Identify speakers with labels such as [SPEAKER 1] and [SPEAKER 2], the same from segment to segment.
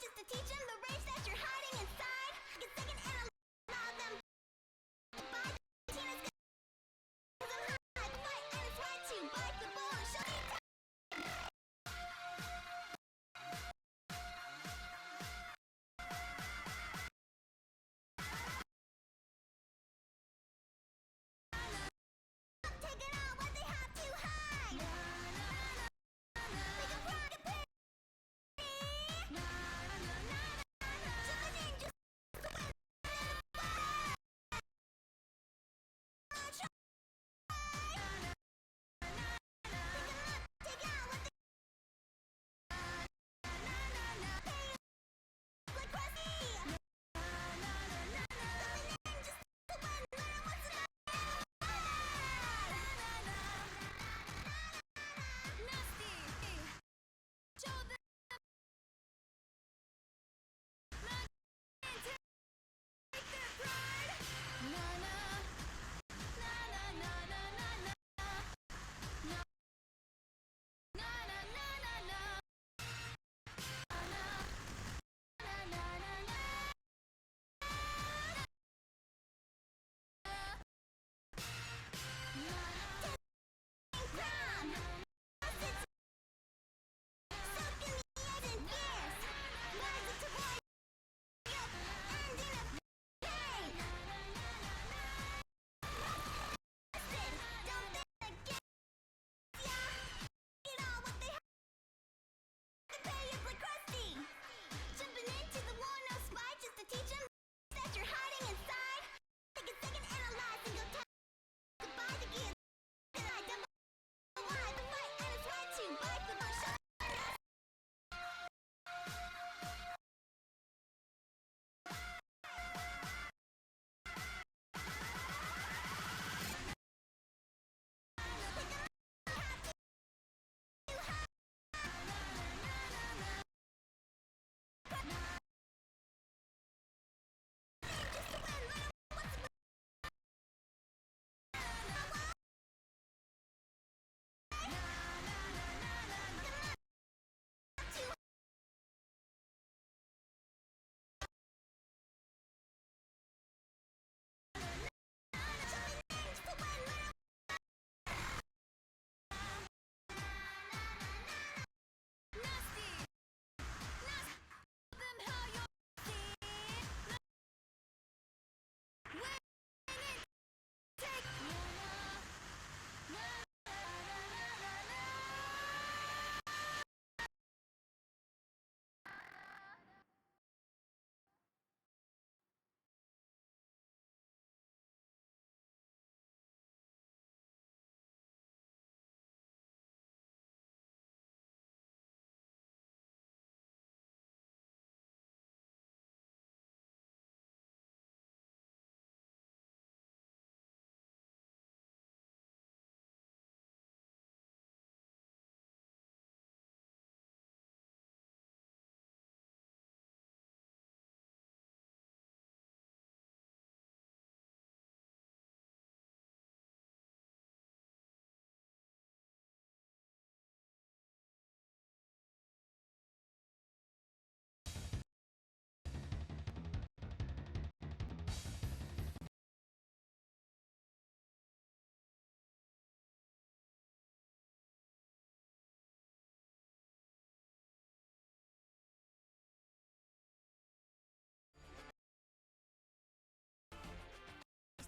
[SPEAKER 1] just to teach them the rage that you're hiding inside. Get second and allow them by the Tina's good. Cause I'm high, the fight, and it's right to bite the bullet. Show me time. Taking out what they have to hide. Make 'em proud to pay. Jumping in just to win. Take out what they like crazy. Jumping in just to win. What's the nasty? Show them. Take their pride. Na na na na na na na na na na na na na. Jumping into the war, no spite, just to teach them that you're hiding inside. Take a second, analyze, and go time. Goodbye, the gear. Then I double wide the fight, and it's right to bite the bush.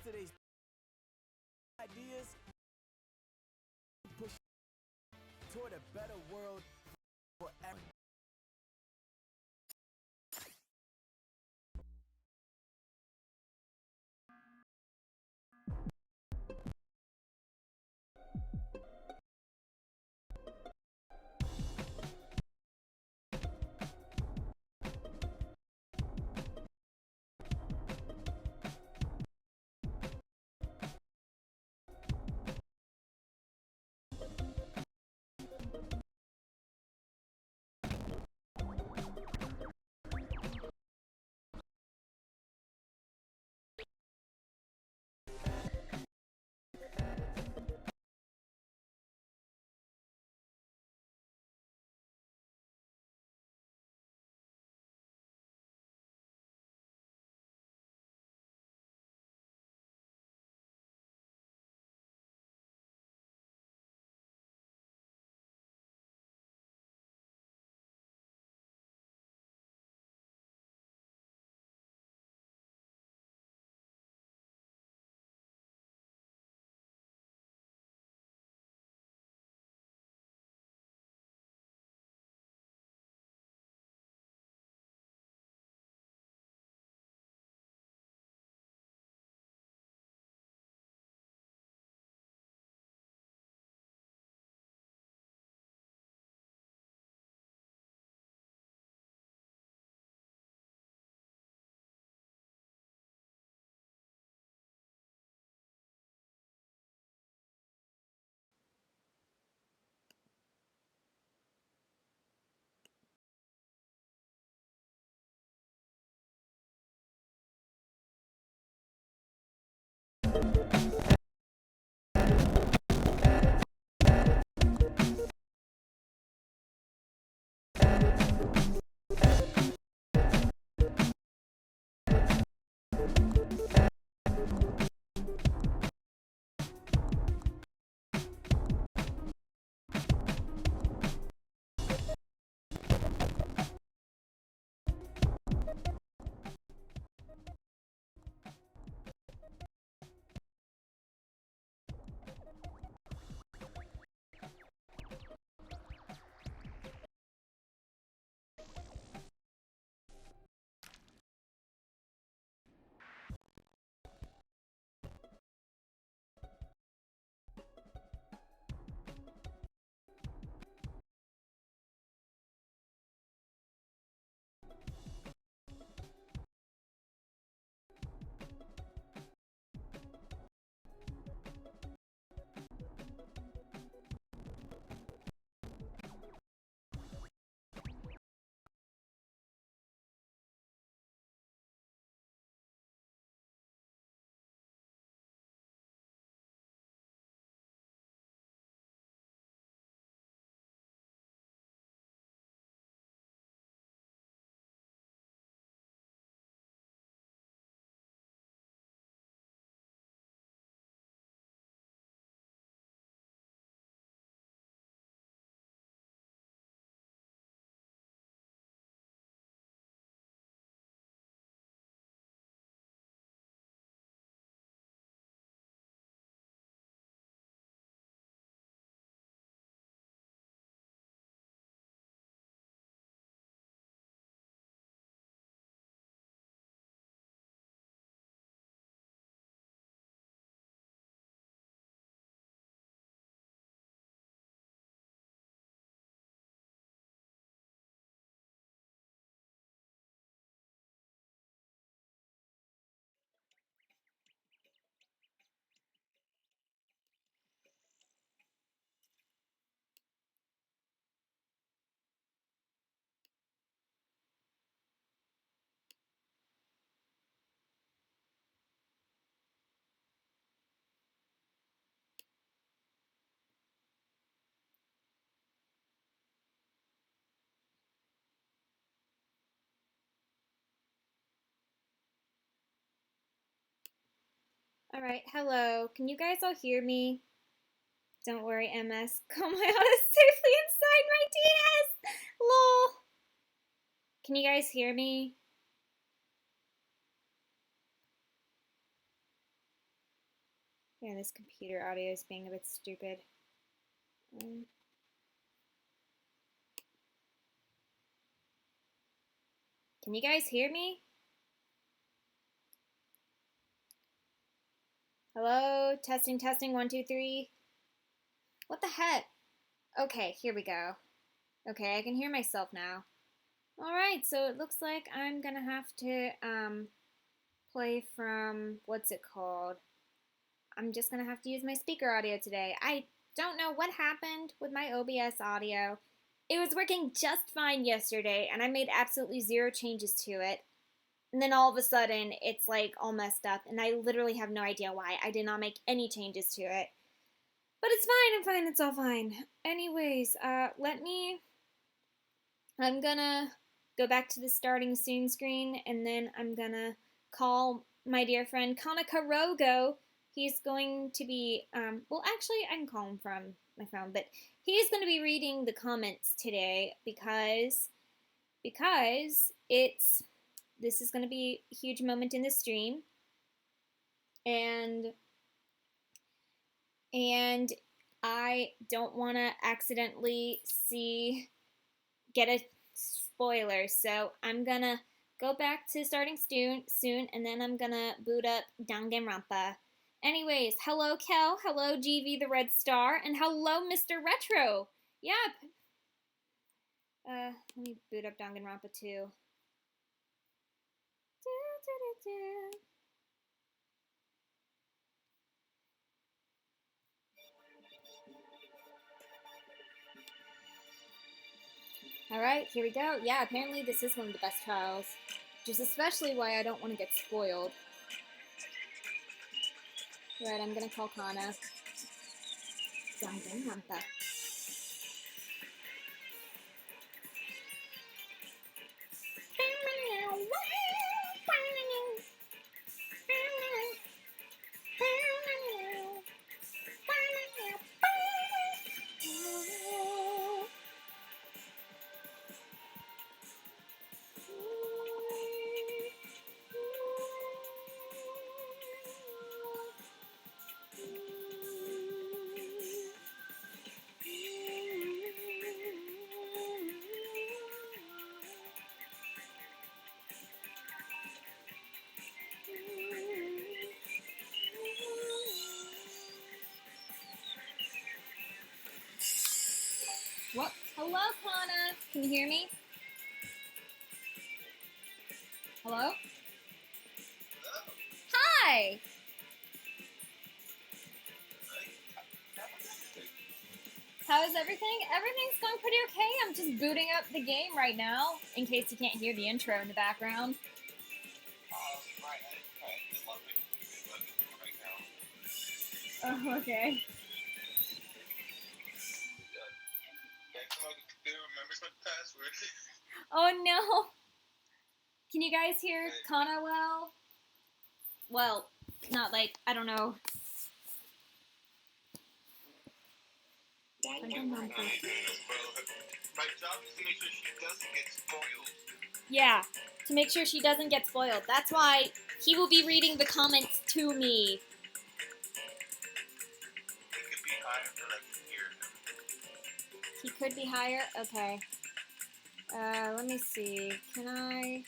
[SPEAKER 2] Today's ideas push toward a better world for everyone.
[SPEAKER 3] Alright, hello. Can you guys all hear me? Don't worry, MS. Call my auto safely inside my DS! Lol. Can you guys hear me? Yeah, this computer audio is being a bit stupid. Can you guys hear me? Hello? Testing, testing, 1, 2, 3. What the heck? Okay, here we go. Okay, I can hear myself now. Alright, so it looks like I'm gonna have to, play from, what's it called? I'm just gonna have to use my speaker audio today. I don't know what happened with my OBS audio. It was working just fine yesterday, and I made absolutely 0 changes to it. And then all of a sudden, it's like all messed up, and I literally have no idea why. I did not make any changes to it. But it's fine, I'm fine, it's all fine. Anyways, I'm gonna go back to the starting soon screen, and then I'm gonna call my dear friend Kanaka Rogo. He's going to be, well, actually, I can call him from my phone, but he's going to be reading the comments today because this is going to be a huge moment in the stream, and I don't want to accidentally get a spoiler, so I'm gonna go back to starting soon, and then I'm gonna boot up Danganronpa. Anyways, hello Kel, hello GV the Red Star, and hello Mr. Retro. Yep. Let me boot up Danganronpa too. Alright, here we go. Yeah, apparently this is one of the best trials, which is especially why I don't want to get spoiled. Right, I'm gonna call Kana. Danganronpa. What? Hello, Kana. Can you hear me? Hello? Hi! How is everything? Everything's going pretty okay. I'm just booting up the game right now, in case you can't hear the intro in the background. Oh, okay. Oh no! Can you guys hear Kana well? Well, not like, I don't know.
[SPEAKER 4] My job is to make sure she doesn't get spoiled.
[SPEAKER 3] Yeah, to make sure she doesn't get spoiled. That's why he will be reading the comments to me.
[SPEAKER 4] It could be higher for like a year.
[SPEAKER 3] He could be higher? Okay. Let me see. Can I...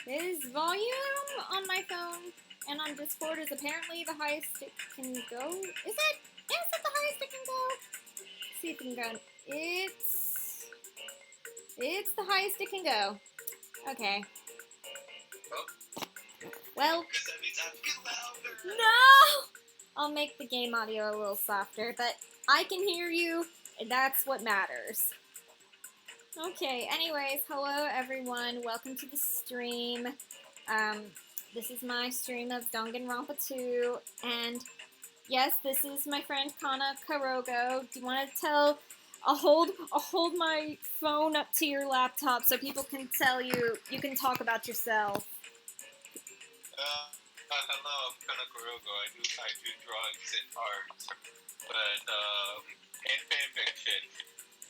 [SPEAKER 3] His volume on my phone and on Discord is apparently the highest it can go. Is it? Is it the highest it can go? Let's see if it can go. It's the highest it can go. Okay. Well, no! I'll make the game audio a little softer, but I can hear you, and that's what matters. Okay, anyways, hello everyone, welcome to the stream. This is my stream of Danganronpa 2, and yes, this is my friend Kana Karogo. Do you want to tell... I'll hold my phone up to your laptop so people can tell you, you can talk about yourself.
[SPEAKER 4] Hello, I'm Kanakurogo. I do drawings and art, but and fan fiction.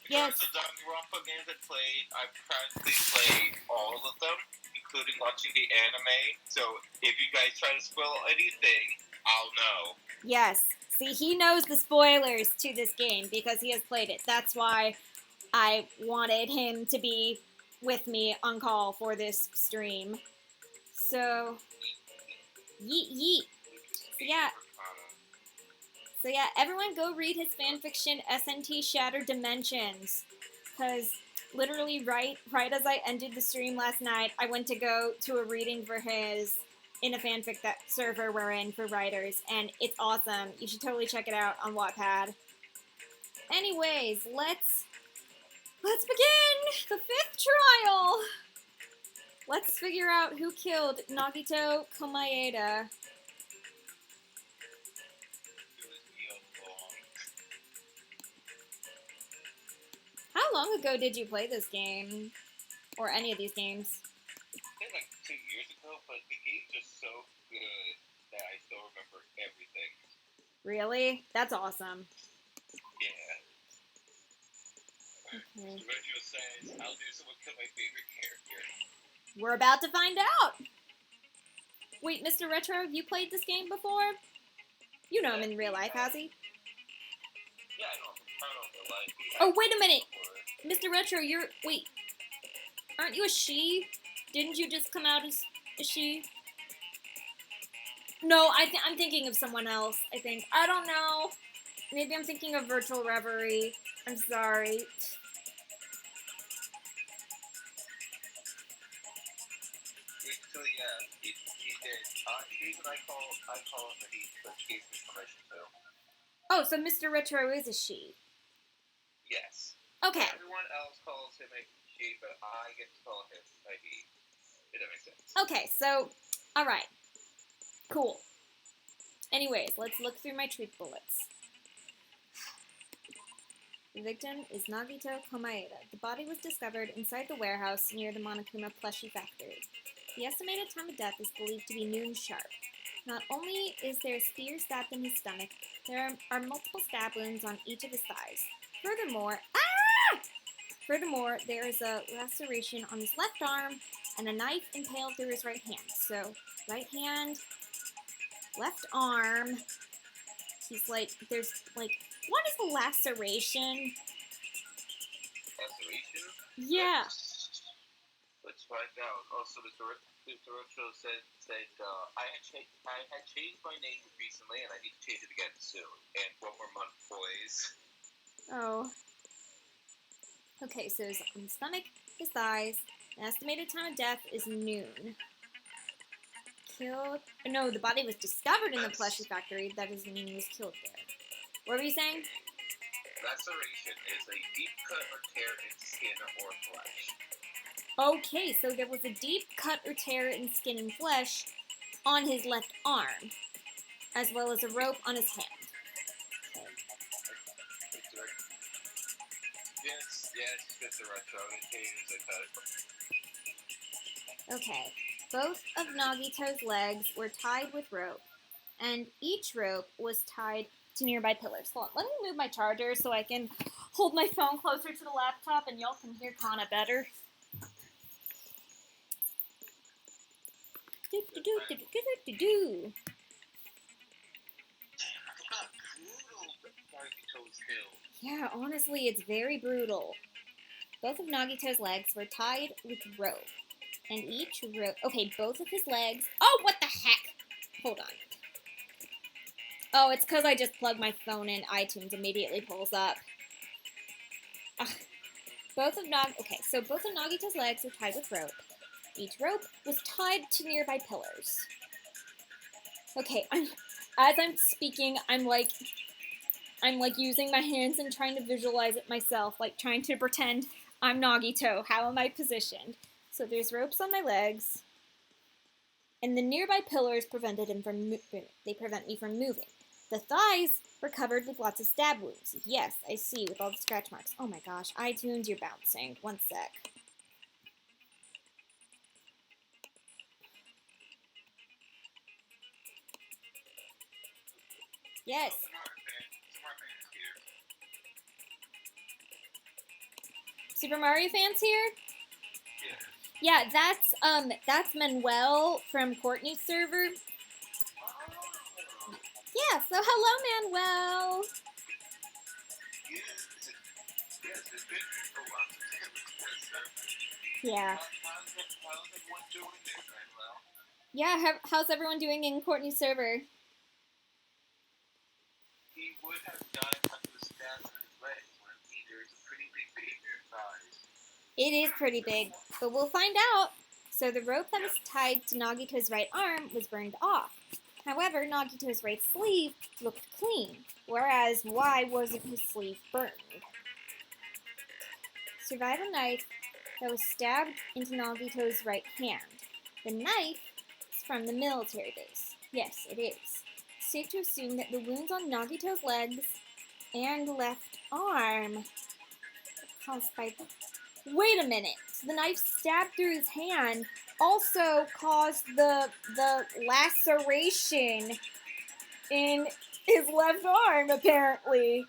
[SPEAKER 4] In
[SPEAKER 3] Yes.
[SPEAKER 4] terms of Danganronpa games I played, I've practically played all of them, including watching the anime. So if you guys try to spoil anything, I'll know.
[SPEAKER 3] Yes. See, he knows the spoilers to this game because he has played it. That's why I wanted him to be with me on call for this stream. So, yeet yeet. So yeah, everyone go read his fanfiction SNT Shattered Dimensions. Because literally right as I ended the stream last night, I went to go to a reading for his in a fanfic that server we're in for writers, and it's awesome. You should totally check it out on Wattpad. Anyways, let's begin the 5th trial. Let's figure out who killed Nagito Komaeda. How long ago did you play this game? Or any of these games?
[SPEAKER 4] I think like 2 years ago, but the game's just so good that I still remember everything.
[SPEAKER 3] Really? That's awesome.
[SPEAKER 4] Yeah.
[SPEAKER 3] Okay.
[SPEAKER 4] Retro says, how did someone kill my favorite character?
[SPEAKER 3] We're about to find out! Wait, Mr. Retro, you played this game before? You know him in real life, has he?
[SPEAKER 4] Yeah, I know in real life.
[SPEAKER 3] Oh, wait a minute! Mr. Retro, wait. Aren't you a she? Didn't you just come out as a she? No, I'm thinking of someone else, I think. I don't know. Maybe I'm thinking of Virtual Reverie. I'm sorry.
[SPEAKER 4] So yeah, he did. Even I call him the he, but he gave me permission to.
[SPEAKER 3] Oh, so Mr. Retro is a she.
[SPEAKER 4] Yes.
[SPEAKER 3] Okay.
[SPEAKER 4] Everyone else calls him a she, but I get to call him a he. If that makes sense.
[SPEAKER 3] Okay, so, alright. Cool. Anyways, let's look through my truth bullets. The victim is Nagito Komaeda. The body was discovered inside the warehouse near the Monokuma plushie factory. The estimated time of death is believed to be noon sharp. Not only is there a spear stabbed in his stomach, there are multiple stab wounds on each of his thighs. Furthermore, there is a laceration on his left arm and a knife impaled through his right hand. So, right hand, left arm. He's like, there's like, what is a laceration?
[SPEAKER 4] Laceration?
[SPEAKER 3] Yeah.
[SPEAKER 4] Let's find out. Also, Mr. Rocho said I had changed my name recently, and I need to change it again soon. And 1 more month, boys.
[SPEAKER 3] Oh. Okay, so his stomach, his thighs. An estimated time of death is noon. Killed. No, the body was discovered in the plushie factory. That doesn't mean he was killed there. What were you saying?
[SPEAKER 4] Laceration is a deep cut or tear in skin or flesh.
[SPEAKER 3] Okay, so there was a deep cut or tear in skin and flesh on his left arm, as well as a rope on his hand.
[SPEAKER 4] Yes, Mr. Retro.
[SPEAKER 3] Okay, both of Nagito's legs were tied with rope, and each rope was tied to nearby pillars. Hold on, let me move my charger so I can hold my phone closer to the laptop and y'all can hear Kana better. Do-do-do-do-do-do-do-do. Yeah, honestly, it's very brutal. Both of Nagito's legs were tied with rope. And each rope... Okay, both of his legs... Oh, what the heck? Hold on. Oh, it's because I just plugged my phone in. iTunes immediately pulls up. Ugh. Okay, so both of Nagito's legs were tied with rope. Each rope was tied to nearby pillars. Okay, as I'm speaking, I'm like using my hands and trying to visualize it myself, like trying to pretend I'm Nagito. How am I positioned? So there's ropes on my legs, and the nearby pillars prevented him from they prevent me from moving. The thighs were covered with lots of stab wounds. Yes, I see, with all the scratch marks. Oh my gosh, iTunes, you're bouncing. One sec. Yes. Super Mario fans here? Yeah, that's Manuel from Courtney's server. Yeah, so hello, Manuel. Yeah. Yeah, how's everyone doing in Courtney's server?
[SPEAKER 4] He would have died under the stab in his legs when there's a pretty big baby size.
[SPEAKER 3] It is pretty big, but we'll find out. So the rope that was tied to Nagito's right arm was burned off. However, Nagito's right sleeve looked clean, whereas why wasn't his sleeve burned? Survive a knife that was stabbed into Nagito's right hand. The knife is from the military base. Yes, it is. Safe to assume that the wounds on Nagito's legs and left arm caused by the... Wait a minute. So the knife stabbed through his hand also caused the laceration in his left arm, apparently.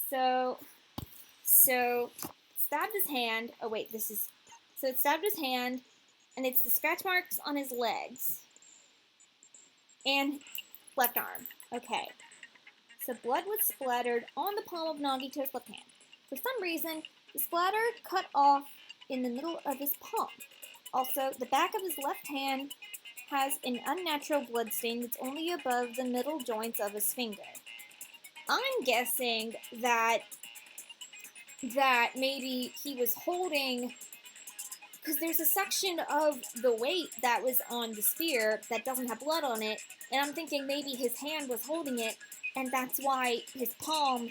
[SPEAKER 3] So stabbed his hand. Oh wait, so it stabbed his hand, and it's the scratch marks on his legs and left arm. Okay. So blood was splattered on the palm of Nagito's left hand. For some reason, the splatter cut off in the middle of his palm. Also, the back of his left hand has an unnatural blood stain that's only above the middle joints of his finger. I'm guessing that maybe he was holding, because there's a section of the weight that was on the spear that doesn't have blood on it, and I'm thinking maybe his hand was holding it, and that's why his palm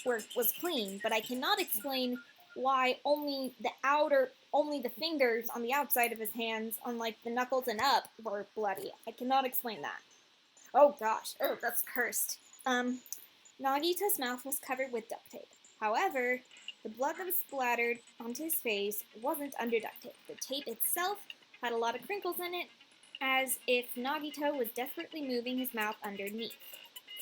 [SPEAKER 3] was clean. But I cannot explain why only the fingers on the outside of his hands, on like the knuckles and up, were bloody. I cannot explain that. Oh gosh, oh that's cursed. Nagito's mouth was covered with duct tape. However, the blood that was splattered onto his face wasn't under duct tape. The tape itself had a lot of crinkles in it, as if Nagito was desperately moving his mouth underneath.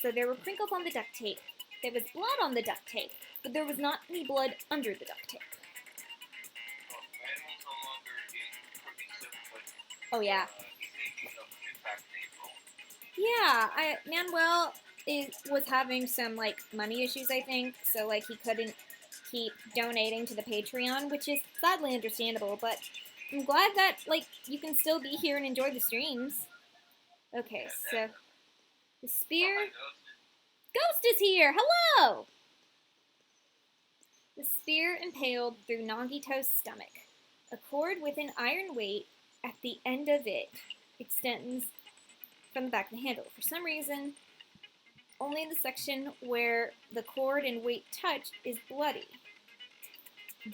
[SPEAKER 3] So there were crinkles on the duct tape. There was blood on the duct tape, but there was not any blood under the duct tape. Oh yeah. Yeah, Manuel was having some like money issues, I think, so like he couldn't keep donating to the Patreon, which is sadly understandable, but I'm glad that like you can still be here and enjoy the streams. Okay, so the spear... Ghost is here! Hello! The spear impaled through Nagito's stomach. A cord with an iron weight at the end of it extends from the back of the handle. For some reason, only the section where the cord and weight touch is bloody.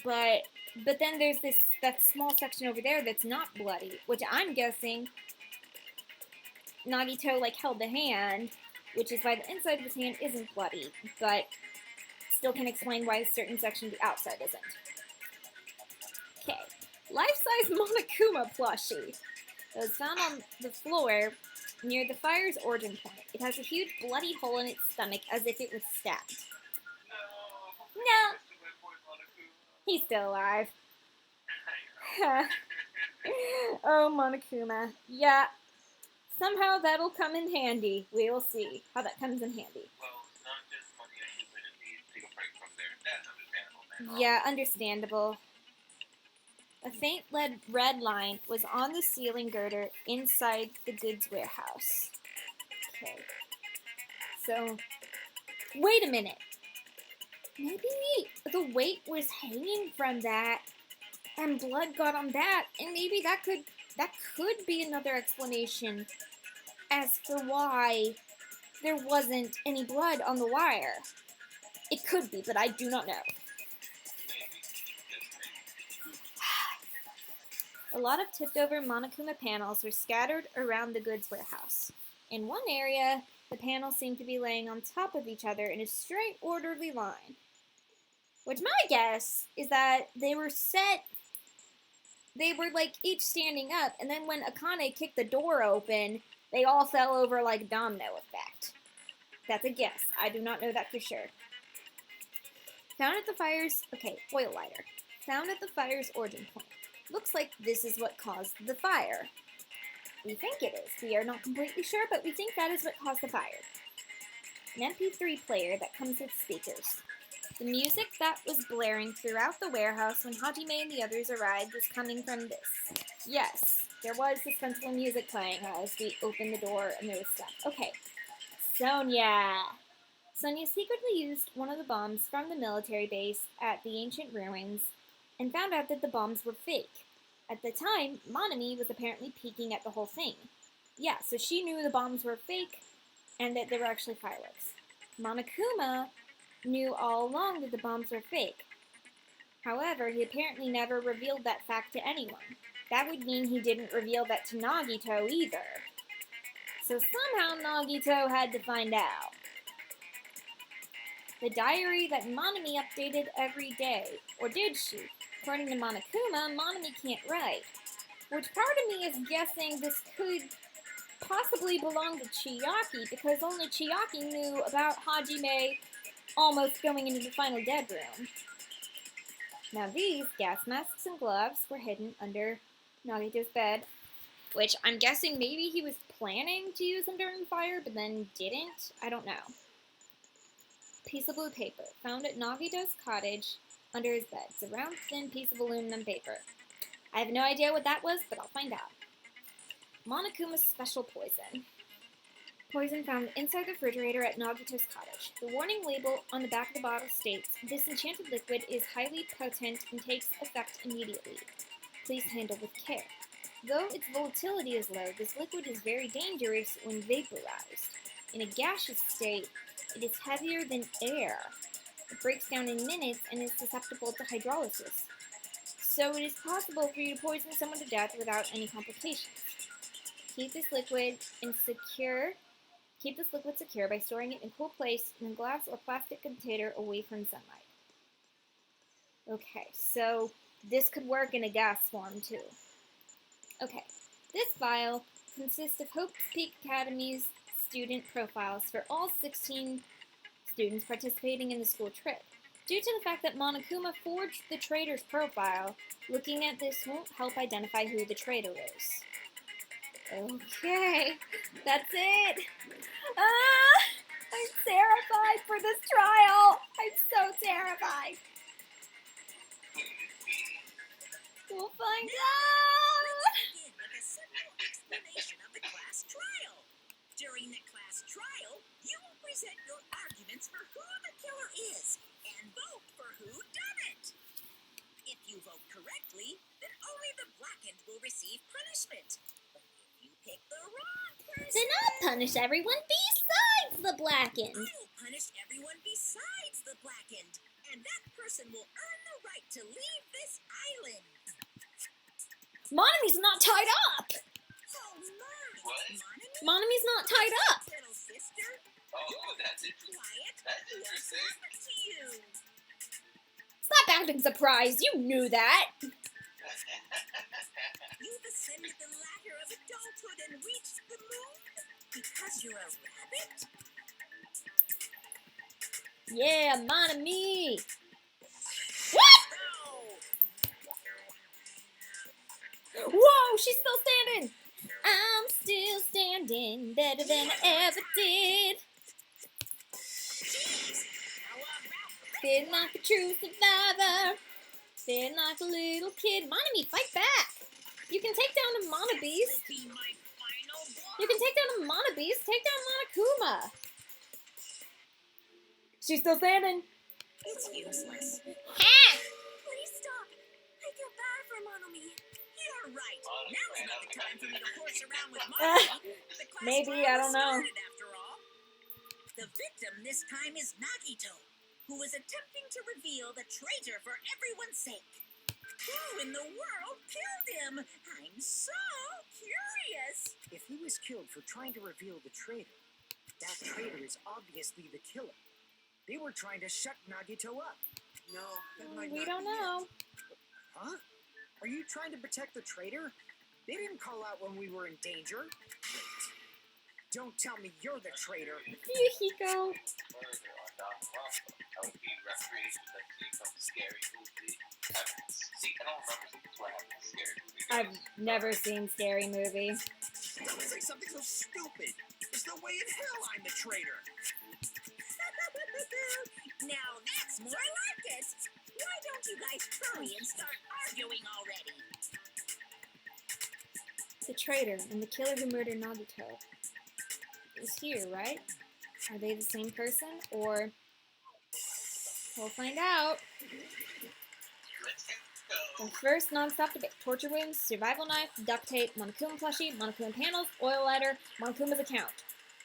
[SPEAKER 3] But then there's that small section over there that's not bloody, which I'm guessing Nagito like held the hand, which is why the inside of his hand isn't bloody, but still can explain why a certain section of the outside isn't. Okay, life-size Monokuma plushie. It was found on the floor near the fire's origin point. It has a huge bloody hole in its stomach as if it was stabbed. No. He's still alive. Oh, Monokuma. Yeah. Somehow that'll come in handy. We will see how that comes in handy. Yeah, understandable. A faint red line was on the ceiling girder inside the goods warehouse. Okay. So, wait a minute. Maybe the weight was hanging from that, and blood got on that, and maybe that could be another explanation as for why there wasn't any blood on the wire. It could be, but I do not know. A lot of tipped-over Monokuma panels were scattered around the goods warehouse. In one area, the panels seemed to be laying on top of each other in a straight, orderly line. Which my guess is that they were like each standing up, and then when Akane kicked the door open, They all fell over like a domino effect. That's a guess. I do not know that for sure. Found at the fire's... Okay, oil lighter. Found at the fire's origin point. Looks like this is what caused the fire. We think it is. We are not completely sure, but we think that is what caused the fire. An MP3 player that comes with speakers. The music that was blaring throughout the warehouse when Hajime and the others arrived was coming from this. Yes, there was suspenseful music playing as we opened the door and there was stuff. Okay, Sonia. Sonia secretly used one of the bombs from the military base at the ancient ruins and found out that the bombs were fake. At the time, Monami was apparently peeking at the whole thing. Yeah, so she knew the bombs were fake and that they were actually fireworks. Monokuma knew all along that the bombs were fake. However, he apparently never revealed that fact to anyone. That would mean he didn't reveal that to Nagito either. So somehow Nagito had to find out. The diary that Monami updated every day. Or did she? According to Monokuma, Monami can't write. Which part of me is guessing this could possibly belong to Chiaki, because only Chiaki knew about Hajime almost going into the final dead room. Now these gas masks and gloves were hidden under Nagito's bed, which I'm guessing maybe he was planning to use them during the fire, but then didn't. I don't know. Piece of blue paper, found at Nagito's cottage under his bed. It's a round, thin piece of aluminum paper. I have no idea what that was, but I'll find out. Monokuma's special poison. Poison found inside the refrigerator at Nagito's cottage. The warning label on the back of the bottle states, "This enchanted liquid is highly potent and takes effect immediately. Please handle with care." Though its volatility is low, this liquid is very dangerous when vaporized. In a gaseous state, it is heavier than air. It breaks down in minutes and is susceptible to hydrolysis. So it is possible for you to poison someone to death without any complications. Keep this liquid secure by storing it in a cool place in a glass or plastic container away from sunlight. Okay, so this could work in a gas form too. Okay, this file consists of Hope's Peak Academy's student profiles for all 16 students participating in the school trip. Due to the fact that Monokuma forged the traitor's profile, looking at this won't help identify who the traitor is. Okay, that's it. I'm terrified for this trial. I'm so terrified. We'll find out.
[SPEAKER 1] Begin with a simple explanation of the class trial. During the class trial, you will present your arguments for who the killer is and vote for who done it. If you vote correctly, then only the blackened will receive punishment. But if you pick the wrong person,
[SPEAKER 3] Then I'll punish everyone besides the blackened.
[SPEAKER 1] I will punish everyone besides the blackened, and that person will earn the right to leave this island.
[SPEAKER 3] Monami's not tied up.
[SPEAKER 1] Oh my!
[SPEAKER 4] What?
[SPEAKER 3] Monami's not tied up.
[SPEAKER 1] Little sister,
[SPEAKER 4] Oh, that's interesting.
[SPEAKER 1] quiet.
[SPEAKER 4] That's
[SPEAKER 1] What's
[SPEAKER 4] interesting.
[SPEAKER 1] happened to you?
[SPEAKER 3] Stop acting surprised. You knew that.
[SPEAKER 1] You've ascended the ladder of adulthood and reached the moon because you're a rabbit?
[SPEAKER 3] Yeah, Monami. What?
[SPEAKER 1] No!
[SPEAKER 3] Whoa, she's still standing. I'm still standing better than I ever did.
[SPEAKER 1] Jeez! How about
[SPEAKER 3] Feeling like a true survivor. Feeling like a little kid. Monami, fight back. You can take down a Mana Beast.
[SPEAKER 1] be my final blow?
[SPEAKER 3] You can take down a Mana Beast. Take down Monokuma. She's still standing.
[SPEAKER 1] It's useless.
[SPEAKER 3] Ha!
[SPEAKER 1] Please stop. I feel bad for Monomi. You're right. Now is not the time for me to horse around with Monomi. The class
[SPEAKER 3] Maybe,
[SPEAKER 1] trial
[SPEAKER 3] I don't know.
[SPEAKER 1] started after all. The victim this time is Nagito, who is attempting to reveal the traitor for everyone's sake. Who in the world killed him? I'm so curious.
[SPEAKER 5] If he was killed for trying to reveal the traitor, that traitor is obviously the killer. They were trying to shut Nagito up.
[SPEAKER 2] No, that might
[SPEAKER 3] We
[SPEAKER 2] not
[SPEAKER 3] don't
[SPEAKER 2] be it.
[SPEAKER 3] know.
[SPEAKER 5] Huh? Are you trying to protect the traitor? They didn't call out when we were in danger. Don't tell me you're the traitor.
[SPEAKER 3] Hiko.
[SPEAKER 4] Murder on Danganronpa. I would be recreation that seeing some scary movie. See, I don't remember what happened in scary movie.
[SPEAKER 3] I've never seen Scary Movie.
[SPEAKER 5] Don't say something so stupid. There's no way in hell I'm the traitor.
[SPEAKER 1] Now that's more like it. Why don't you guys hurry and start arguing already?
[SPEAKER 3] The traitor and the killer who murdered Nagito is here, right? Are they the same person, or we'll find out.
[SPEAKER 4] Let's go.
[SPEAKER 3] The first non-stop debate: torture wounds, survival knife, duct tape, Monokuma plushie, Monokuma panels, oil lighter, Monokuma's account.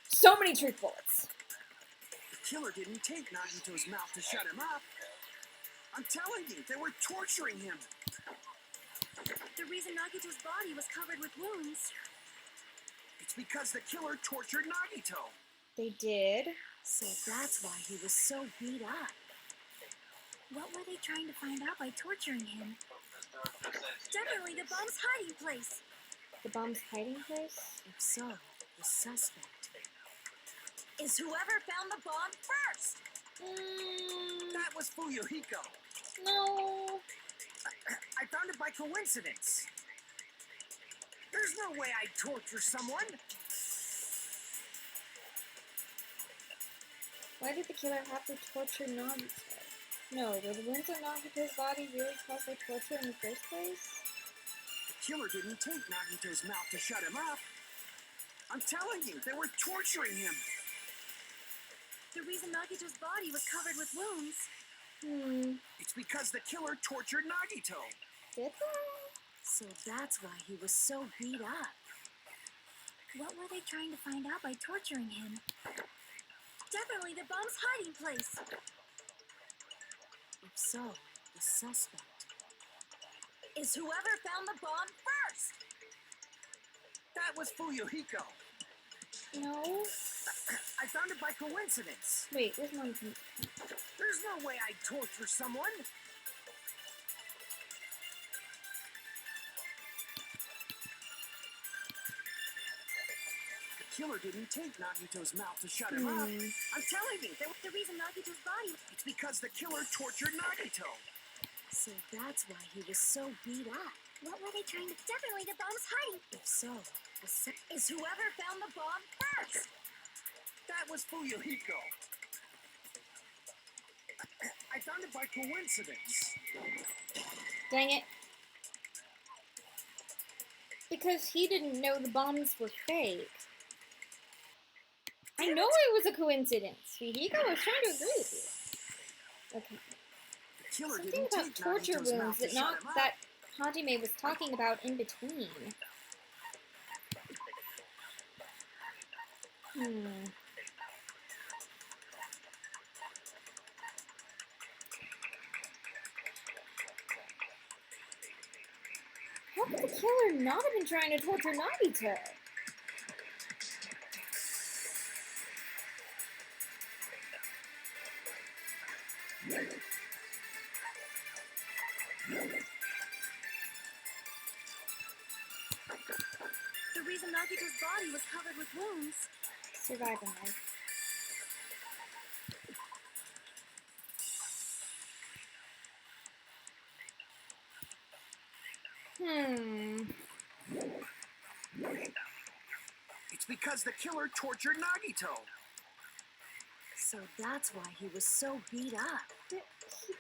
[SPEAKER 3] So many truth bullets.
[SPEAKER 5] The killer didn't take Nagito's mouth to shut him up. I'm telling you, they were torturing him.
[SPEAKER 1] The reason Nagito's body was covered with wounds.
[SPEAKER 5] It's because the killer tortured Nagito.
[SPEAKER 3] They did.
[SPEAKER 1] So that's why he was so beat up. What were they trying to find out by torturing him? Definitely the bomb's hiding place.
[SPEAKER 3] The bomb's hiding place?
[SPEAKER 1] If so, the suspect is whoever found the bomb first.
[SPEAKER 5] That was Fuyuhiko.
[SPEAKER 3] No.
[SPEAKER 5] I found it by coincidence. There's no way I'd torture someone.
[SPEAKER 3] Why did the killer have to torture Nagito? No, were the wounds on Nagito's body really caused by torture in the first place?
[SPEAKER 5] The killer didn't take Nagito's mouth to shut him up. I'm telling you, they were torturing him.
[SPEAKER 1] The reason Nagito's body was covered with wounds.
[SPEAKER 5] It's because the killer tortured Nagito.
[SPEAKER 3] Did they?
[SPEAKER 1] So that's why he was so beat up. What were they trying to find out by torturing him? Definitely the bomb's hiding place. If so, the suspect is whoever found the bomb first.
[SPEAKER 5] That was Fuyuhiko.
[SPEAKER 3] No.
[SPEAKER 5] I found it by coincidence.
[SPEAKER 3] Wait, where's Monokuma?
[SPEAKER 5] There's no way I'd torture someone. The killer didn't take Nagito's mouth to shut him up. I'm telling you,
[SPEAKER 1] The reason Nagito's body.
[SPEAKER 5] it's because the killer tortured Nagito.
[SPEAKER 1] So that's why he was so beat up. What were they trying to? Definitely the bomb's hiding. If so, is whoever found the bomb first.
[SPEAKER 5] That was Fuyuhiko. I found it by coincidence.
[SPEAKER 3] Dang it. Because he didn't know the bombs were fake. I know it was a coincidence. Fuyuhiko was trying to agree with you. Okay.
[SPEAKER 5] The killer
[SPEAKER 3] Something
[SPEAKER 5] didn't
[SPEAKER 3] about
[SPEAKER 5] take
[SPEAKER 3] torture
[SPEAKER 5] Nagito's mouth
[SPEAKER 3] wounds
[SPEAKER 5] to
[SPEAKER 3] that
[SPEAKER 5] shut him up.
[SPEAKER 3] that Hajime was talking about in between. How could the killer not have been trying to torture Nagito?
[SPEAKER 1] The reason Nagito's body was covered with wounds.
[SPEAKER 3] Survival knife.
[SPEAKER 5] It's because the killer tortured Nagito.
[SPEAKER 1] So that's why he was so beat up.
[SPEAKER 3] He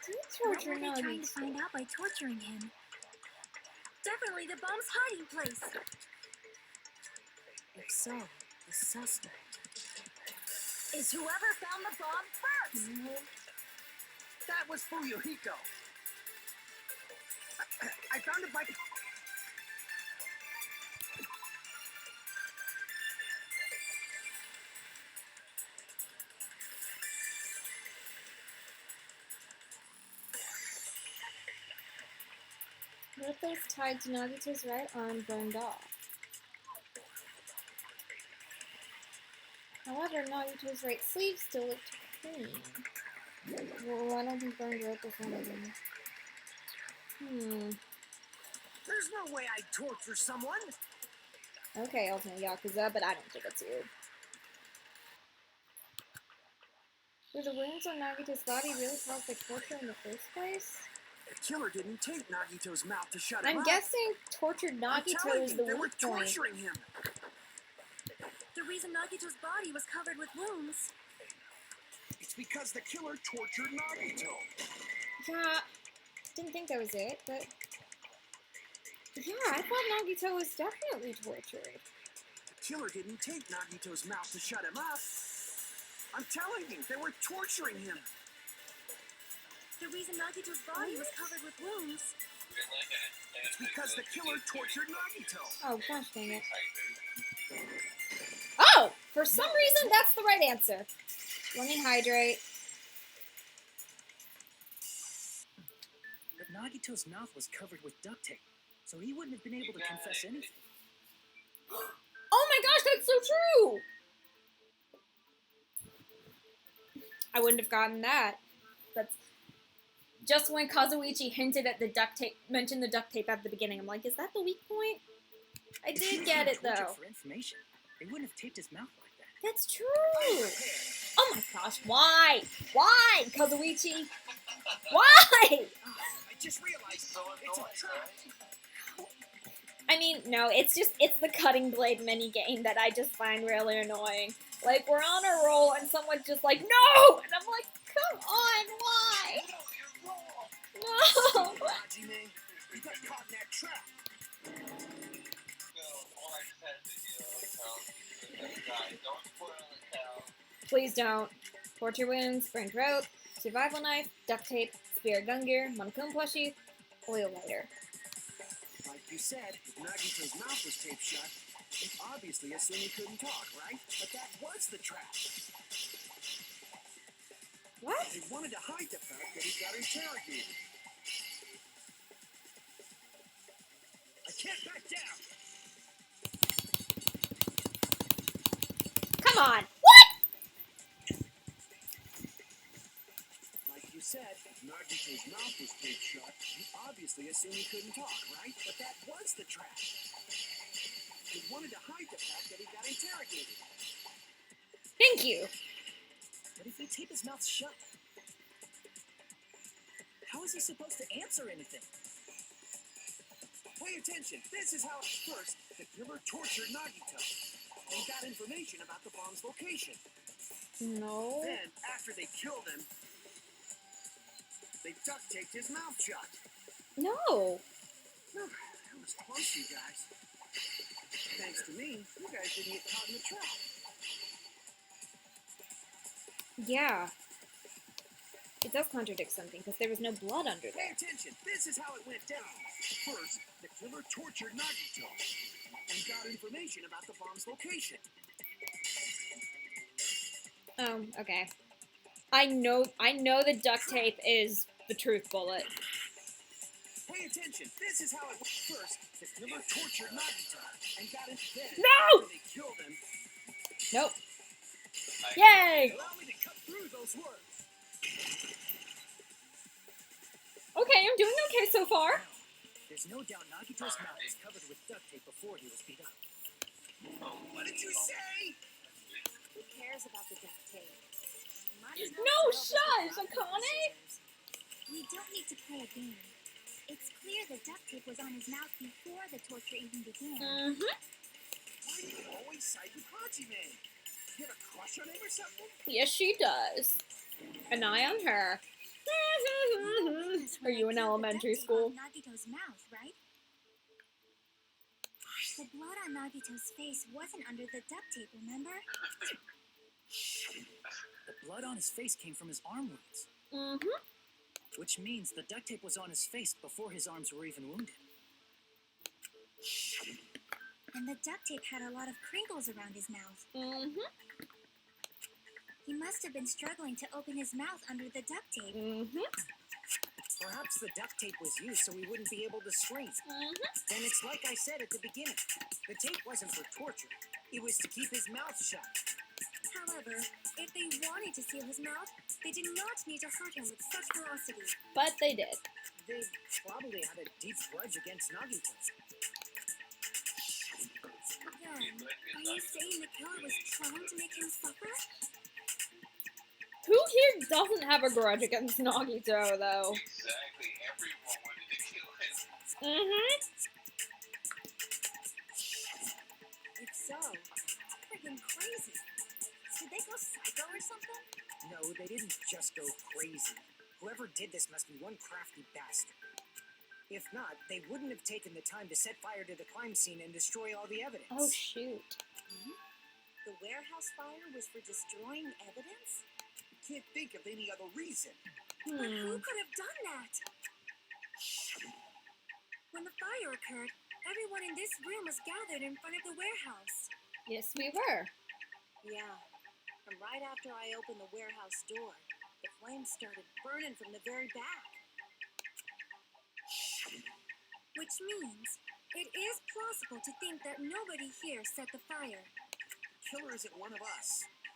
[SPEAKER 3] did
[SPEAKER 1] What
[SPEAKER 3] torture
[SPEAKER 1] were they trying to
[SPEAKER 3] Nagito.
[SPEAKER 1] find out by torturing him? Definitely the bomb's hiding place. If so, the suspect is whoever found the bomb first.
[SPEAKER 5] That was Fuyuhiko. I found it by...
[SPEAKER 3] What if those tied to Nagito's right arm burned off? However, Nagito's right sleeve still looked clean. Well, I don't think burned right before anything.
[SPEAKER 5] There's no way I'd torture someone.
[SPEAKER 3] Okay, Ultimate Yakuza, but I don't think it's you. Were the wounds on Nagito's body really caused by torture in the first place?
[SPEAKER 5] The killer didn't take Nagito's mouth to shut him
[SPEAKER 3] I'm
[SPEAKER 5] up.
[SPEAKER 3] guessing tortured Nagito is the
[SPEAKER 5] they were
[SPEAKER 3] weak point.
[SPEAKER 5] torturing him.
[SPEAKER 1] The reason Nagito's body was covered with wounds.
[SPEAKER 5] It's because the killer tortured Nagito.
[SPEAKER 3] Yeah, didn't think that was it, but yeah, I thought Nagito was definitely tortured.
[SPEAKER 5] The killer didn't take Nagito's mouth to shut him up. I'm telling you, they were torturing him.
[SPEAKER 1] The reason Nagito's body was covered with wounds.
[SPEAKER 5] It's because the killer tortured Nagito.
[SPEAKER 3] Oh, gosh dang it. Oh! For some reason, that's the right answer. Let me hydrate.
[SPEAKER 5] But Nagito's mouth was covered with duct tape, so he wouldn't have been able to confess anything.
[SPEAKER 3] Oh my gosh, that's so true! I wouldn't have gotten that. That's just when Kazuichi hinted at the duct tape, mentioned the duct tape at the beginning. I'm like, is that the weak point? I did get it though.
[SPEAKER 5] For information, they wouldn't have taped his mouth like that.
[SPEAKER 3] That's true. Oh my gosh, why? Why, Kazuichi? Why?
[SPEAKER 5] I just realized it's a trap.
[SPEAKER 3] I mean, no, it's the cutting blade mini game that I just find really annoying. Like, we're on a roll and someone's just like, no! And I'm like, come on, why? No!
[SPEAKER 5] Hajime, you got caught in that trap.
[SPEAKER 3] Please don't. Torture wounds, sprained rope, survival knife, duct tape, spirit gun gear, Monokuma plushie, oil lighter.
[SPEAKER 5] Like you said, if Nagito's mouth was taped shut, it obviously assumed he couldn't talk, right? But that was the trap.
[SPEAKER 3] What?
[SPEAKER 5] They wanted to hide the fact that he got interrogated. I can't back down.
[SPEAKER 3] Come on! What?
[SPEAKER 5] Like you said, if Nagito's mouth was taped shut, you obviously assumed he couldn't talk, right? But that was the trap. They wanted to hide the fact that he got interrogated.
[SPEAKER 3] Thank you.
[SPEAKER 5] But if they tape his mouth shut, how is he supposed to answer anything? Pay attention. This is how, first, the killer tortured Nagito and got information about the bomb's location.
[SPEAKER 3] No.
[SPEAKER 5] Then, after they killed him, they duct taped his mouth shut.
[SPEAKER 3] No.
[SPEAKER 5] That was close, you guys. Thanks to me, you guys didn't get caught in the trap.
[SPEAKER 3] Yeah. It does contradict something, because there was no blood under
[SPEAKER 5] Pay
[SPEAKER 3] there.
[SPEAKER 5] attention. This is how it went down. First, the killer tortured Nagito and got information about the bomb's location.
[SPEAKER 3] Oh, okay. I know the duct tape is the truth bullet.
[SPEAKER 5] Pay attention. This is how it went. First, the killer tortured Nagito and got in bed.
[SPEAKER 3] No!
[SPEAKER 5] After they killed him.
[SPEAKER 3] Nope. Yay!
[SPEAKER 5] Allow me to cut through those words.
[SPEAKER 3] Okay, I'm doing okay so far.
[SPEAKER 5] There's no doubt Nagito's mouth was covered with duct tape before he was beat up. What did you say?
[SPEAKER 1] Who cares about the duct tape?
[SPEAKER 3] No, shush, Akane!
[SPEAKER 1] We don't need to play a game. It's clear the duct tape was on his mouth before the torture even began.
[SPEAKER 3] Mm-hmm.
[SPEAKER 5] Why do you always side with Hajime? You have a crush on him or something?
[SPEAKER 3] Yes, she does. An eye on her. Are you in elementary school?
[SPEAKER 1] Nagito's mouth, right? The blood on Nagito's face wasn't under the duct tape, remember?
[SPEAKER 5] The blood on his face came from his arm wounds.
[SPEAKER 3] Mm-hmm.
[SPEAKER 5] Which means the duct tape was on his face before his arms were even wounded.
[SPEAKER 1] And the duct tape had a lot of crinkles around his mouth.
[SPEAKER 3] Mm-hmm.
[SPEAKER 1] He must have been struggling to open his mouth under the duct tape.
[SPEAKER 3] Mm-hmm.
[SPEAKER 5] Perhaps the duct tape was used so he wouldn't be able to scream.
[SPEAKER 3] Mm-hmm.
[SPEAKER 5] Then it's like I said at the beginning. The tape wasn't for torture. It was to keep his mouth shut.
[SPEAKER 1] However, if they wanted to seal his mouth, they did not need to hurt him with such ferocity.
[SPEAKER 3] But they did.
[SPEAKER 5] They probably had a deep grudge against Nagito.
[SPEAKER 1] Then, are you saying the killer was trying to make him suffer?
[SPEAKER 3] Who here doesn't have a grudge against Nagito, though?
[SPEAKER 4] Exactly. Everyone wanted to kill him.
[SPEAKER 3] Mm-hmm.
[SPEAKER 1] If so, freaking crazy. Did they go psycho or something?
[SPEAKER 5] No, they didn't just go crazy. Whoever did this must be one crafty bastard. If not, they wouldn't have taken the time to set fire to the crime scene and destroy all the evidence.
[SPEAKER 3] Oh, shoot.
[SPEAKER 1] The warehouse fire was for destroying evidence?
[SPEAKER 5] Can't think of any other reason.
[SPEAKER 1] But who could have done that? When the fire occurred, everyone in this room was gathered in front of the warehouse.
[SPEAKER 3] Yes, we were.
[SPEAKER 1] Yeah. From right after I opened the warehouse door, the flames started burning from the very back. Which means it is plausible to think that nobody here set the fire.
[SPEAKER 5] Killer isn't one of us.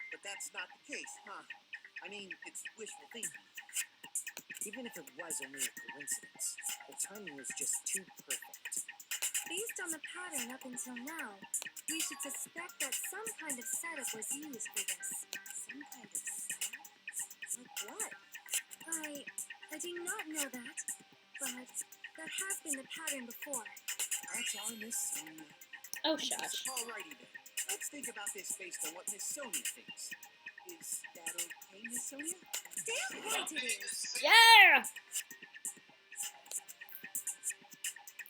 [SPEAKER 5] But that's not the case, huh? I mean, it's wishful thinking. Even if it was only a coincidence, the timing was just too perfect.
[SPEAKER 1] Based on the pattern up until now, we should suspect that some kind of setup was used for this. Some kind of setup? Like what? I do not know that, but that has been the pattern before.
[SPEAKER 5] That's our Miss Sonia.
[SPEAKER 3] Oh, shush.
[SPEAKER 5] Alrighty then. Let's think about this based on what Miss Sonia thinks. Is that okay, Miss Sonia?
[SPEAKER 1] Damn right it is!
[SPEAKER 3] Yeah!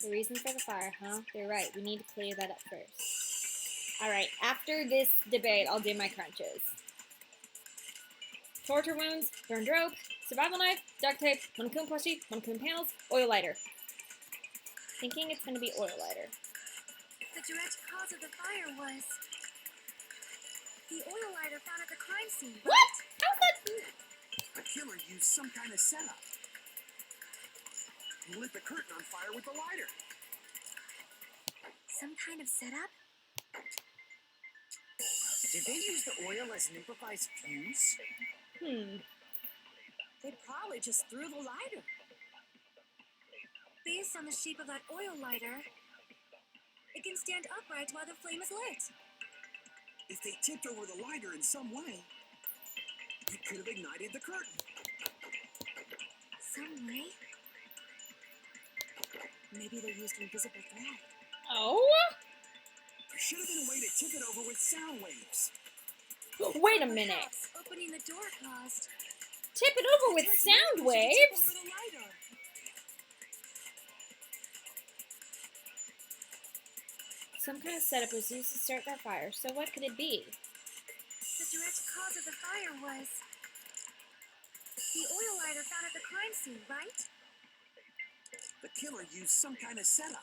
[SPEAKER 3] The reason for the fire, huh? They're right. We need to clear that up first. Alright, after this debate, I'll do my crunches. Torture wounds, burned rope, survival knife, duct tape, Monokuma plushie, Monokuma panels, oil lighter. Thinking it's gonna be oil lighter.
[SPEAKER 1] The direct cause of the fire was the oil lighter found at the crime scene.
[SPEAKER 3] What? How's that?
[SPEAKER 5] The killer used some kind of setup. He lit the curtain on fire with the lighter.
[SPEAKER 1] Some kind of setup?
[SPEAKER 5] Did they use the oil as an improvised fuse?
[SPEAKER 1] They probably just threw the lighter. Based on the shape of that oil lighter, it can stand upright while the flame is lit.
[SPEAKER 5] If they tipped over the lighter in some way, it could have ignited the curtain.
[SPEAKER 1] Some way? Maybe they used invisible thread.
[SPEAKER 3] Oh?
[SPEAKER 5] There should have been a way to tip it over with sound waves.
[SPEAKER 3] Wait a minute.
[SPEAKER 1] Perhaps opening the door caused
[SPEAKER 3] Tip it over with sound waves?
[SPEAKER 5] Over the lighter.
[SPEAKER 3] Some kind of setup was used to start that fire, so what could it be?
[SPEAKER 1] The direct cause of the fire was the oil lighter found at the crime scene, right?
[SPEAKER 5] The killer used some kind of setup.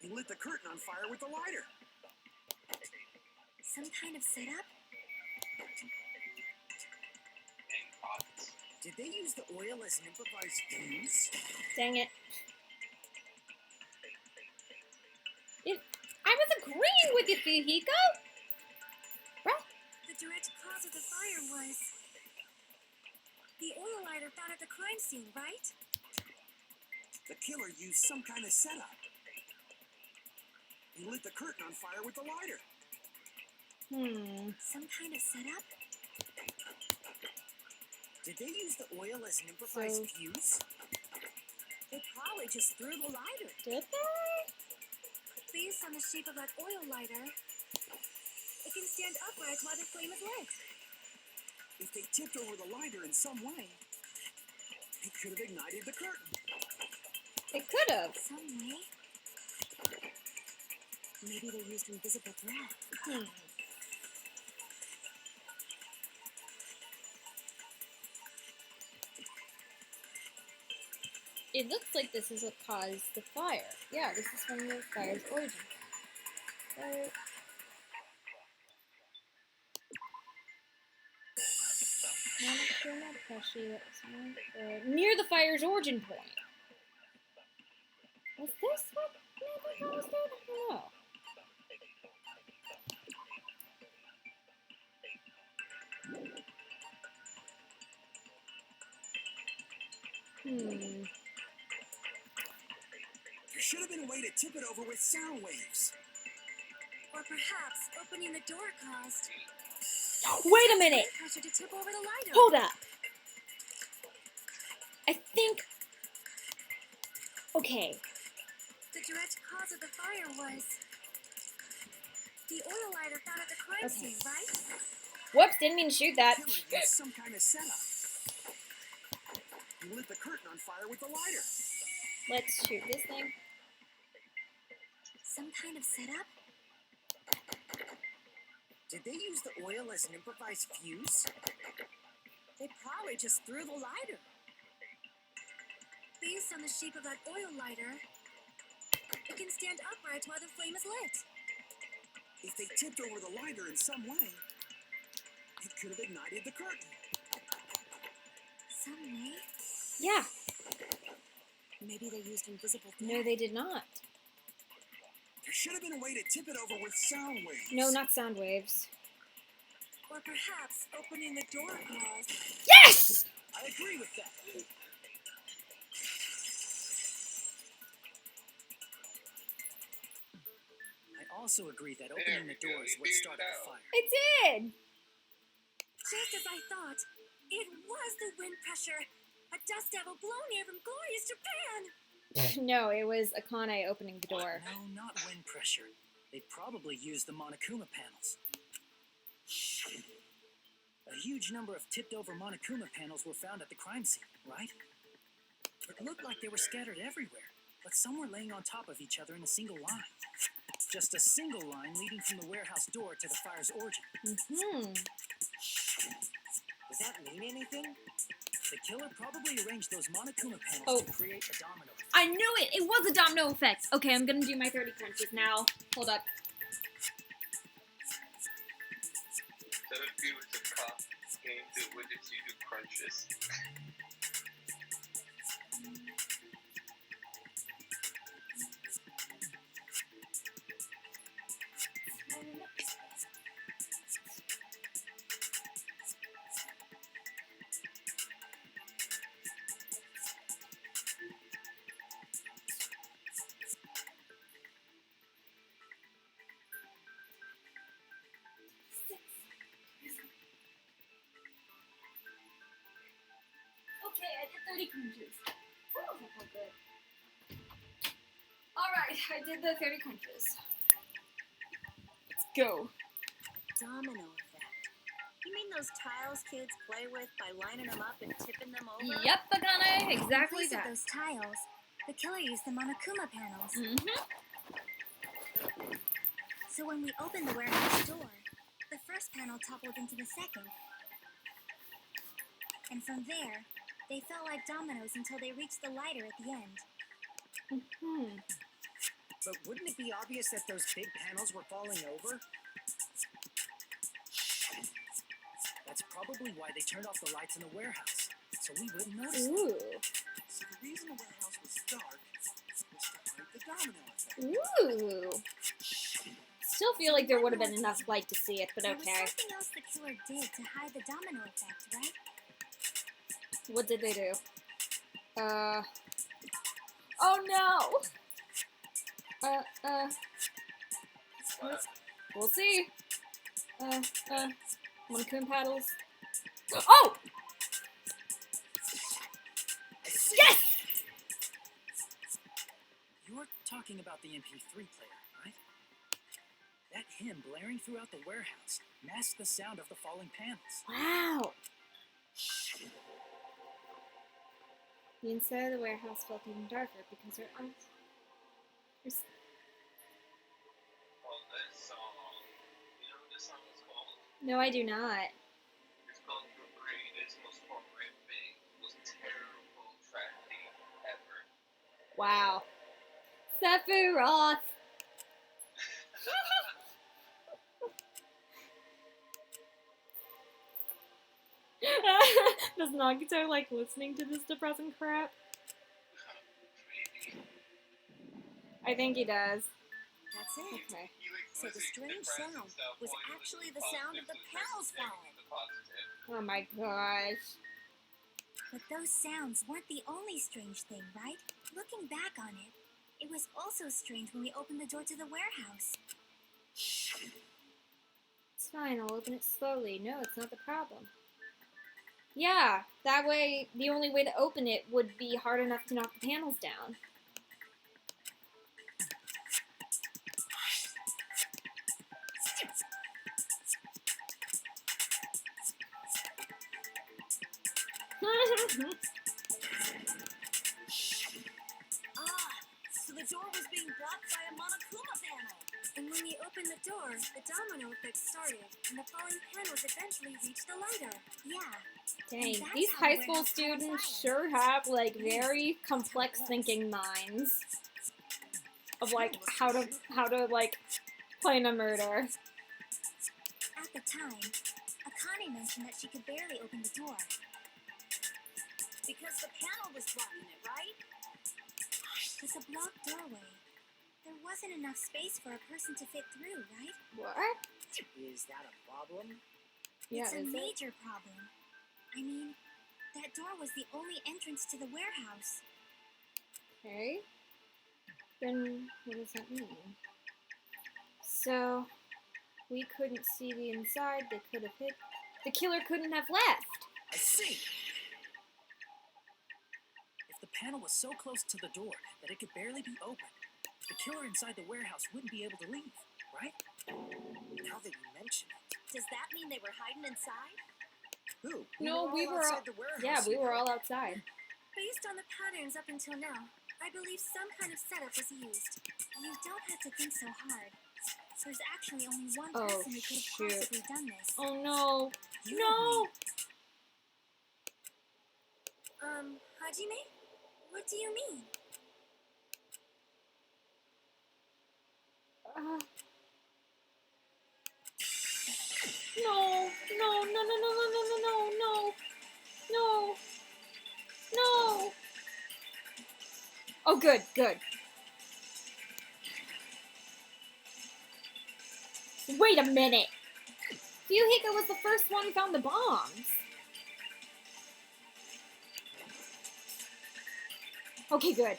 [SPEAKER 5] He lit the curtain on fire with the lighter.
[SPEAKER 1] Some kind of setup?
[SPEAKER 5] Did they use the oil as an improvised fuse?
[SPEAKER 3] Dang it. I was agreeing with you, Fuyuhiko! Right?
[SPEAKER 1] The direct cause of the fire was the oil lighter found at the crime scene, right?
[SPEAKER 5] The killer used some kind of setup. He lit the curtain on fire with the lighter.
[SPEAKER 1] Some kind of setup?
[SPEAKER 5] Did they use the oil as an improvised fuse?
[SPEAKER 1] They probably just threw the lighter.
[SPEAKER 3] Did they?
[SPEAKER 1] Based on the shape of that oil lighter, it can stand upright while the flame is lit.
[SPEAKER 5] If they tipped over the lighter in some way, it could have ignited the curtain.
[SPEAKER 3] It could have.
[SPEAKER 1] Some way? Maybe they used invisible thread.
[SPEAKER 3] It looks like this is what caused the fire. Yeah, this is from the fire's origin. Monokuma plushie that was near the fire's origin point. Was this what maybe caused it? I don't know.
[SPEAKER 5] There should have been a way to tip it over with sound waves.
[SPEAKER 1] Or perhaps opening the door caused
[SPEAKER 3] Wait a minute.
[SPEAKER 1] Pressure to tip over the lighter.
[SPEAKER 3] Hold up. I think... Okay.
[SPEAKER 1] The direct cause of the fire was the oil lighter found at the crime scene, right?
[SPEAKER 3] Whoops, didn't mean to shoot that.
[SPEAKER 5] Killer used some kind of setup. He lit the curtain on fire with the lighter.
[SPEAKER 3] Let's shoot this thing.
[SPEAKER 1] Some kind of setup?
[SPEAKER 5] Did they use the oil as an improvised fuse?
[SPEAKER 1] They probably just threw the lighter. Based on the shape of that oil lighter, it can stand upright while the flame is lit.
[SPEAKER 5] If they tipped over the lighter in some way, it could have ignited the curtain.
[SPEAKER 1] Some way?
[SPEAKER 3] Yeah.
[SPEAKER 1] Maybe they used invisible thread.
[SPEAKER 3] No, they did not.
[SPEAKER 5] There should have been a way to tip it over with sound waves.
[SPEAKER 3] No, not sound waves.
[SPEAKER 1] Or perhaps opening the door caused...
[SPEAKER 3] Yes!
[SPEAKER 5] I agree with that. I also agree that opening the door is what started the fire.
[SPEAKER 3] It did!
[SPEAKER 1] Just as I thought, it was the wind pressure. A dust devil blown here from glorious Japan.
[SPEAKER 3] No, it was Akane opening the door.
[SPEAKER 5] No, not wind pressure. They probably used the Monokuma panels. A huge number of tipped-over Monokuma panels were found at the crime scene, right? It looked like they were scattered everywhere, but some were laying on top of each other in a single line. Just a single line leading from the warehouse door to the fire's origin.
[SPEAKER 3] Mm-hmm.
[SPEAKER 5] Does that mean anything? The killer probably arranged those Monokuma panels to create a domino effect.
[SPEAKER 3] I knew it! It was a domino effect! Okay, I'm gonna do my 30 crunches now. Hold up.
[SPEAKER 4] Instead of you with the cop game, do widgets, you do crunches.
[SPEAKER 3] Okay, I did 30 crunches. Oh, that felt good. Alright, I did the 30 crunches. Let's go.
[SPEAKER 1] Domino effect. You mean those tiles kids play with by lining them up and tipping them over?
[SPEAKER 3] Yep, Akane, exactly
[SPEAKER 1] In place of
[SPEAKER 3] that.
[SPEAKER 1] those tiles, the killer used the Monokuma panels.
[SPEAKER 3] Mm-hmm.
[SPEAKER 1] So when we opened the warehouse door, the first panel toppled into the second. And from there, they felt like dominoes until they reached the lighter at the end.
[SPEAKER 3] Mm-hmm.
[SPEAKER 5] But wouldn't it be obvious that those big panels were falling over? That's probably why they turned off the lights in the warehouse, so we wouldn't notice them.
[SPEAKER 3] Ooh.
[SPEAKER 5] So the reason the warehouse was dark was to hide the domino effect.
[SPEAKER 3] Ooh. Still feel like there would have been enough light to see it, but
[SPEAKER 1] There was
[SPEAKER 3] okay.
[SPEAKER 1] something else the killer did to hide the domino effect, right?
[SPEAKER 3] What did they do? Oh no! We'll see. Monokuma paddles. Oh! Yes!
[SPEAKER 5] You're talking about the MP3 player, right? That hymn blaring throughout the warehouse masked the sound of the falling panels.
[SPEAKER 3] Wow! The inside of the warehouse felt even darker because her eyes.
[SPEAKER 4] Well, this song, you know what this song is called?
[SPEAKER 3] No, I do not.
[SPEAKER 4] It's called The Greatest, Most Horrific, Most Terrible Tragedy Ever.
[SPEAKER 3] Wow. Sephiroth! Does Nagito like listening to this depressing crap?
[SPEAKER 4] Maybe.
[SPEAKER 3] I think he does.
[SPEAKER 1] That's it.
[SPEAKER 3] Okay.
[SPEAKER 4] He, like,
[SPEAKER 1] So the
[SPEAKER 4] was, like,
[SPEAKER 1] strange
[SPEAKER 4] depressed
[SPEAKER 1] sound
[SPEAKER 4] himself
[SPEAKER 1] was
[SPEAKER 4] while he
[SPEAKER 1] actually
[SPEAKER 4] listening
[SPEAKER 1] the
[SPEAKER 4] to
[SPEAKER 1] sound of the
[SPEAKER 4] positives
[SPEAKER 1] panels
[SPEAKER 4] and
[SPEAKER 1] falling.
[SPEAKER 4] the positive.
[SPEAKER 3] Oh my gosh.
[SPEAKER 1] But those sounds weren't the only strange thing, right? Looking back on it, it was also strange when we opened the door to the warehouse.
[SPEAKER 3] It's It's fine, I'll open it slowly. No, it's not the problem. Yeah, that way, the only way to open it would be hard enough to knock the panels down.
[SPEAKER 1] So the door was being blocked by a Monokuma panel. And when you opened the door, the domino effect started, and the falling panels eventually reached the lighter. Yeah.
[SPEAKER 3] Dang, these high school students sure have, like, very complex thinking minds. Of, like, how to, like, plan a murder.
[SPEAKER 1] At the time, Akane mentioned that she could barely open the door. Because the panel was blocking it, right? With a blocked doorway, there wasn't enough space for a person to fit through, right?
[SPEAKER 3] What?
[SPEAKER 5] Is that a problem?
[SPEAKER 3] Yeah,
[SPEAKER 1] It's a
[SPEAKER 3] is it?
[SPEAKER 1] major problem. I mean, that door was the only entrance to the warehouse.
[SPEAKER 3] Okay. Then, what does that mean? So, we couldn't see the inside, they could have hit... The killer couldn't have left!
[SPEAKER 5] I see. If the panel was so close to the door that it could barely be opened, the killer inside the warehouse wouldn't be able to leave, right? Now that you mention it.
[SPEAKER 1] Does that mean they were hiding inside?
[SPEAKER 5] Who?
[SPEAKER 3] No, we
[SPEAKER 5] all
[SPEAKER 3] were all...
[SPEAKER 5] outside the warehouse.
[SPEAKER 3] Yeah, we
[SPEAKER 5] you
[SPEAKER 3] were
[SPEAKER 5] know.
[SPEAKER 3] all outside.
[SPEAKER 1] Based on the patterns up until now, I believe some kind of setup was used. You don't have to think so hard. There's actually only one
[SPEAKER 3] Oh,
[SPEAKER 1] person who could have
[SPEAKER 3] shoot.
[SPEAKER 1] possibly done this.
[SPEAKER 3] Oh no!
[SPEAKER 5] You
[SPEAKER 3] No!
[SPEAKER 1] Hajime? What do you mean?
[SPEAKER 3] No! No! No! No! No! No! No! No! No! No! No! Oh, good, good. Wait a minute! Fuyuhiko was the first one who found the bombs. Okay, good.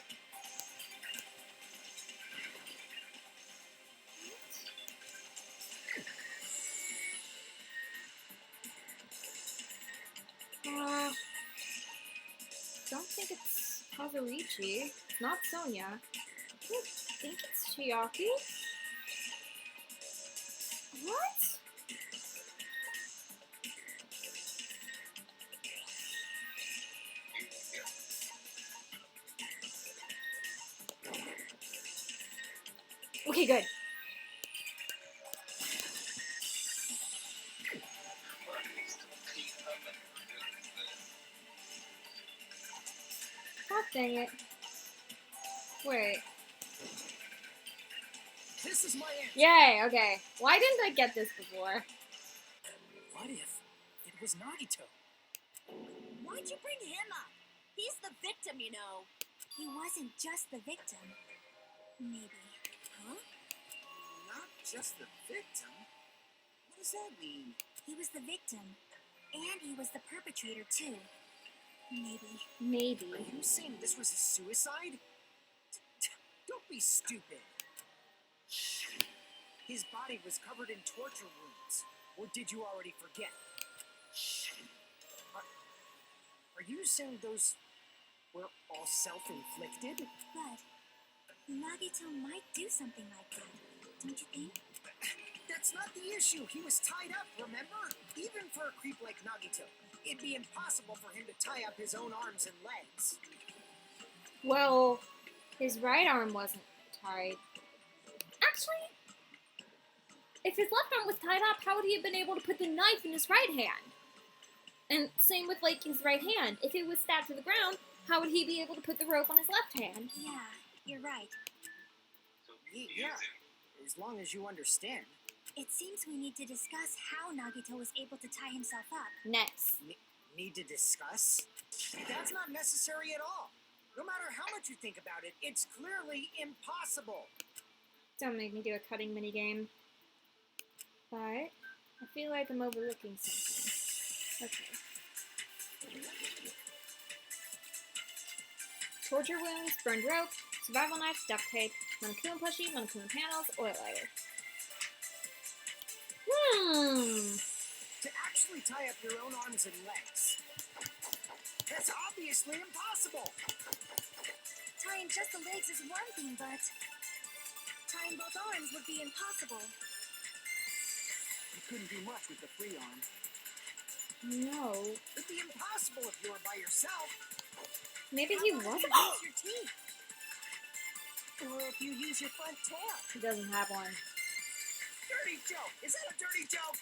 [SPEAKER 3] Don't think it's Kazurichi. It's not Sonia. I think it's Chiaki. What? Okay, good. God dang it. Wait.
[SPEAKER 5] This is my answer.
[SPEAKER 3] Yay, okay. Why didn't I get this before?
[SPEAKER 5] What if it was Nagito?
[SPEAKER 1] Why'd you bring him up? He's the victim, you know. He wasn't just the victim. Maybe.
[SPEAKER 5] Huh? Not just the victim? What does that mean?
[SPEAKER 1] He was the victim. And he was the perpetrator, too. Maybe.
[SPEAKER 3] Maybe.
[SPEAKER 5] Are you saying this was a suicide? Don't be stupid. His body was covered in torture wounds. Or did you already forget? Are you saying those were all self-inflicted?
[SPEAKER 1] But Nagito might do something like that, don't you think?
[SPEAKER 5] That's not the issue. He was tied up, remember? Even for a creep like Nagito, it'd be impossible for him to tie up his own arms and legs.
[SPEAKER 3] Well, his right arm wasn't tied. Actually, if his left arm was tied up, how would he have been able to put the knife in his right hand? And same with, like, his right hand. If it was stabbed to the ground, how would he be able to put the rope on his left hand?
[SPEAKER 1] Yeah, you're right.
[SPEAKER 5] Yeah, as long as you understand.
[SPEAKER 1] It seems we need to discuss how Nagito was able to tie himself up.
[SPEAKER 3] Next.
[SPEAKER 5] Need to discuss? That's not necessary at all. No matter how much you think about it, it's clearly impossible.
[SPEAKER 3] Don't make me do a cutting minigame. But I feel like I'm overlooking something. Okay. Torture wounds, burned rope, survival knife, duct tape, Monokuma plushie, Monokuma panels, oil lighter.
[SPEAKER 5] To actually tie up your own arms and legs. That's obviously impossible.
[SPEAKER 1] Tying just the legs is one thing, but tying both arms would be impossible.
[SPEAKER 5] You couldn't do much with the free arm.
[SPEAKER 3] No.
[SPEAKER 5] It'd be impossible if you were by yourself.
[SPEAKER 3] Maybe
[SPEAKER 1] How
[SPEAKER 3] he
[SPEAKER 1] about if
[SPEAKER 3] wasn't.
[SPEAKER 1] you use your teeth? Or if you use your front tail?
[SPEAKER 3] He doesn't have one.
[SPEAKER 5] Dirty joke! Is that a dirty joke?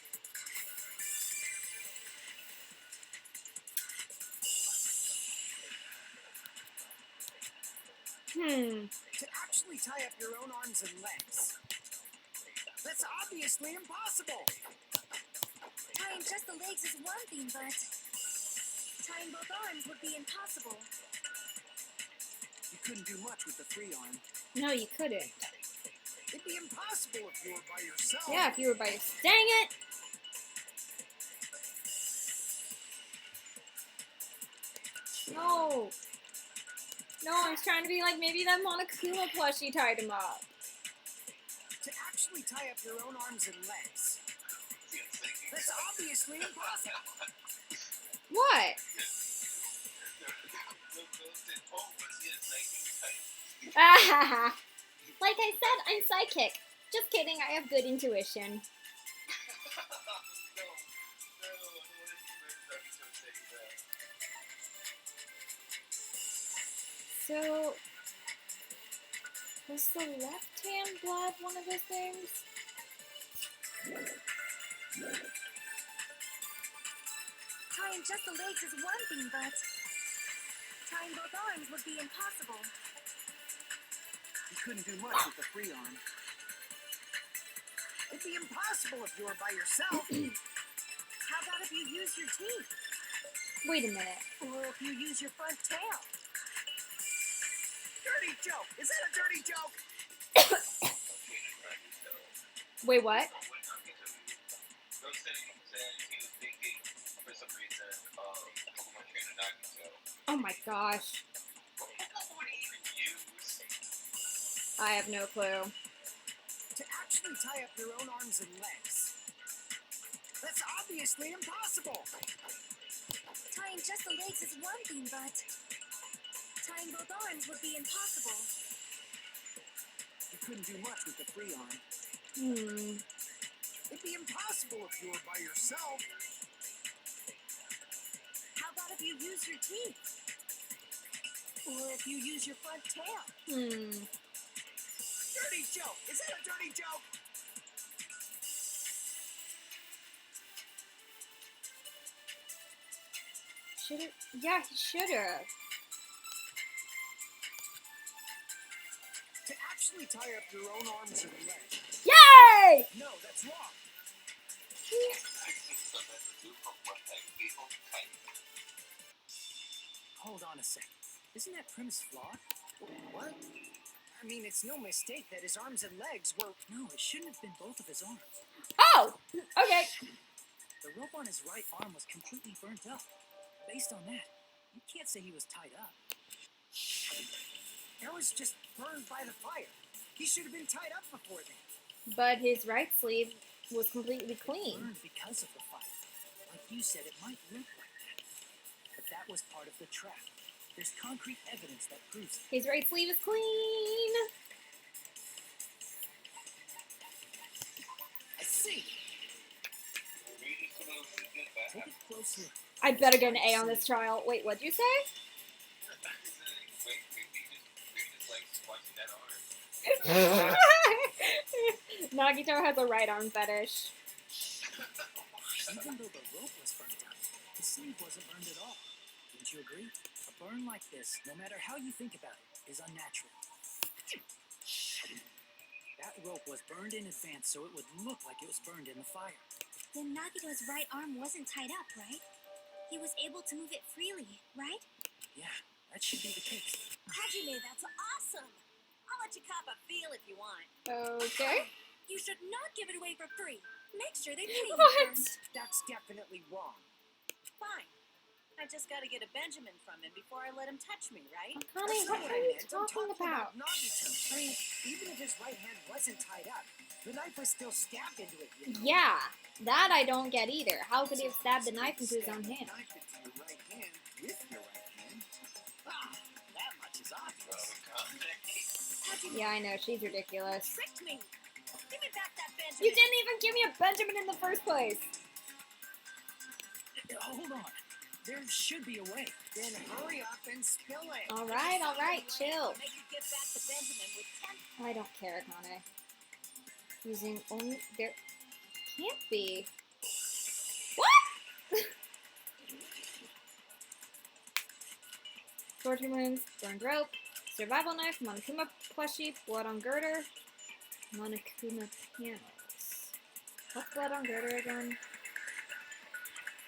[SPEAKER 5] To actually tie up your own arms and legs. That's obviously impossible.
[SPEAKER 1] Tying just the legs is one thing, but tying both arms would be impossible.
[SPEAKER 5] You couldn't do much with the free arm.
[SPEAKER 3] No, you couldn't.
[SPEAKER 5] It'd be impossible if you were by yourself.
[SPEAKER 3] Yeah, if you were by yourself. Dang it! No. No, I was trying to be like, maybe that Monokuma plushie tied him up.
[SPEAKER 5] To actually tie up your own arms and legs. That's obviously impossible.
[SPEAKER 3] What? Like I said, I'm psychic. Just kidding, I have good intuition. So, was the left hand blood one of those things?
[SPEAKER 1] Tying just the legs is one thing, but tying both arms would be impossible.
[SPEAKER 5] You couldn't do much with the free arm. It'd be impossible if you were by yourself.
[SPEAKER 1] How about if you use your teeth?
[SPEAKER 3] Wait a minute.
[SPEAKER 1] Or if you use your front tail?
[SPEAKER 5] Dirty joke! Is that a dirty joke?
[SPEAKER 3] Wait, what? Oh my gosh. I have no clue.
[SPEAKER 5] To actually tie up your own arms and legs. That's obviously impossible.
[SPEAKER 1] Tying just the legs is one thing, but tying both arms would be impossible.
[SPEAKER 5] You couldn't do much with the free arm. It'd be impossible if you were by yourself.
[SPEAKER 1] How about if you use your teeth? Or if you use your front tail?
[SPEAKER 5] Dirty joke! Is that a dirty joke?
[SPEAKER 3] Should've. Yeah, he should've.
[SPEAKER 5] To actually tie up your own arms and legs.
[SPEAKER 3] Yay!
[SPEAKER 5] No, that's wrong. Hold on a second. Isn't that premise flawed? What? I mean, it's no mistake that his arms and legs were... No, it shouldn't have been both of his arms.
[SPEAKER 3] Oh! Okay.
[SPEAKER 5] The rope on his right arm was completely burnt up. Based on that, you can't say he was tied up. That was just burned by the fire. He should have been tied up before then.
[SPEAKER 3] But his right sleeve was completely clean.
[SPEAKER 5] Burned because of the fire. Like you said, it might look like that. But that was part of the trap. There's concrete evidence that proves it.
[SPEAKER 3] His right sleeve is clean.
[SPEAKER 5] I see. Take a close look.
[SPEAKER 3] I better get an A on this trial. Wait, what'd you say? Nagito has a right arm fetish.
[SPEAKER 5] Even though the rope was burnt out, the sleeve wasn't burned at all. Wouldn't you agree? A burn like this, no matter how you think about it, is unnatural. That rope was burned in advance so it would look like it was burned in the fire.
[SPEAKER 1] Then Nagito's right arm wasn't tied up, right? He was able to move it freely, right?
[SPEAKER 5] Yeah, that should be the case.
[SPEAKER 1] Hajime, that's awesome! I'll let you cop a feel if you want.
[SPEAKER 3] Okay.
[SPEAKER 1] You should not give it away for free. Make sure they pay you
[SPEAKER 3] What?
[SPEAKER 1] first.
[SPEAKER 5] That's definitely wrong.
[SPEAKER 1] Fine. I just gotta get a Benjamin from him before I let him touch me, right?
[SPEAKER 3] Connie,
[SPEAKER 5] That's
[SPEAKER 3] what
[SPEAKER 5] not
[SPEAKER 3] are you
[SPEAKER 5] meant. I'm
[SPEAKER 3] talking about?
[SPEAKER 5] Nagito.
[SPEAKER 1] I mean,
[SPEAKER 5] Even if his right hand wasn't tied up, the knife was still stabbed into it. You know?
[SPEAKER 3] Yeah, that I don't get either. How could he have stabbed the knife into his own hand?
[SPEAKER 5] Knife into your right hand with your right hand. Ah, that much is obvious.
[SPEAKER 3] Yeah, I know, she's ridiculous.
[SPEAKER 1] Tricked me. Give me back that Benjamin.
[SPEAKER 3] You didn't even give me a Benjamin in the first place.
[SPEAKER 5] Hold on. There should be a way. Then hurry up and spill it.
[SPEAKER 3] Alright, chill.
[SPEAKER 1] Make you give back the Benjamin with 10.
[SPEAKER 3] I don't care, Kane. Using only... There can't be. What? Torture wounds, burned rope, survival knife, Monokuma plushie, blood on girder, Monokuma panels. What's blood on girder again?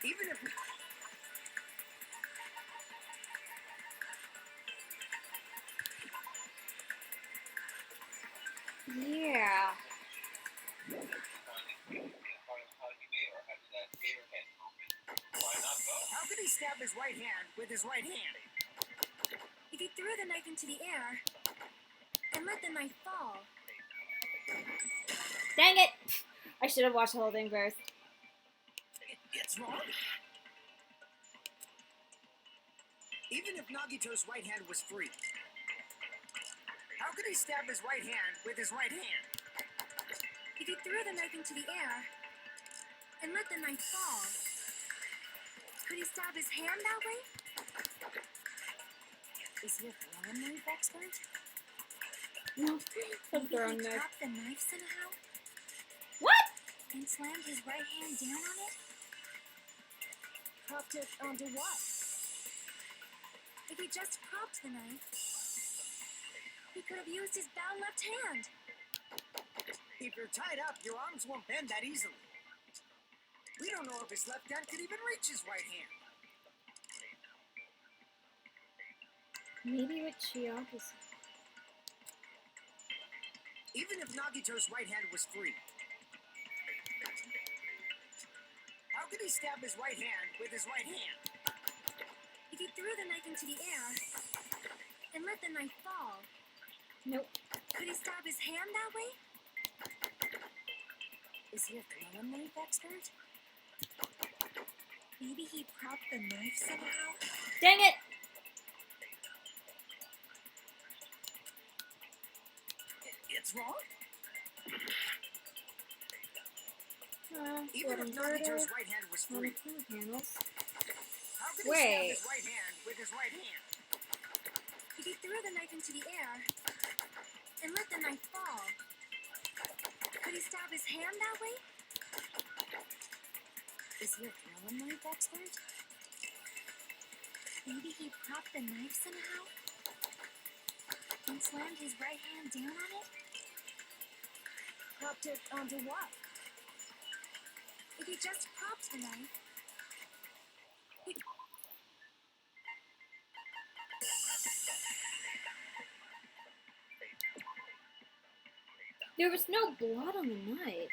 [SPEAKER 5] Even if...
[SPEAKER 3] Yeah.
[SPEAKER 5] How could he stab his right hand with his right hand?
[SPEAKER 1] If he threw the knife into the air and let the knife fall,
[SPEAKER 3] Dang it! I should have watched the whole thing first.
[SPEAKER 5] It's wrong. Even if Nagito's right hand was free, how could he stab his right hand with his right hand?
[SPEAKER 1] if he threw the knife into the air and let the knife fall, could he stab his hand that way? Is he a throwing knife expert?
[SPEAKER 3] No, I'm
[SPEAKER 1] Maybe
[SPEAKER 3] throwing
[SPEAKER 1] he
[SPEAKER 3] knife.
[SPEAKER 1] dropped the knife somehow
[SPEAKER 3] What?
[SPEAKER 1] and slammed his right hand down on it? Propped it onto what? If he just propped the knife, he could have used his bound left hand.
[SPEAKER 5] If you're tied up, your arms won't bend that easily. We don't know if his left hand could even reach his right hand.
[SPEAKER 3] Maybe with Chiaki's.
[SPEAKER 5] Even if Nagito's right hand was free, how could he stab his right hand with his right hand?
[SPEAKER 1] If he threw the knife into the air and let the knife fall,
[SPEAKER 3] Nope.
[SPEAKER 1] could he stab his hand that way? Is he a throwing knife expert? Maybe he propped the knife somehow?
[SPEAKER 3] Dang it!
[SPEAKER 5] It's wrong.
[SPEAKER 3] Blood
[SPEAKER 5] Even
[SPEAKER 3] on
[SPEAKER 5] if
[SPEAKER 3] girder,
[SPEAKER 5] Nagito's right hand was free,
[SPEAKER 3] Monokuma panels.
[SPEAKER 5] how could he
[SPEAKER 3] Wait.
[SPEAKER 5] stab his right hand with his right hand?
[SPEAKER 1] If he threw the knife into the air and let the knife fall, could he stab his hand that way? Is he a throwing knife expert? Maybe he propped the knife somehow and slammed his right hand down on it? Propped it onto what? If he just propped the knife,
[SPEAKER 3] There was no blood on the knife.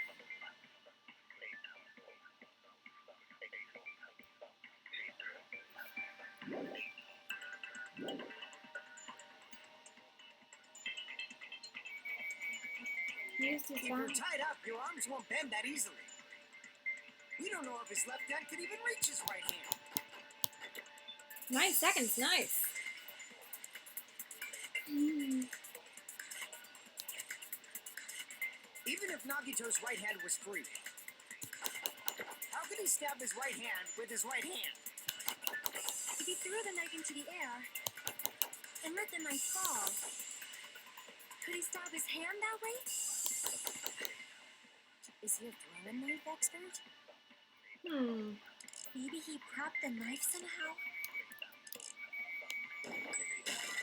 [SPEAKER 3] Used his
[SPEAKER 5] If you're
[SPEAKER 3] arm.
[SPEAKER 5] tied up, your arms won't bend that easily. We don't know if his left hand could even reach his right hand.
[SPEAKER 3] 9 seconds, nice.
[SPEAKER 5] Even if Nagito's right hand was free, how could he stab his right hand with his right hand?
[SPEAKER 1] if he threw the knife into the air and let the knife fall, could he stab his hand that way? Is he a throwing knife expert? Maybe he propped the knife somehow?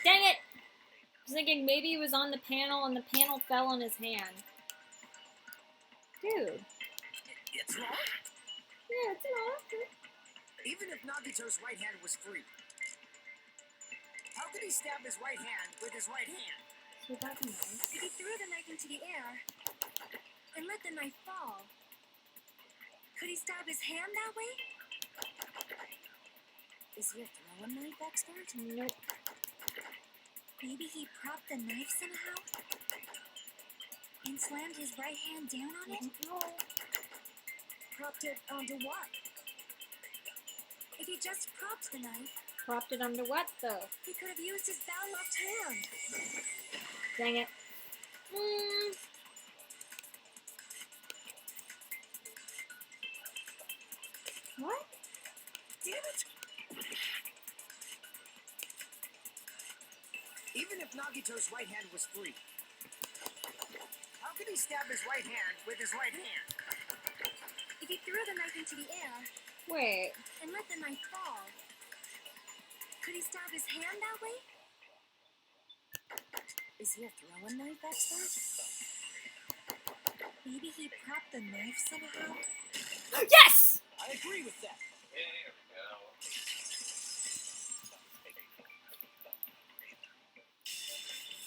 [SPEAKER 3] Dang it! I was thinking maybe he was on the panel and the panel fell on his hand. Dude.
[SPEAKER 5] It's wrong.
[SPEAKER 3] Yeah, it's not.
[SPEAKER 5] Even if Nagito's right hand was free, how could he stab his right hand with his right hand?
[SPEAKER 3] So that's nice.
[SPEAKER 1] If he threw the knife into the air and let the knife fall, could he stab his hand that way? Is he a throwing knife expert?
[SPEAKER 3] Nope.
[SPEAKER 1] Maybe he propped the knife somehow? And slammed his right hand down on it?
[SPEAKER 3] No.
[SPEAKER 1] Propped it onto what? If he just propped the knife,
[SPEAKER 3] Propped it under what, though?
[SPEAKER 1] he could have used his bound left hand.
[SPEAKER 3] Dang it. What?
[SPEAKER 5] Damn it! Even if Nagito's right hand was free, how could he stab his right hand with his right hand?
[SPEAKER 1] If he threw the knife into the air
[SPEAKER 3] Wait.
[SPEAKER 1] and let the knife fall, could he stab his hand that way? Is he a throwing knife expert? Maybe he propped the knife somehow?
[SPEAKER 3] Yes!
[SPEAKER 5] I agree with that.
[SPEAKER 4] There we go.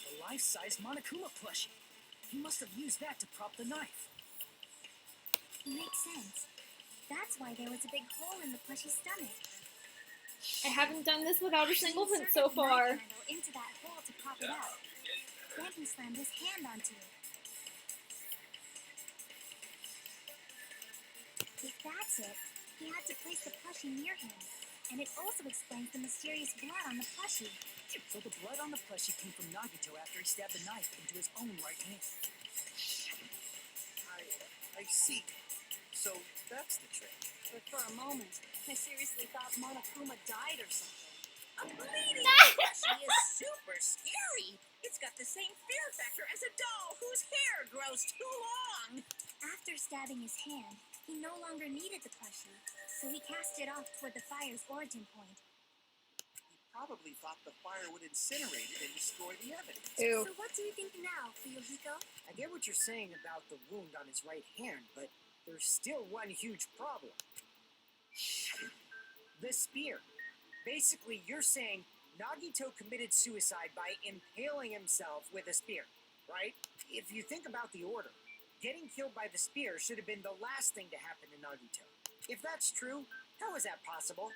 [SPEAKER 5] A life-size Monokuma plushie. He must have used that to prop the knife.
[SPEAKER 1] Makes sense. That's why there was a big hole in the plushie's stomach.
[SPEAKER 3] I haven't done this without a
[SPEAKER 1] He
[SPEAKER 3] single hint
[SPEAKER 1] inserted
[SPEAKER 3] so
[SPEAKER 1] the
[SPEAKER 3] far.
[SPEAKER 1] knife handle into that hole to prop it up. Then he slammed his hand onto it. If that's it, he had to place the plushie near him. And it also explains the mysterious blood on the plushie.
[SPEAKER 5] So the blood on the plushie came from Nagito after he stabbed the knife into his own right hand. I see. So that's the trick.
[SPEAKER 1] But for a moment, I seriously thought Monokuma died or something.
[SPEAKER 6] A bleeding plushie is super scary. It's got the same fear factor as a doll whose hair grows too long.
[SPEAKER 1] After stabbing his hand, he no longer needed the plushie, so he cast it off toward the fire's origin point.
[SPEAKER 5] He probably thought the fire would incinerate it and destroy the evidence.
[SPEAKER 3] Ew.
[SPEAKER 1] So what do you think now, Fuyuhiko?
[SPEAKER 5] I get what you're saying about the wound on his right hand, but there's still one huge problem. The spear. Basically, you're saying Nagito committed suicide by impaling himself with a spear, right? If you think about the order, getting killed by the spear should have been the last thing to happen to Nagito. If that's true, how is that possible?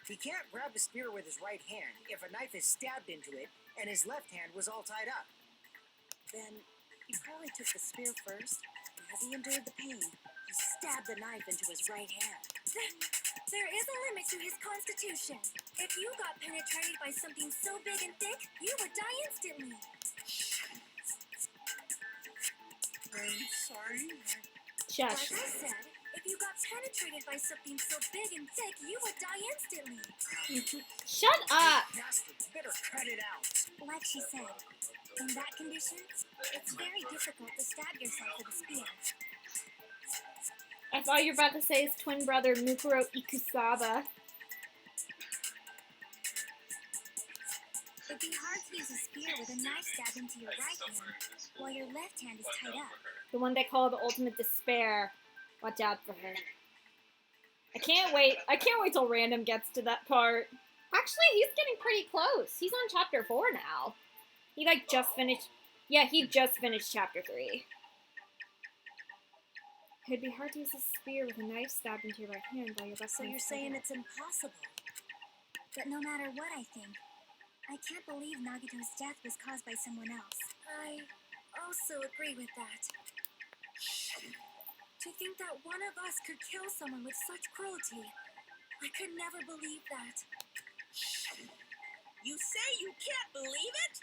[SPEAKER 5] He can't grab the spear with his right hand if a knife is stabbed into it and his left hand was all tied up.
[SPEAKER 6] Then he probably took the spear first, and as he endured the pain, he stabbed the knife into his right hand.
[SPEAKER 1] There is a limit to his constitution. If you got penetrated by something so big and thick, you would die instantly.
[SPEAKER 5] I'm sorry.
[SPEAKER 1] Like
[SPEAKER 3] Shush.
[SPEAKER 1] I said, if you got penetrated by something so big and thick, you would die instantly.
[SPEAKER 3] Shut up!
[SPEAKER 5] Bastard, you better cut it out.
[SPEAKER 1] Like she said, in that condition, it's very difficult to stab yourself with a spear.
[SPEAKER 3] I thought you were about to say his twin brother, Mukuro Ikusaba.
[SPEAKER 1] It'd be hard to use a spear with a knife stabbed into your right hand while your left hand is tied up.
[SPEAKER 3] The one they call the ultimate despair. Watch out for her. I can't wait. I can't wait till Random gets to that part. Actually, he's getting pretty close. He's on chapter 4 now. He like just finished. Yeah, he just finished chapter 3. It'd be hard to use a spear with a knife stabbed into your right hand while your left
[SPEAKER 1] So
[SPEAKER 3] hand
[SPEAKER 1] you're
[SPEAKER 3] is tied
[SPEAKER 1] saying
[SPEAKER 3] up.
[SPEAKER 1] it's impossible. But no matter what I think, I can't believe Nagito's death was caused by someone else. I also agree with that. To think that one of us could kill someone with such cruelty, I could never believe that.
[SPEAKER 6] You say you can't believe it?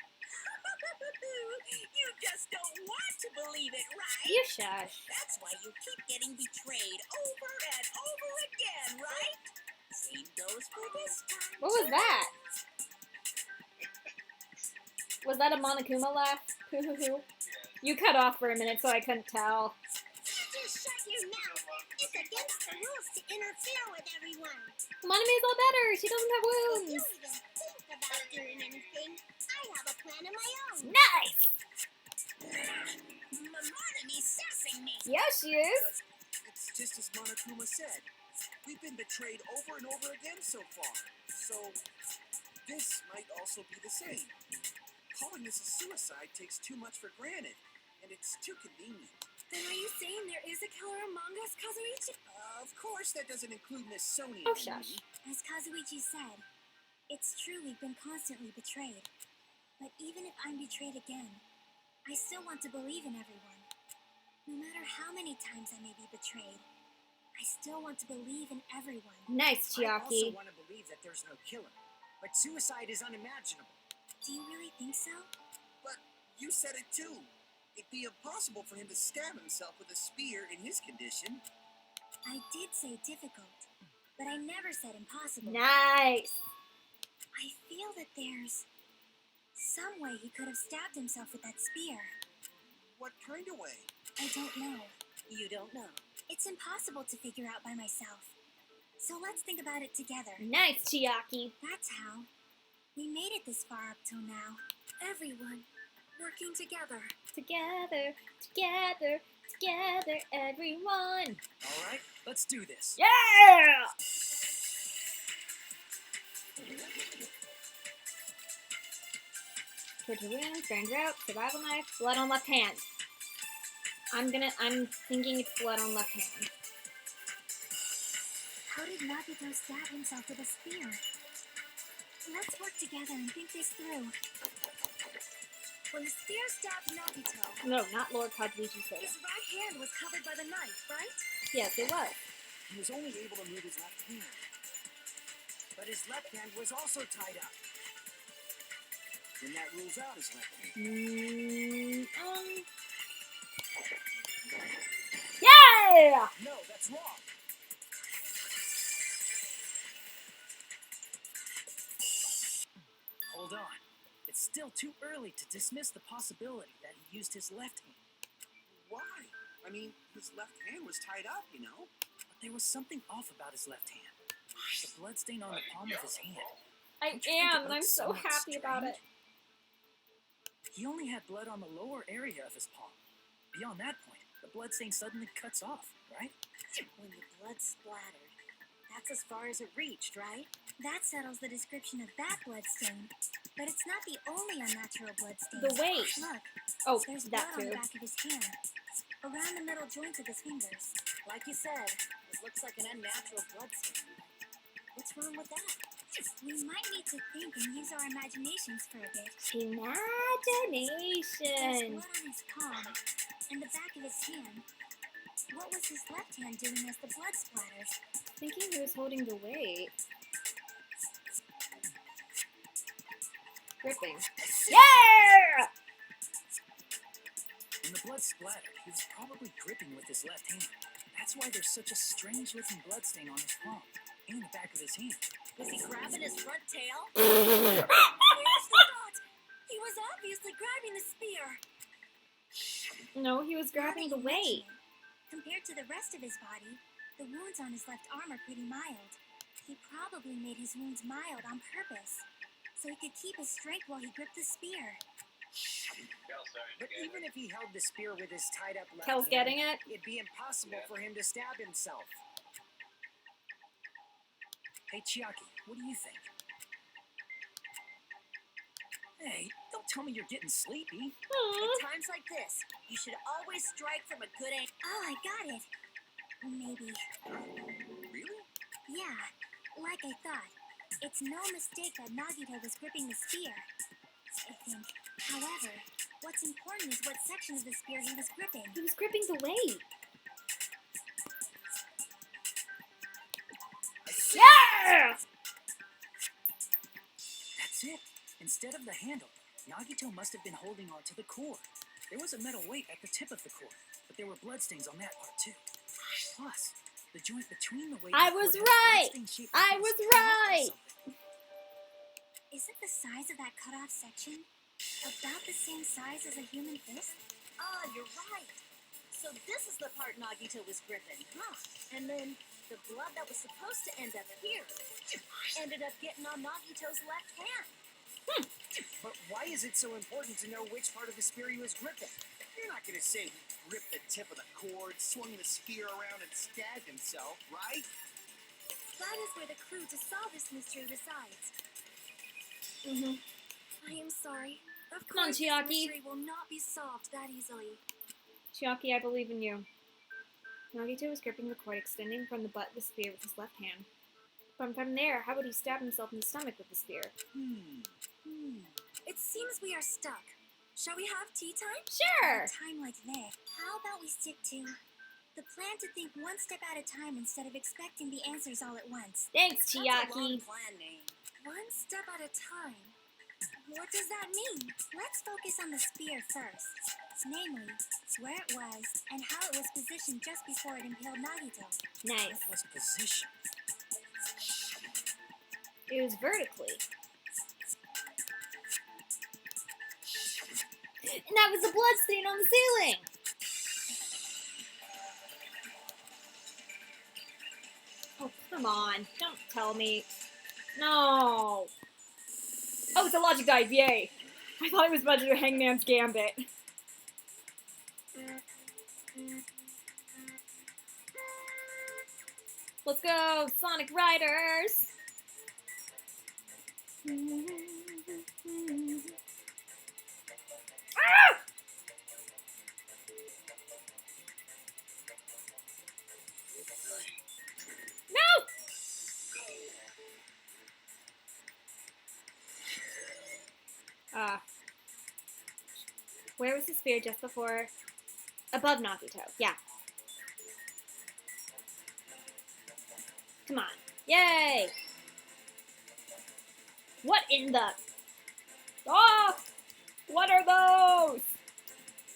[SPEAKER 6] You just don't want to believe it, right?
[SPEAKER 3] You shush.
[SPEAKER 6] That's why you keep getting betrayed over and over again, right? Same goes for this time.
[SPEAKER 3] What was that? Was that a Monokuma laugh? Hoo hoo hoo. You cut off for a minute, so I couldn't tell.
[SPEAKER 1] Just shut your mouth. It's against the rules to interfere with everyone.
[SPEAKER 3] Monome's all better. She doesn't have
[SPEAKER 1] If you
[SPEAKER 3] wounds.
[SPEAKER 1] even think about doing anything, I have a plan of my own.
[SPEAKER 3] Nice.
[SPEAKER 6] Monome's sassing me.
[SPEAKER 3] Yeah, she is.
[SPEAKER 5] It's just as Monokuma said. We've been betrayed over and over again so far. So, this might also be the same. Calling this a suicide takes too much for granted, and it's too convenient.
[SPEAKER 1] Then are you saying there is a killer among us, Kazuichi?
[SPEAKER 5] Of course, that doesn't include Miss Sony
[SPEAKER 3] Oh,
[SPEAKER 5] and
[SPEAKER 3] shush.
[SPEAKER 5] me.
[SPEAKER 1] As Kazuichi said, it's true we've been constantly betrayed. But even if I'm betrayed again, I still want to believe in everyone. No matter how many times I may be betrayed, I still want to believe in everyone.
[SPEAKER 3] Nice,
[SPEAKER 5] I also
[SPEAKER 3] Chiaki.
[SPEAKER 5] want to believe that there's no killer. But suicide is unimaginable.
[SPEAKER 1] Do you really think so?
[SPEAKER 7] But you said it too. It'd be impossible for him to stab himself with a spear in his condition.
[SPEAKER 1] I did say difficult, but I never said impossible.
[SPEAKER 3] Nice.
[SPEAKER 1] I feel that there's some way he could have stabbed himself with that spear.
[SPEAKER 7] What kind of way?
[SPEAKER 1] I don't know.
[SPEAKER 6] You don't know.
[SPEAKER 1] It's impossible to figure out by myself. So let's think about it together.
[SPEAKER 3] Nice, Chiaki.
[SPEAKER 1] That's how. We made it this far up till now. Everyone working together.
[SPEAKER 3] Together, together, together, everyone.
[SPEAKER 5] All right, let's do this.
[SPEAKER 3] Yeah! Torture wounds, grand route, survival knife, blood on left hand. I'm thinking it's blood on left hand.
[SPEAKER 1] How did Nagito stab himself with a spear? Let's work together and think this through. When the spear stabbed Nagito,
[SPEAKER 3] No, not Lord Kazuichi Soda.
[SPEAKER 1] his right hand was covered by the knife, right?
[SPEAKER 3] Yes, it was.
[SPEAKER 5] He was only able to move his left hand. But his left hand was also tied up. Then that rules out his left hand.
[SPEAKER 3] Yeah!
[SPEAKER 5] No, that's wrong. Hold on. It's still too early to dismiss the possibility that he used his left hand.
[SPEAKER 7] Why? I mean, his left hand was tied up, you know?
[SPEAKER 5] But there was something off about his left hand. The bloodstain on the palm of his hand.
[SPEAKER 3] I
[SPEAKER 5] Don't you think
[SPEAKER 3] am,
[SPEAKER 5] it
[SPEAKER 3] and I'm
[SPEAKER 5] looks
[SPEAKER 3] so
[SPEAKER 5] somewhat
[SPEAKER 3] happy about it.
[SPEAKER 5] strange? He only had blood on the lower area of his palm. Beyond that point, the bloodstain suddenly cuts off, right?
[SPEAKER 6] When the blood splattered, that's as far as it reached, right?
[SPEAKER 1] That settles the description of that blood stain. But it's not the only unnatural blood stain.
[SPEAKER 3] The weight.
[SPEAKER 1] Look,
[SPEAKER 3] Oh,
[SPEAKER 1] there's
[SPEAKER 3] that
[SPEAKER 1] blood on
[SPEAKER 3] too.
[SPEAKER 1] the back of his hand. Around the middle joints of his fingers.
[SPEAKER 6] Like you said, it looks like an unnatural blood stain. What's wrong with that?
[SPEAKER 1] We might need to think and use our imaginations for a bit. There's
[SPEAKER 3] Imagination.
[SPEAKER 1] blood on his palm and the back of his hand. What was his left hand doing as the blood splatters?
[SPEAKER 3] Thinking he was holding the weight. Gripping. Yeah!
[SPEAKER 5] When the blood splattered, he was probably gripping with his left hand. That's why there's such a strange looking bloodstain on his palm and the back of his hand.
[SPEAKER 6] Was he grabbing his front tail?
[SPEAKER 1] Where's the thought? He was obviously grabbing the spear.
[SPEAKER 3] No, he was grabbing the
[SPEAKER 1] Now that you
[SPEAKER 3] weight.
[SPEAKER 1] mention it, compared to the rest of his body, the wounds on his left arm are pretty mild. He probably made his wounds mild on purpose, so he could keep his strength while he gripped the spear.
[SPEAKER 5] But even if he held the spear with his tied up left
[SPEAKER 3] Kel's
[SPEAKER 5] hand,
[SPEAKER 3] getting it.
[SPEAKER 5] it'd be impossible for him to stab himself. Hey, Chiaki, what do you think? Hey, don't tell me you're getting sleepy.
[SPEAKER 6] At times like this, you should always strike from a good angle.
[SPEAKER 1] Oh, I got it. Maybe.
[SPEAKER 7] Really?
[SPEAKER 1] Yeah, like I thought. It's no mistake that Nagito was gripping the spear. I think. However, what's important is what section of the spear he was gripping.
[SPEAKER 3] He was gripping the weight. Yeah!
[SPEAKER 5] That's it. Instead of the handle, Nagito must have been holding on to the cord. There was a metal weight at the tip of the cord, but there were bloodstains on that part too. Plus, the joint between the weight
[SPEAKER 3] I
[SPEAKER 5] and the
[SPEAKER 3] was
[SPEAKER 5] cord had
[SPEAKER 3] right!
[SPEAKER 5] bloodstain-shaped
[SPEAKER 3] I
[SPEAKER 5] ripples
[SPEAKER 3] was
[SPEAKER 5] coming off or
[SPEAKER 3] right!
[SPEAKER 5] something.
[SPEAKER 1] Isn't the size of that cut off section about the same size as a human fist?
[SPEAKER 6] Ah, you're right. So this is the part Nagito was gripping, huh? And then the blood that was supposed to end up here ended up getting on Nagito's left hand.
[SPEAKER 5] But why is it so important to know which part of the spear he was gripping?
[SPEAKER 7] You're not gonna say he ripped the tip of the cord, swung the spear around, and stabbed himself, right?
[SPEAKER 1] That is where the clue to solve this mystery resides. I am sorry. Of
[SPEAKER 3] Come on,
[SPEAKER 1] course, this
[SPEAKER 3] Chiaki.
[SPEAKER 1] mystery will not be solved that easily.
[SPEAKER 3] Chiaki, I believe in you. Nagito was gripping the cord extending from the butt of the spear with his left hand. From there, how would he stab himself in the stomach with the spear?
[SPEAKER 6] It seems we are stuck. Shall we have tea time?
[SPEAKER 3] Sure.
[SPEAKER 6] At a time like this, how about we stick to the plan to think one step at a time instead of expecting the answers all at once?
[SPEAKER 3] Thanks,
[SPEAKER 6] That's a long
[SPEAKER 3] Chiaki.
[SPEAKER 6] plan name. One step at a time. What does that mean? Let's focus on the spear first. Namely, where it was and how it was positioned just before it impaled Nagito.
[SPEAKER 3] Nice.
[SPEAKER 5] What was position?
[SPEAKER 3] It was vertically. And that was a blood stain on the ceiling. Oh, come on. Don't tell me. No. Oh, it's a logic dive. Yay. I thought it was about to do Hangman's Gambit. Let's go, Sonic Riders. Ah! No! Where was the spear just before? Above Nagito. Yeah. Come on. Yay! What in the... Oh! What are those?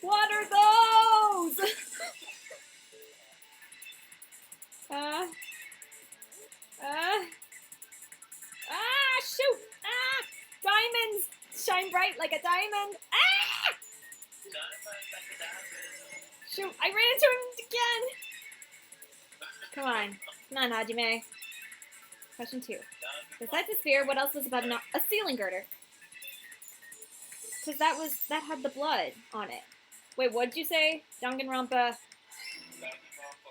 [SPEAKER 3] What are those? Shoot! Diamonds! Shine bright like a diamond. Shoot, I ran into him again. Come on. Come on, Hajime. Question 2. Besides the spear, what else was above a ceiling girder? Because that had the blood on it. Wait, what'd you say? Danganronpa.
[SPEAKER 4] Danganronpa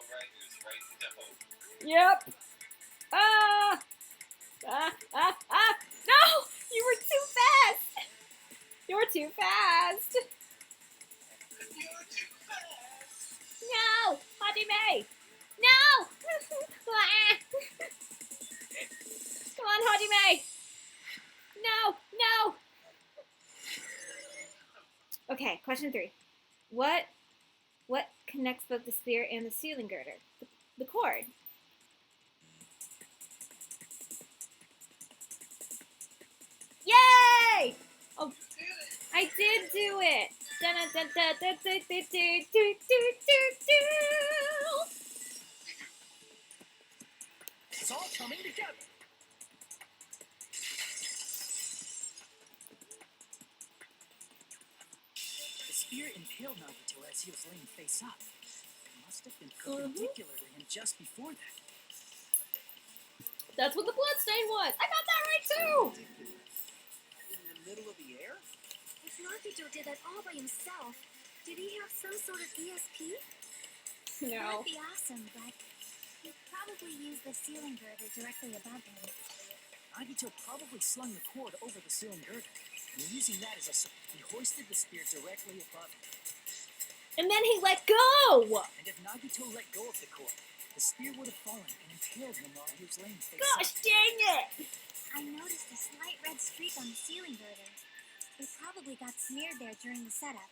[SPEAKER 4] writers write the hope.
[SPEAKER 3] Yep. No! You were too fast! You were too fast!
[SPEAKER 4] You're too fast.
[SPEAKER 3] No! Hajime! No! Come on, Hajime! No! No! Okay, question 3. What connects both the spear and the ceiling girder? The cord. Yay! Oh, I did do it!
[SPEAKER 5] It's all coming together. The spear impaled Nagito as he was laying face up. It must have been perpendicular to him just before that.
[SPEAKER 3] That's what the bloodstain was! I got that right too!
[SPEAKER 7] In the middle of the air?
[SPEAKER 6] If Nagito did that all by himself, did he have some sort of ESP?
[SPEAKER 3] No.
[SPEAKER 6] That'd be awesome, but he'd probably use the ceiling girder directly above him.
[SPEAKER 5] Nagito probably slung the cord over the ceiling girder, and using that as a he hoisted the spear directly above him.
[SPEAKER 3] And then he let go!
[SPEAKER 5] And if Nagito let go of the cord, the spear would have fallen and impaled him while he was laying face up.
[SPEAKER 3] Gosh dang it!
[SPEAKER 6] I noticed a slight red streak on the ceiling girder. It probably got smeared there during the setup.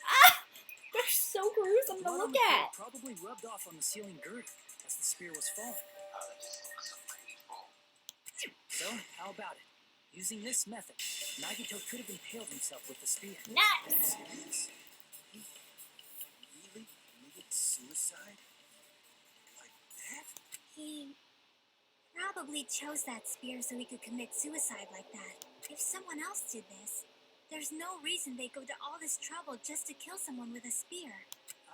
[SPEAKER 3] Ah! They're so gruesome to
[SPEAKER 5] Blood on
[SPEAKER 3] look
[SPEAKER 5] the cord
[SPEAKER 3] at.
[SPEAKER 5] probably rubbed off on the ceiling girder as the spear was falling.
[SPEAKER 4] Oh, that just looks so painful.
[SPEAKER 5] So, how about it? Using this method, Nagito could have impaled himself with the spear.
[SPEAKER 3] Nice!
[SPEAKER 7] He really committed suicide? Like that?
[SPEAKER 6] He probably chose that spear so he could commit suicide like that. If someone else did this, there's no reason they go to all this trouble just to kill someone with a spear.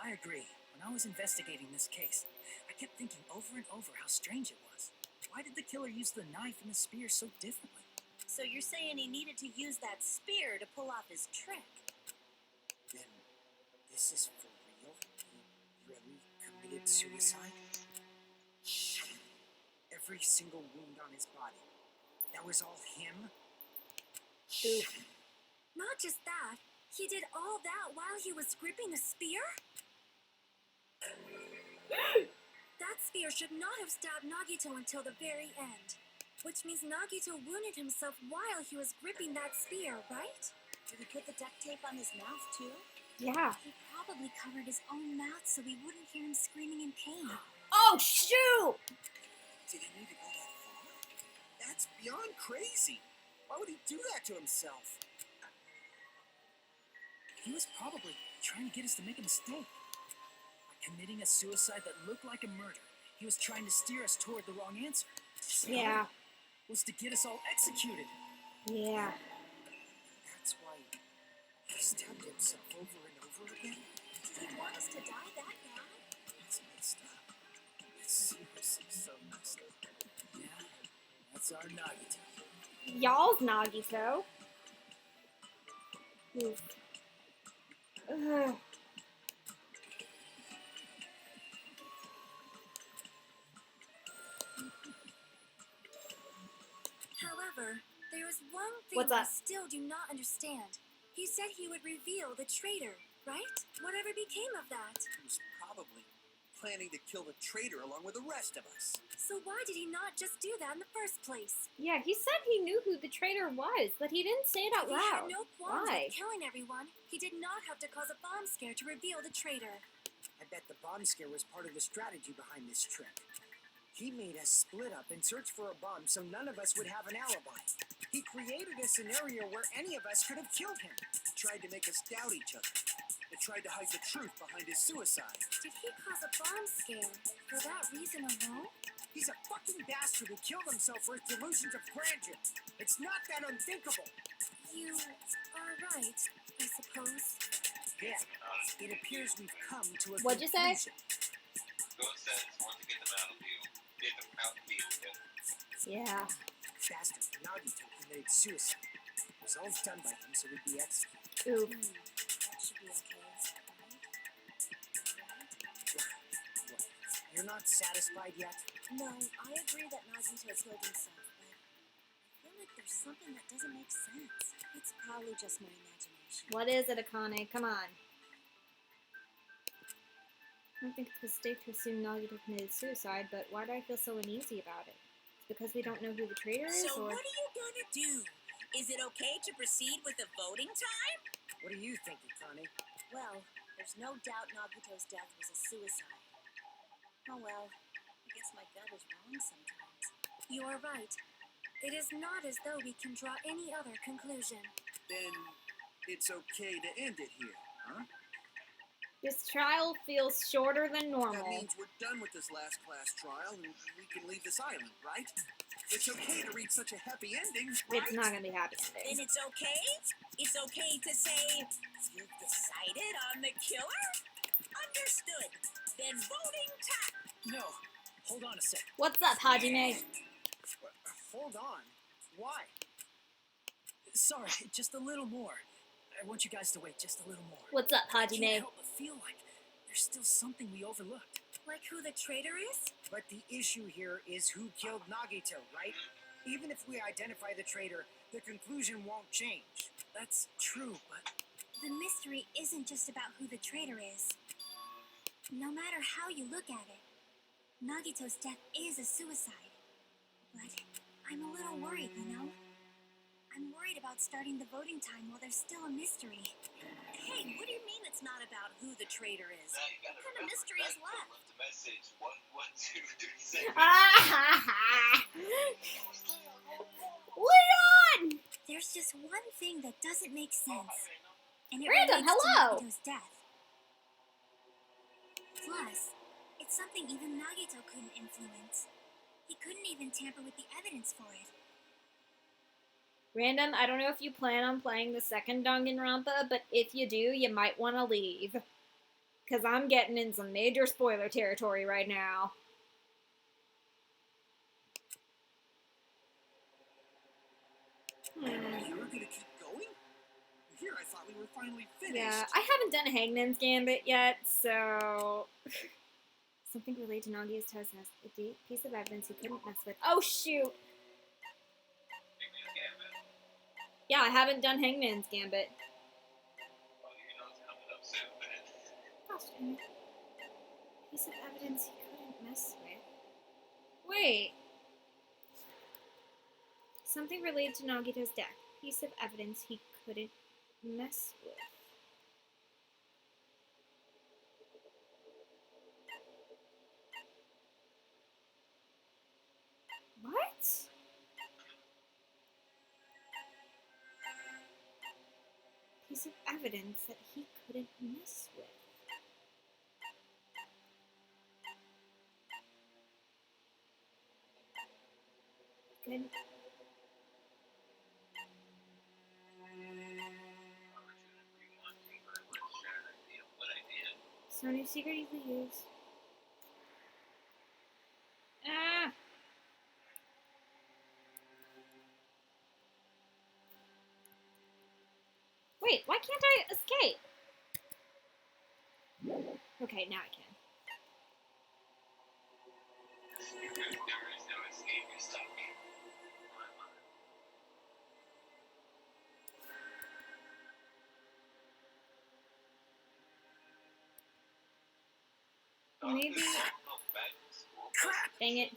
[SPEAKER 5] I agree. When I was investigating this case, I kept thinking over and over how strange it was. Why did the killer use the knife and the spear so differently?
[SPEAKER 6] So you're saying he needed to use that spear to pull off his trick?
[SPEAKER 7] Then this is for real? He really committed suicide? Every single wound on his body. That was all him?
[SPEAKER 3] Oof.
[SPEAKER 6] Not just that, he did all that while he was gripping the spear? That spear should not have stabbed Nagito until the very end. Which means Nagito wounded himself while he was gripping that spear, right?
[SPEAKER 1] Did he put the duct tape on his mouth too?
[SPEAKER 3] Yeah.
[SPEAKER 6] He probably covered his own mouth so we wouldn't hear him screaming in pain.
[SPEAKER 3] Oh, shoot!
[SPEAKER 7] Did he need to go that far? That's beyond crazy. Why would he do that to himself?
[SPEAKER 5] He was probably trying to get us to make a mistake. By committing a suicide that looked like a murder, he was trying to steer us toward the wrong answer.
[SPEAKER 3] Yeah.
[SPEAKER 5] Was to get us all executed.
[SPEAKER 3] Yeah.
[SPEAKER 7] That's why he stabbed himself over and over again?
[SPEAKER 6] Did he want us to die that bad?
[SPEAKER 7] It's messed up. It's seriously so messed up.
[SPEAKER 5] Yeah, that's our Nagito.
[SPEAKER 3] Y'all's Nagito. Oof. Ugh.
[SPEAKER 6] However, there is one thing
[SPEAKER 3] What's
[SPEAKER 6] I
[SPEAKER 3] up?
[SPEAKER 6] still do not understand. He said he would reveal the traitor, right? Whatever became of that?
[SPEAKER 7] He was probably planning to kill the traitor along with the rest of us.
[SPEAKER 6] So why did he not just do that in the first place?
[SPEAKER 3] Yeah, he said he knew who the traitor was, but he didn't say it out
[SPEAKER 6] If he had
[SPEAKER 3] loud.
[SPEAKER 6] no qualms
[SPEAKER 3] Why?
[SPEAKER 6] with killing everyone, he did not have to cause a bomb scare to reveal the traitor.
[SPEAKER 5] I bet the bomb scare was part of the strategy behind this trip. He made us split up and search for a bomb so none of us would have an alibi. He created a scenario where any of us could have killed him.
[SPEAKER 7] He tried to make us doubt each other. He tried to hide the truth behind his suicide.
[SPEAKER 6] Did he cause a bomb scare for that reason alone?
[SPEAKER 5] He's a fucking bastard who killed himself for his delusions of grandeur. It's not that unthinkable.
[SPEAKER 6] You are right, I suppose.
[SPEAKER 5] Yeah, it appears we've come to a
[SPEAKER 3] What'd you say?
[SPEAKER 5] conclusion.
[SPEAKER 4] Ghost says once to get them out of view. Get them out of view.
[SPEAKER 3] Yeah.
[SPEAKER 5] Bastard Nagito committed suicide. It was all done by him so we'd be executed.
[SPEAKER 3] Ooh.
[SPEAKER 6] That should be okay, right?
[SPEAKER 5] What? You're not satisfied yet?
[SPEAKER 6] No, I agree that Nagito killed himself, but I feel like there's something that doesn't make sense. It's probably just my imagination.
[SPEAKER 3] What is it, Akane? Come on. I don't think it's a mistake to assume Nagito committed suicide, but why do I feel so uneasy about it? It's because we don't know who the traitor is,
[SPEAKER 1] So
[SPEAKER 3] or...
[SPEAKER 1] what are you gonna do? Is it okay to proceed with the voting time?
[SPEAKER 5] What do you think, Akane?
[SPEAKER 6] Well, there's no doubt Nagito's death was a suicide. Oh well, I guess my gut is wrong sometimes. You are right. It is not as though we can draw any other conclusion.
[SPEAKER 7] Then it's okay to end it here, huh?
[SPEAKER 3] This trial feels shorter than
[SPEAKER 7] That
[SPEAKER 3] normal.
[SPEAKER 7] means we're done with this last class trial and we can leave this island, right? It's okay to reach such a happy ending, right?
[SPEAKER 3] It's not gonna be happy today.
[SPEAKER 1] Then it's okay? It's okay to say, you've decided on the killer? Understood. Then voting time.
[SPEAKER 5] No, hold on a sec.
[SPEAKER 3] What's up, Hajime?
[SPEAKER 5] Hold on. Why? Sorry, just a little more. I want you guys to wait just a little more.
[SPEAKER 3] What's up,
[SPEAKER 5] I can't
[SPEAKER 3] Hajime?
[SPEAKER 5] help but feel like there's still something we overlooked.
[SPEAKER 6] Like who the traitor is?
[SPEAKER 5] But the issue here is who killed Nagito, right? Even if we identify the traitor, the conclusion won't change. That's true, but
[SPEAKER 6] The mystery isn't just about who the traitor is. No matter how you look at it, Nagito's death is a suicide. But I'm a little worried, you know? I'm worried about starting the voting time while there's still a mystery.
[SPEAKER 1] Hey, what do you mean it's not about who the traitor is?
[SPEAKER 4] Now you gotta
[SPEAKER 1] What kind of
[SPEAKER 4] remember
[SPEAKER 1] mystery is
[SPEAKER 4] that
[SPEAKER 1] left?
[SPEAKER 4] left a message. 1, 2, 3, 7.
[SPEAKER 3] Leon!
[SPEAKER 6] There's just one thing that doesn't make sense. And it
[SPEAKER 3] Random,
[SPEAKER 6] relates
[SPEAKER 3] hello!
[SPEAKER 6] to Nagito's death. Plus, it's something even Nagito couldn't influence. He couldn't even tamper with the evidence for it.
[SPEAKER 3] Random, I don't know if you plan on playing the second Danganronpa, but if you do, you might want to leave. Because I'm getting in some major spoiler territory right now.
[SPEAKER 7] You were gonna keep going? Here, I thought we were finally finished.
[SPEAKER 3] Yeah, I haven't done Hangman's Gambit yet, so... Something related to Nagia's test has a deep piece of evidence you couldn't mess with. Oh, shoot! Yeah, I haven't done Hangman's Gambit.
[SPEAKER 4] Well, you know it's coming up soon, man.
[SPEAKER 3] Gosh, dang it. Piece of evidence you couldn't mess with. Wait. Something related to Nagito's death. Piece of evidence he couldn't mess with. What? Piece of evidence that he couldn't mess with. Good. So new secret easily used. Ah! Wait, why can't I escape? Okay, now I can.
[SPEAKER 4] There is no escape. You're stuck.
[SPEAKER 3] Maybe. Dang it.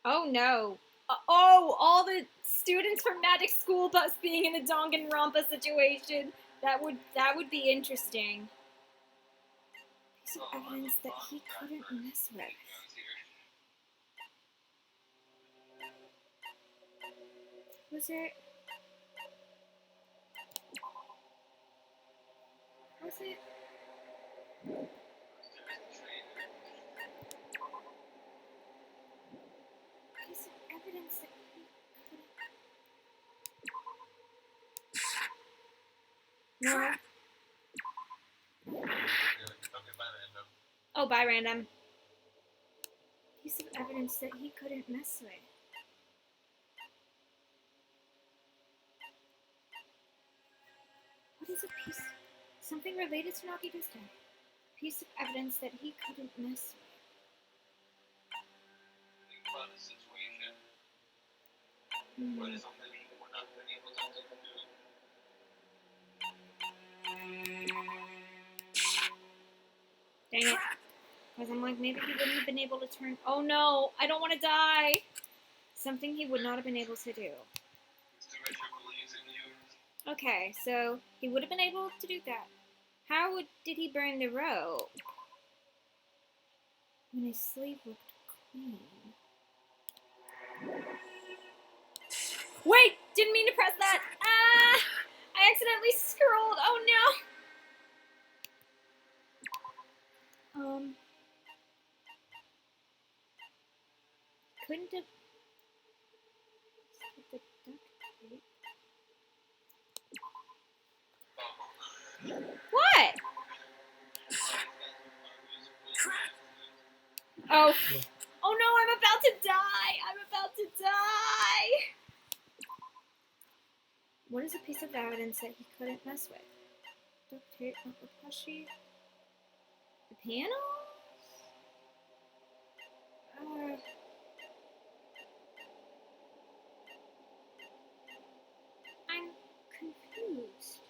[SPEAKER 3] Oh no. Oh, all the students from Magic School Bus being in a Danganronpa situation. That would be interesting. Piece of evidence that he couldn't mess with. Was it? Was it? Piece of evidence that he couldn't. No. Oh, bye, random. Piece of evidence that he couldn't mess with. What is a piece? Something related to Nagito's death. Piece of evidence that he couldn't mess with.
[SPEAKER 4] Think about a situation
[SPEAKER 3] Hmm.
[SPEAKER 4] where something we're not been able to do.
[SPEAKER 3] Dang it. Because I'm like, maybe he wouldn't have been able to turn. Oh no, I don't want to die. Something he would not have been able to do. Okay, so he would have been able to do that. How did he burn the rope? When his sleeve looked clean. Wait! Didn't mean to press that! Ah! I accidentally scrolled! Oh no! Couldn't have... The duct tape. What? Oh. Oh no, I'm about to die! I'm about to die! What is a piece of evidence that he couldn't mess with? Duct tape, not the plushie. The panels? I'm confused.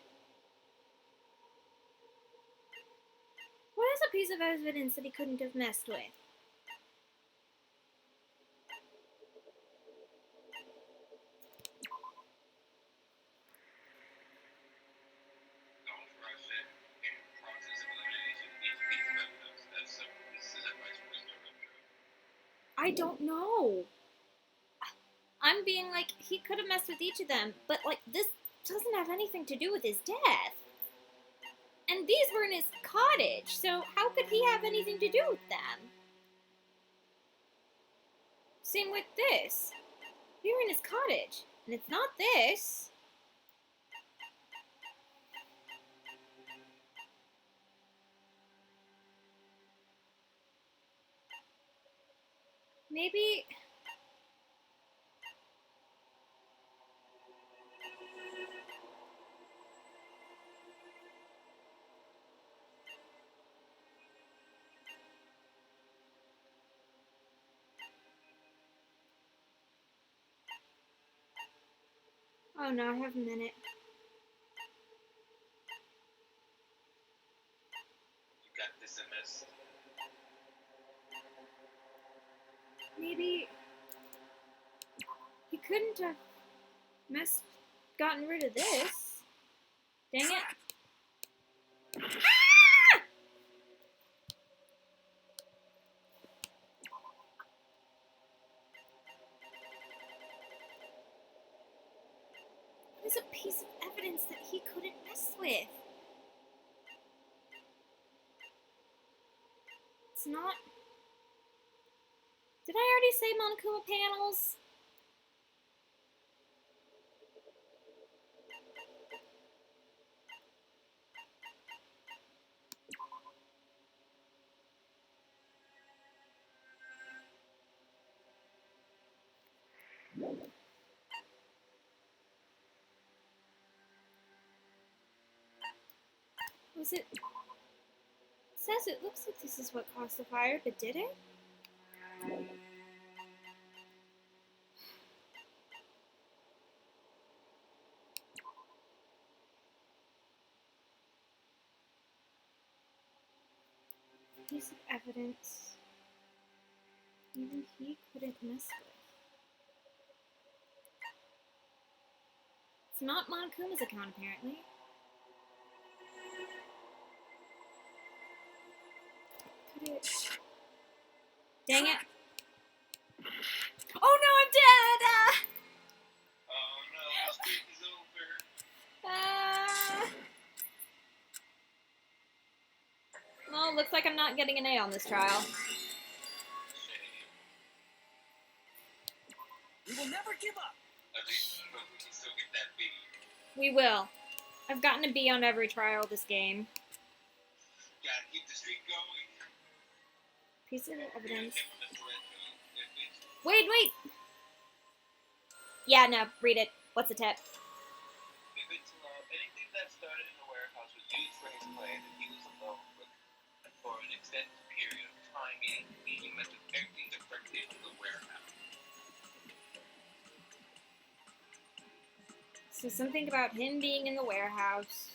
[SPEAKER 3] What is a piece of evidence that he couldn't have messed with? I don't know. I'm being like, he could have messed with each of them, but like, this doesn't have anything to do with his death. And these were in his cottage, so how could he have anything to do with them? Same with this. We were in his cottage, and it's not this. Maybe... Oh no, I have a minute.
[SPEAKER 4] You got this in this.
[SPEAKER 3] Maybe... He couldn't have gotten rid of this. Dang it. Ah! There's a piece of evidence that he couldn't mess with. It's not... Did I already say Monokuma panels? Was it... It says it looks like this is what caused the fire, but did it? Piece of evidence even he couldn't mess with. It's not Monokuma's account, apparently. Could it... Dang it. Oh no, I'm dead!
[SPEAKER 4] Oh no, the streak is over.
[SPEAKER 3] Well, looks like I'm not getting an A on this trial.
[SPEAKER 4] Shame.
[SPEAKER 5] We will never give up.
[SPEAKER 4] At least we can still get that B.
[SPEAKER 3] We will. I've gotten a B on every trial this game.
[SPEAKER 4] Gotta keep the streak going.
[SPEAKER 3] Piece of evidence.
[SPEAKER 4] If it's
[SPEAKER 3] Wait! Yeah, no, read it. What's the tip?
[SPEAKER 4] anything that started in the warehouse was used for his plan, and he was alone with for an extended period of time, meaning he meant everything directly into the warehouse.
[SPEAKER 3] So something about him being in the warehouse.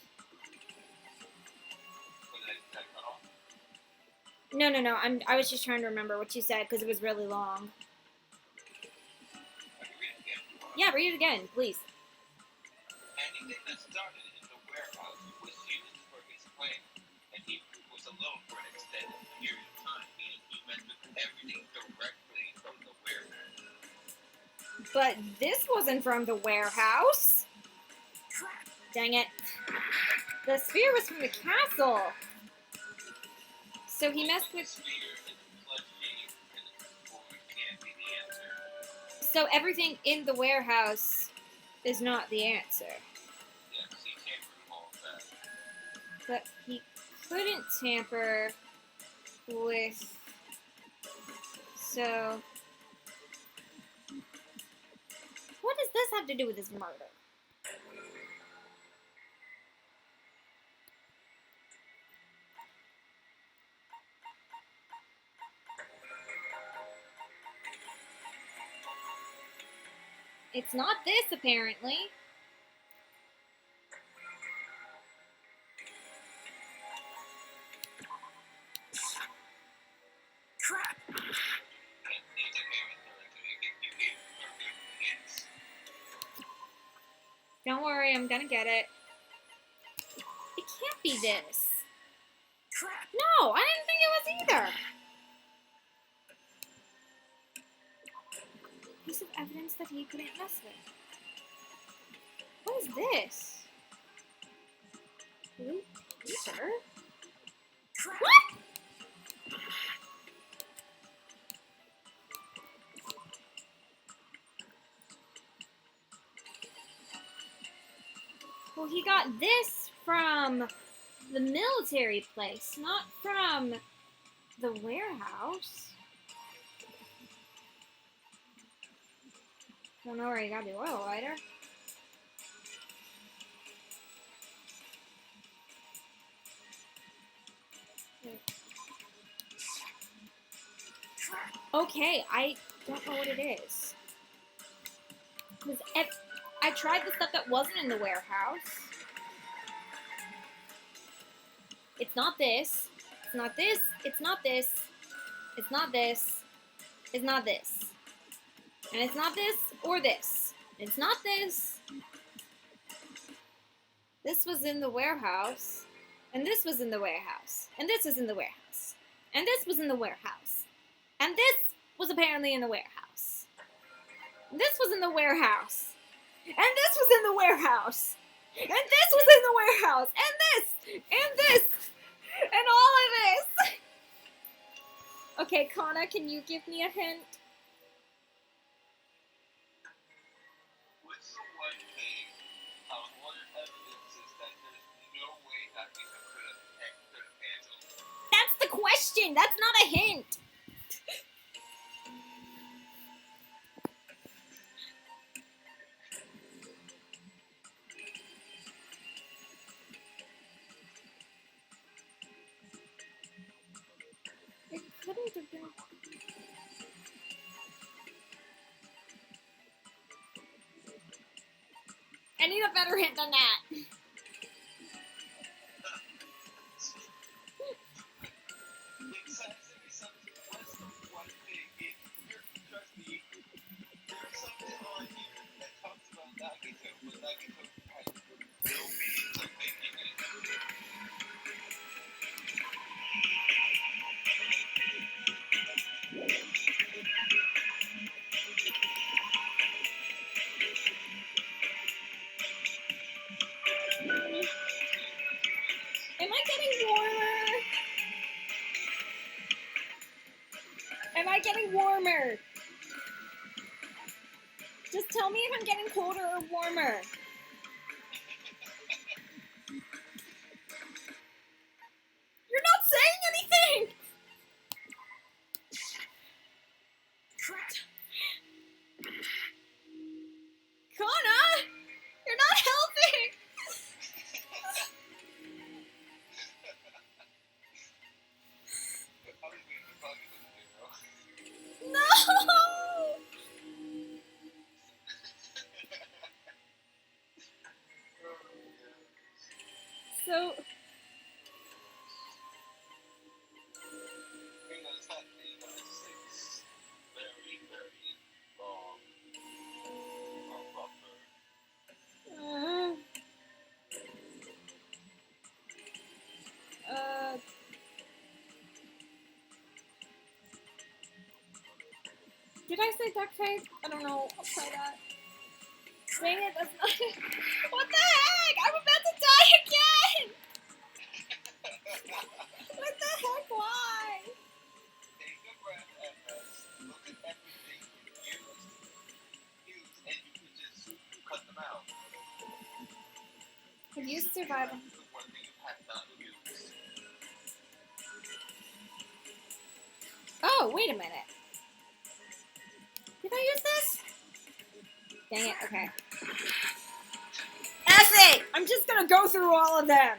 [SPEAKER 4] Was that cut off?
[SPEAKER 3] No. I was just trying to remember what you said because it was really long.
[SPEAKER 4] I can read it again.
[SPEAKER 3] Yeah, read it again, please.
[SPEAKER 4] Anything that started in the warehouse was used for his plan, and he was alone for an extended period of time, meaning he meant everything directly from the warehouse.
[SPEAKER 3] But this wasn't from the warehouse. Dang it. The sphere was from the castle. So he messed with...
[SPEAKER 4] Sphere and the blood shade and the board can't be the answer.
[SPEAKER 3] So everything in the warehouse is not the answer.
[SPEAKER 4] Yes, he tampered with all of that.
[SPEAKER 3] But he couldn't tamper with... So... What does this have to do with his murder? It's not this, apparently.
[SPEAKER 5] Crap!
[SPEAKER 4] You need to hear it until you get perfect hits.
[SPEAKER 3] Don't worry, I'm gonna get it. It can't be this.
[SPEAKER 5] Crap!
[SPEAKER 3] No, I didn't think it was either. Piece of evidence that he couldn't mess with. What is this? Blue paper?
[SPEAKER 5] Crap!
[SPEAKER 3] What? Well, he got this from the military place, not from the warehouse. Don't know where he got the oil lighter. Okay, I don't know what it is. Because I tried the stuff that wasn't in the warehouse. It's not this. It's not this. It's not this. It's not this. It's not this. And it's not this or this. It's not this. This was in the warehouse. And this was in the warehouse. And this was in the warehouse. And this was in the warehouse. And this was apparently in the warehouse. This was in the warehouse. And this was in the warehouse. And this was in the warehouse. And this. And this. And all of this. Okay, Kana, can you give me a hint?
[SPEAKER 4] What's the one thing on what evidence is that there's no way that Nagito could have handled?
[SPEAKER 3] That's the question. That's not a hint. It couldn't have been. I need a better hint than that.
[SPEAKER 4] What's the one thing? Trust me, there's something on here that talks about Nagito, but Nagito has no means of making it.
[SPEAKER 3] Am I getting warmer? Am I getting warmer? Just tell me if I'm getting colder or warmer. You're not saying anything! Kana! You're not helping!
[SPEAKER 4] I was being fucking with you, bro.
[SPEAKER 3] No! So,
[SPEAKER 4] You know, it's not, it's very, very long, rougher.
[SPEAKER 3] did I say duct tape? I don't know. I'll try that. Dang it, that's not it. What the heck? I'm about to die again! What the heck? Why?
[SPEAKER 4] Take a breath and look at everything you use, and you can just cut them out.
[SPEAKER 3] Have you survived?
[SPEAKER 4] The one thing you have not used.
[SPEAKER 3] Oh, wait a minute. Did I use this? Dang it, okay. F it! I'm just gonna go through all of them.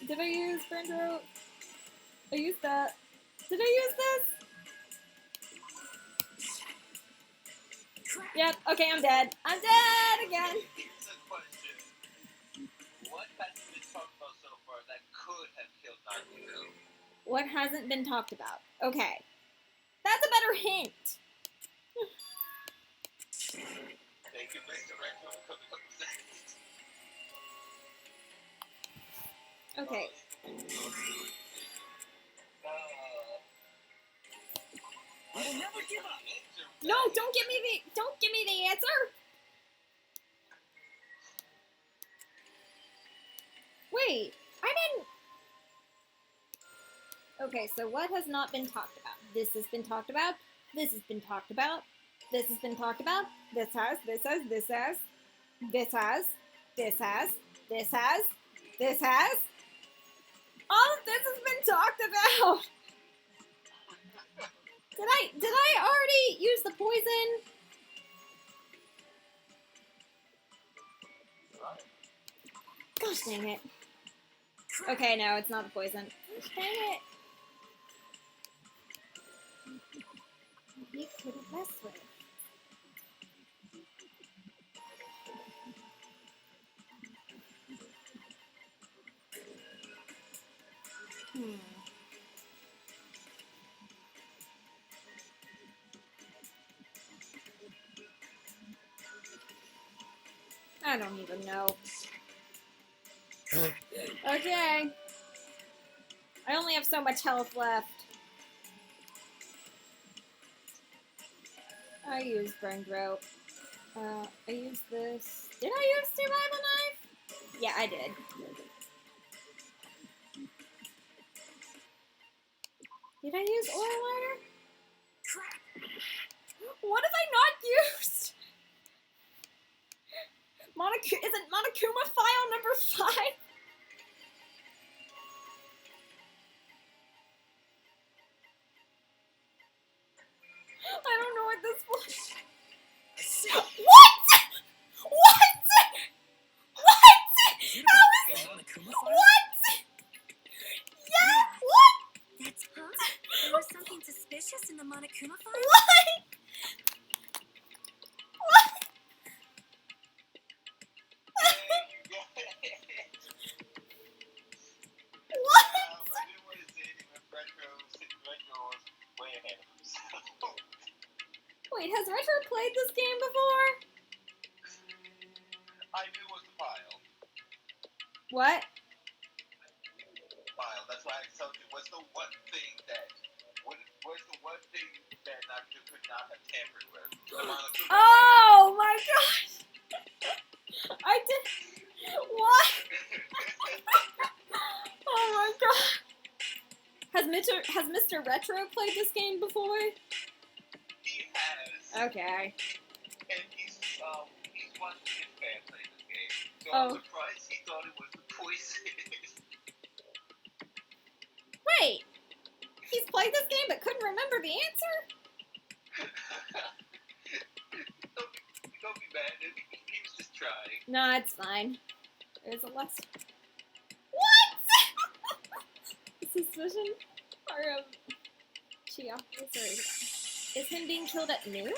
[SPEAKER 3] Did I use Burn Throat? I used that. Did I use this? Yep, okay, I'm dead. I'm dead again.
[SPEAKER 4] Here's a question. What has been talked about so far that could have killed Nagito?
[SPEAKER 3] What hasn't been talked about? Okay. That's a better hint.
[SPEAKER 4] Thank you, Mr. Retro, for coming up with that.
[SPEAKER 3] Okay.
[SPEAKER 5] I will never give up.
[SPEAKER 3] No, don't give me the answer. Wait, I didn't. Okay, so what has not been talked about? This has been talked about. This has been talked about. This has been talked about. This has. This has. This has. This has. This has. This has. This has. All of this has been talked about. Did I already use the poison? Gosh dang it. Okay, no, it's not the poison. Dang it. You couldn't mess with. I don't even know. Okay. I only have so much health left. I used burned rope. I used this. Did I use survival knife? Yeah, I did. Did I use oil lighter? What have I not used? Isn't Monokuma file number 5? I don't know what this was. What? What? What? How is it? What? Yeah, what?
[SPEAKER 6] That's huh? There was something suspicious in the Monokuma file?
[SPEAKER 3] What? What? What?
[SPEAKER 4] I didn't want to say anything, but Retro was way ahead of himself.
[SPEAKER 3] Wait, has Retro played this game before?
[SPEAKER 4] I knew it was the file.
[SPEAKER 3] What?
[SPEAKER 4] File. That's why I told you. What's the one thing that Naruto could not have tampered with? The Monokuma
[SPEAKER 3] Oh my gosh! I did. What? Oh my god! Has Mr. Retro played this game before?
[SPEAKER 4] He has.
[SPEAKER 3] Okay.
[SPEAKER 4] And he's watched his fan play this game. So
[SPEAKER 3] Oh.
[SPEAKER 4] I'm surprised he thought it was the poison.
[SPEAKER 3] Wait! He's played this game but couldn't remember the answer?
[SPEAKER 4] Don't be mad. He was just trying.
[SPEAKER 3] No, it's fine. There's a less. What? Suspicion? Or Chia? Is him being killed at noon?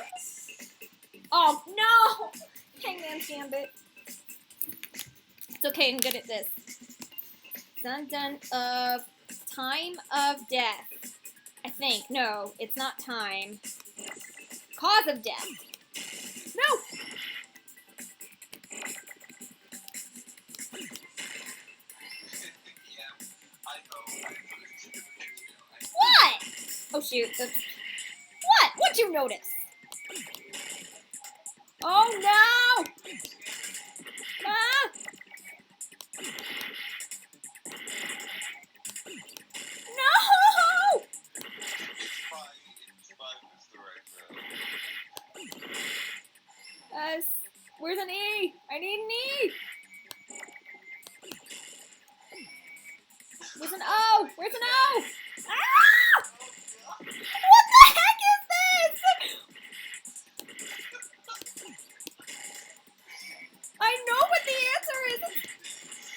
[SPEAKER 3] Oh no! Hangman's Gambit. It's okay, I'm good at this. Dun of time of death. I think. No, it's not time. Cause of death. No!
[SPEAKER 4] Yeah, I know.
[SPEAKER 3] What? Oh shoot. Oops. What? What'd you notice? Oh no! Ah! No!
[SPEAKER 4] It's the right road.
[SPEAKER 3] Yes. Where's an E? I need an E! Where's an O? Where's an O? Ah! What the heck is this? I know what the answer is.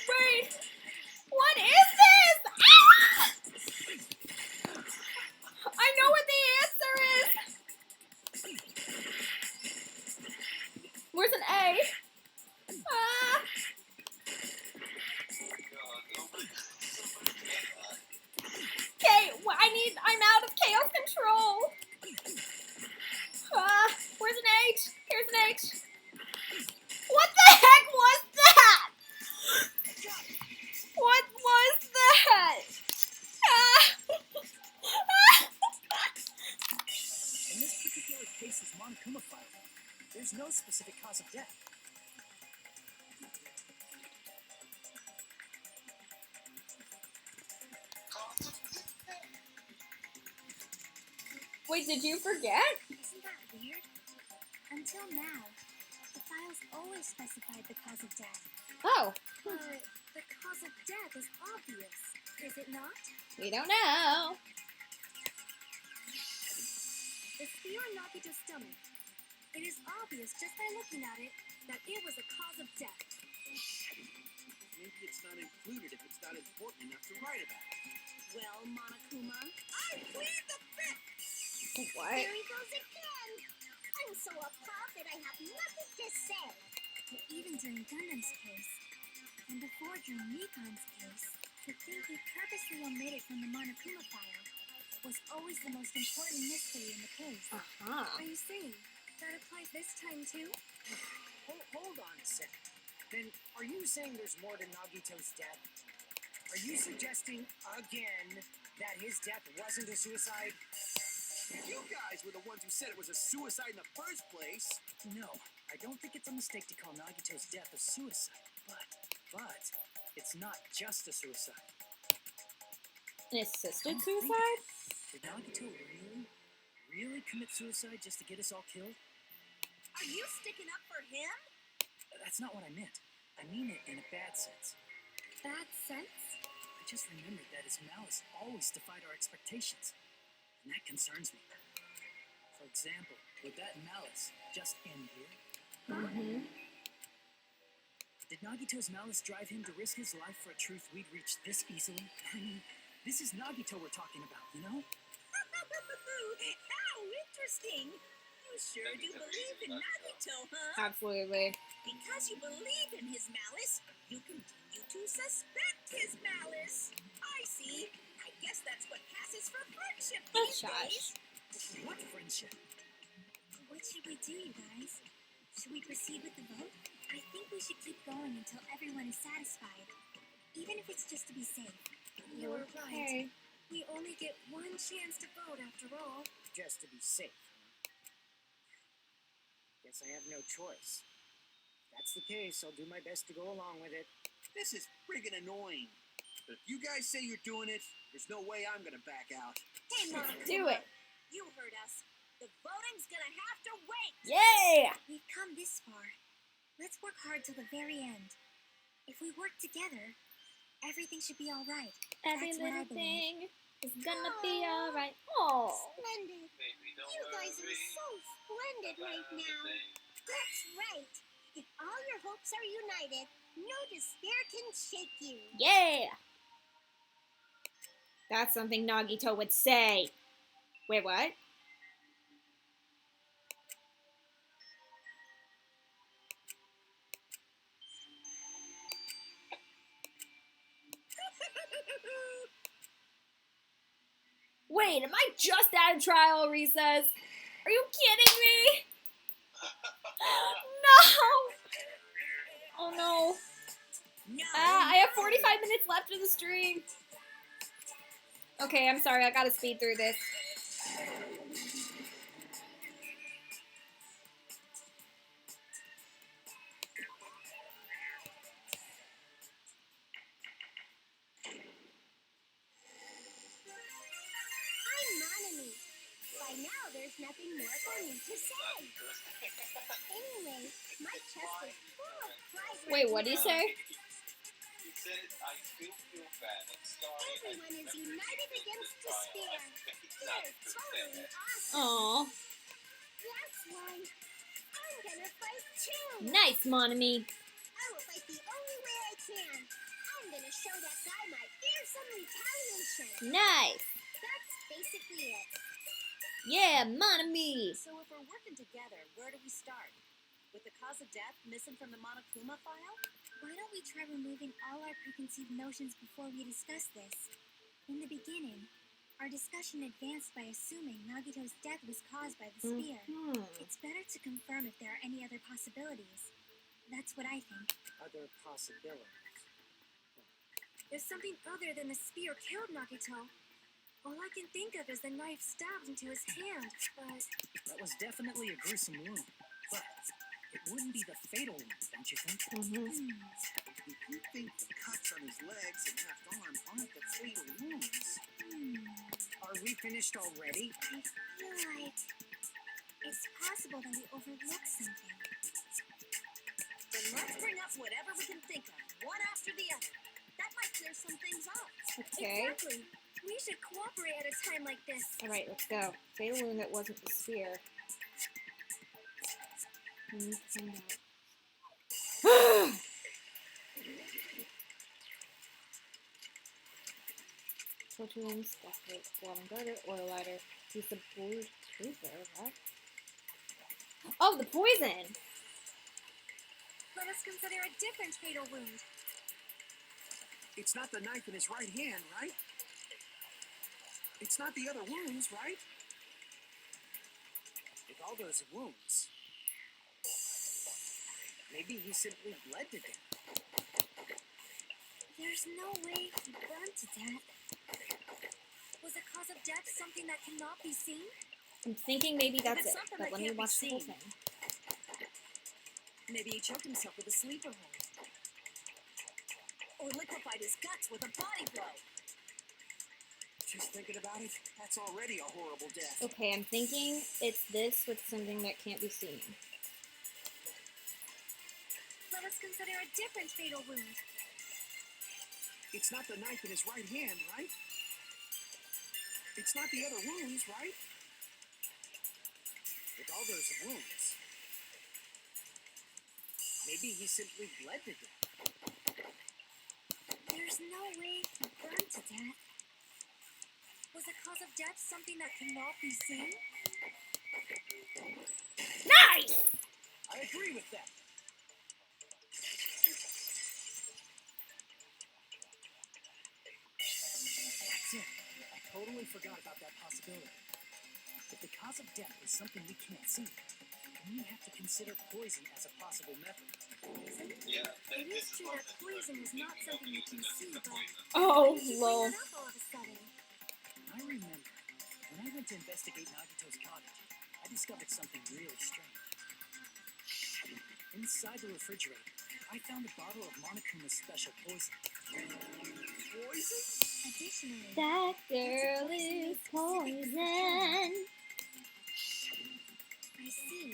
[SPEAKER 3] Wait. What is this? Ah! I know what the answer is. Where's an A? Ah! Okay, I'm out of chaos control. Where's an H? Here's an H. What the heck was that? What was that?
[SPEAKER 5] In this particular case's Monokuma file, there's no specific cause of death.
[SPEAKER 3] Wait, did you forget?
[SPEAKER 6] Isn't that weird? Until now, the files always specified the cause of death.
[SPEAKER 3] Oh,
[SPEAKER 6] But the cause of death is obvious, is it not?
[SPEAKER 3] we don't know.
[SPEAKER 6] The spear in Nagito's stomach. It is obvious just by looking at it that it was a cause of death.
[SPEAKER 5] Maybe it's not included if it's not important enough to write about it.
[SPEAKER 6] Well, Monokuma,
[SPEAKER 1] I plead the fifth!
[SPEAKER 3] What?
[SPEAKER 1] Here he goes again! I'm so appalled that I have nothing to say.
[SPEAKER 6] but even during Gundam's case, and before during Nikon's case, the thing he purposely omitted from the Monokuma file was always the most important mystery in the case.
[SPEAKER 3] Uh-huh.
[SPEAKER 6] Are you saying that applies this time too?
[SPEAKER 5] Hold on a second. Then are you saying there's more to Nagito's death? Are you suggesting again that his death wasn't a suicide?
[SPEAKER 7] You guys were the ones who said it was a suicide in the first place.
[SPEAKER 5] No, I don't think it's a mistake to call Nagito's death a suicide. But it's not just a suicide.
[SPEAKER 3] An assisted suicide?
[SPEAKER 5] Did Nagito really commit suicide just to get us all killed?
[SPEAKER 6] Are you sticking up for him?
[SPEAKER 5] That's not what I meant. I mean it in a bad sense.
[SPEAKER 6] Bad sense?
[SPEAKER 5] I just remembered that his malice always defied our expectations. And that concerns me. For example, would that malice just end here?
[SPEAKER 3] Mm-hmm.
[SPEAKER 5] Did Nagito's malice drive him to risk his life for a truth we'd reach this easily? I mean, this is Nagito we're talking about, you know?
[SPEAKER 6] How interesting! You sure do believe in Nagito, huh?
[SPEAKER 3] Absolutely.
[SPEAKER 6] Because you believe in his malice, you continue to suspect his malice. I see. I guess that's what passes for friendship these days.
[SPEAKER 5] What friendship?
[SPEAKER 6] What should we do, you guys? Should we proceed with the vote? I think we should keep going until everyone is satisfied, even if it's just to be safe. You're right. We only get one chance to vote after all.
[SPEAKER 5] Just to be safe. Guess I have no choice. If that's the case, I'll do my best to go along with it.
[SPEAKER 7] This is friggin' annoying. But if you guys say you're doing it, there's no way I'm gonna back out.
[SPEAKER 6] Hey, Mom.
[SPEAKER 3] Do it.
[SPEAKER 6] You heard us. The voting's gonna have to wait.
[SPEAKER 3] Yeah!
[SPEAKER 6] We've come this far. Let's work hard till the very end. If we work together, everything should be all right.
[SPEAKER 3] Every
[SPEAKER 6] That's what I
[SPEAKER 3] little
[SPEAKER 6] believe.
[SPEAKER 3] thing is gonna be alright. Oh.
[SPEAKER 1] Splendid.
[SPEAKER 4] Baby, don't
[SPEAKER 1] You guys are
[SPEAKER 4] worry
[SPEAKER 1] so splendid right
[SPEAKER 4] about a
[SPEAKER 1] now.
[SPEAKER 4] thing.
[SPEAKER 1] That's right. If all your hopes are united, no despair can shake you.
[SPEAKER 3] Yeah! That's something Nagito would say. Wait, what? Wait, am I just out of trial recess? Are you kidding me? No! Oh no.
[SPEAKER 6] No.
[SPEAKER 3] I have 45 minutes left of the stream. Okay, I'm sorry, I gotta speed through this.
[SPEAKER 1] I'm Monami. By now, there's nothing more for me to say. Anyway, my chest is full of pride.
[SPEAKER 3] Wait, what do you say?
[SPEAKER 4] You said it, I still feel bad. I'm sorry.
[SPEAKER 1] Everyone is united against despair. They're totally awesome.
[SPEAKER 3] Aw,
[SPEAKER 1] That's why I'm gonna fight too.
[SPEAKER 3] nice, Monami.
[SPEAKER 1] I will fight the only way I can. I'm gonna show that guy my fearsome retaliation.
[SPEAKER 3] Nice.
[SPEAKER 1] That's basically it.
[SPEAKER 3] Yeah, Monami.
[SPEAKER 6] So if we're working together, where do we start? With the cause of death missing from the Monokuma file? Why don't we try removing all our preconceived notions before we discuss this? In the beginning, our discussion advanced by assuming Nagito's death was caused by the spear. It's better to confirm if there are any other possibilities. That's what I think.
[SPEAKER 5] Other possibilities.
[SPEAKER 6] There's something other than the spear killed Nagito. All I can think of is the knife stabbed into his hand, but...
[SPEAKER 5] That was definitely a gruesome wound. But it wouldn't be the fatal one, don't you think?
[SPEAKER 7] If you think the cuts on his legs and left arm aren't the fatal wounds,
[SPEAKER 5] Are we finished already?
[SPEAKER 6] I feel like it's possible that we overlooked something. Then let's bring up whatever we can think of, one after the other. That might clear some things up.
[SPEAKER 3] Okay.
[SPEAKER 6] Exactly. We should cooperate at a time like this.
[SPEAKER 3] Alright, let's go. Fatal wound that wasn't the spear. Torture wounds, death rate, glowing garter, oil lighter, piece of blue paper, what? Oh, the poison!
[SPEAKER 6] Let us consider a different fatal wound.
[SPEAKER 7] it's not the knife in his right hand, right? It's not the other wounds, right?
[SPEAKER 5] With all those wounds, Maybe he simply bled to death.
[SPEAKER 6] There's no way he burned to death. Was the cause of death something that cannot be seen?
[SPEAKER 3] I'm thinking maybe that's
[SPEAKER 6] it's
[SPEAKER 3] it,
[SPEAKER 6] something
[SPEAKER 3] but
[SPEAKER 6] that
[SPEAKER 3] let me
[SPEAKER 6] can't be
[SPEAKER 3] watch the whole
[SPEAKER 6] seen.
[SPEAKER 3] thing.
[SPEAKER 6] Maybe he choked himself with a sleeper hold. Or liquefied his guts with a body blow.
[SPEAKER 5] Just thinking about it, that's already a horrible death.
[SPEAKER 3] Okay, I'm thinking it's this with something that can't be seen.
[SPEAKER 6] Let us consider a different fatal wound.
[SPEAKER 5] It's not the knife in his right hand, right? It's not the other wounds, right? With all those wounds, maybe he simply bled to death.
[SPEAKER 6] There's no way he burned to death. Was the cause of death something that cannot be seen?
[SPEAKER 3] Nice!
[SPEAKER 5] I agree with that. That's it. I totally forgot about that possibility. If the cause of death is something we can't see, then we have to consider poison as a possible method.
[SPEAKER 4] Yeah,
[SPEAKER 6] It is true that poison is not something you can see, but
[SPEAKER 3] Oh,
[SPEAKER 6] why did you
[SPEAKER 3] lol.
[SPEAKER 6] bring that up all of a sudden?
[SPEAKER 5] I remember when I went to investigate Nagito's cottage, I discovered something really strange. Inside the refrigerator, I found a bottle of Monokuma's special poison. Poison?
[SPEAKER 6] Additionally,
[SPEAKER 3] That girl is poison.
[SPEAKER 6] I see.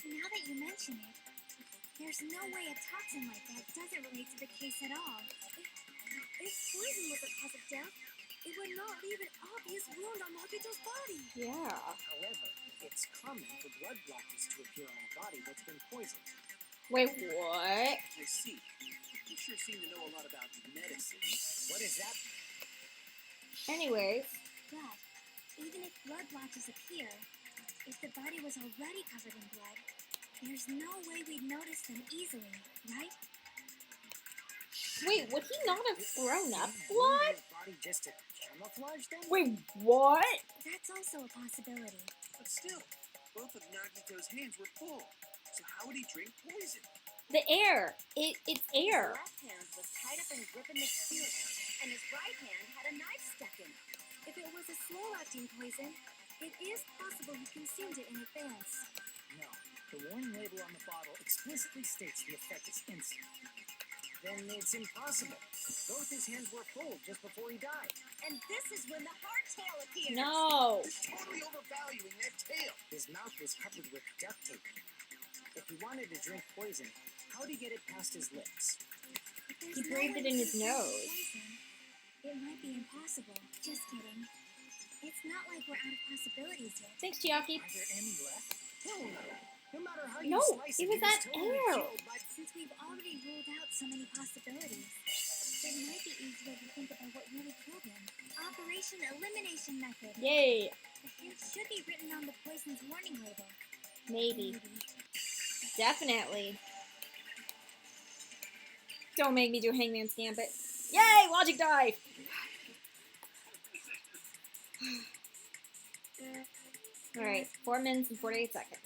[SPEAKER 6] Now that you mention it, there's no way a toxin like that doesn't relate to the case at all. If poison was the cause of death, it would not leave an obvious wound on Nagito's body.
[SPEAKER 3] Yeah.
[SPEAKER 5] However, it's common for blood blotches to appear on a body that's been poisoned.
[SPEAKER 3] Wait, what?
[SPEAKER 5] I see. You sure seem to know a lot about medicine. What is that?
[SPEAKER 3] Anyways,
[SPEAKER 6] But even if blood blotches appear, if the body was already covered in blood, there's no way we'd notice them easily, right?
[SPEAKER 3] wait, would he not have thrown up
[SPEAKER 5] Blood?
[SPEAKER 3] blood?
[SPEAKER 5] Body just to camouflage them?
[SPEAKER 3] Wait, what?
[SPEAKER 6] That's also a possibility.
[SPEAKER 7] But still, both of Nagito's hands were full. So how would he drink poison?
[SPEAKER 3] The air. It's air.
[SPEAKER 6] His left hand was tied up in grip in the spear, and his right hand had a knife stuck in it. If it was a slow-acting poison, it is possible he consumed it in advance.
[SPEAKER 5] No. The warning label on the bottle explicitly states the effect is instant. Then it's impossible. Both his hands were full just before he died.
[SPEAKER 6] And this is when the hardtail appears.
[SPEAKER 3] No.
[SPEAKER 7] He's totally overvaluing that tail.
[SPEAKER 5] His mouth was covered with duct tape. If he wanted to drink poison, how would he get it past his lips?
[SPEAKER 6] If
[SPEAKER 3] He
[SPEAKER 6] there's no
[SPEAKER 3] breathed it
[SPEAKER 6] way
[SPEAKER 3] in
[SPEAKER 6] to
[SPEAKER 3] his
[SPEAKER 6] consume
[SPEAKER 3] nose.
[SPEAKER 6] poison, it might be impossible. Just kidding. It's not like we're out of possibilities yet.
[SPEAKER 3] Thanks, Chiaki.
[SPEAKER 5] Are there any left? Hell no. No matter how
[SPEAKER 3] No,
[SPEAKER 5] you slice
[SPEAKER 3] it
[SPEAKER 5] it,
[SPEAKER 3] was
[SPEAKER 5] he
[SPEAKER 3] that
[SPEAKER 5] totally
[SPEAKER 3] air.
[SPEAKER 5] killed by...
[SPEAKER 6] Since we've already ruled out so many possibilities, it might be easier to think about what really killed him. Operation Elimination Method.
[SPEAKER 3] Yay.
[SPEAKER 6] The hint should be written on the poison's warning label.
[SPEAKER 3] Maybe. Definitely. Don't make me do Hangman's Gambit. Yay! Logic dive! Alright, 4 minutes and 48 seconds.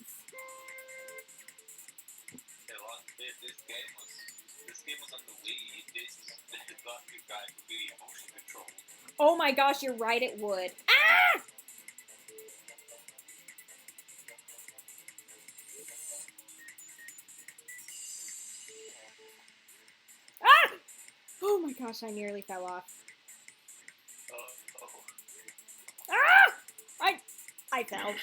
[SPEAKER 4] This game was on the Wii. This thought the guy would be motion control.
[SPEAKER 3] Oh my gosh, you're right, it would. Ah! Ah! Oh my gosh, I nearly fell off. Ah! I fell.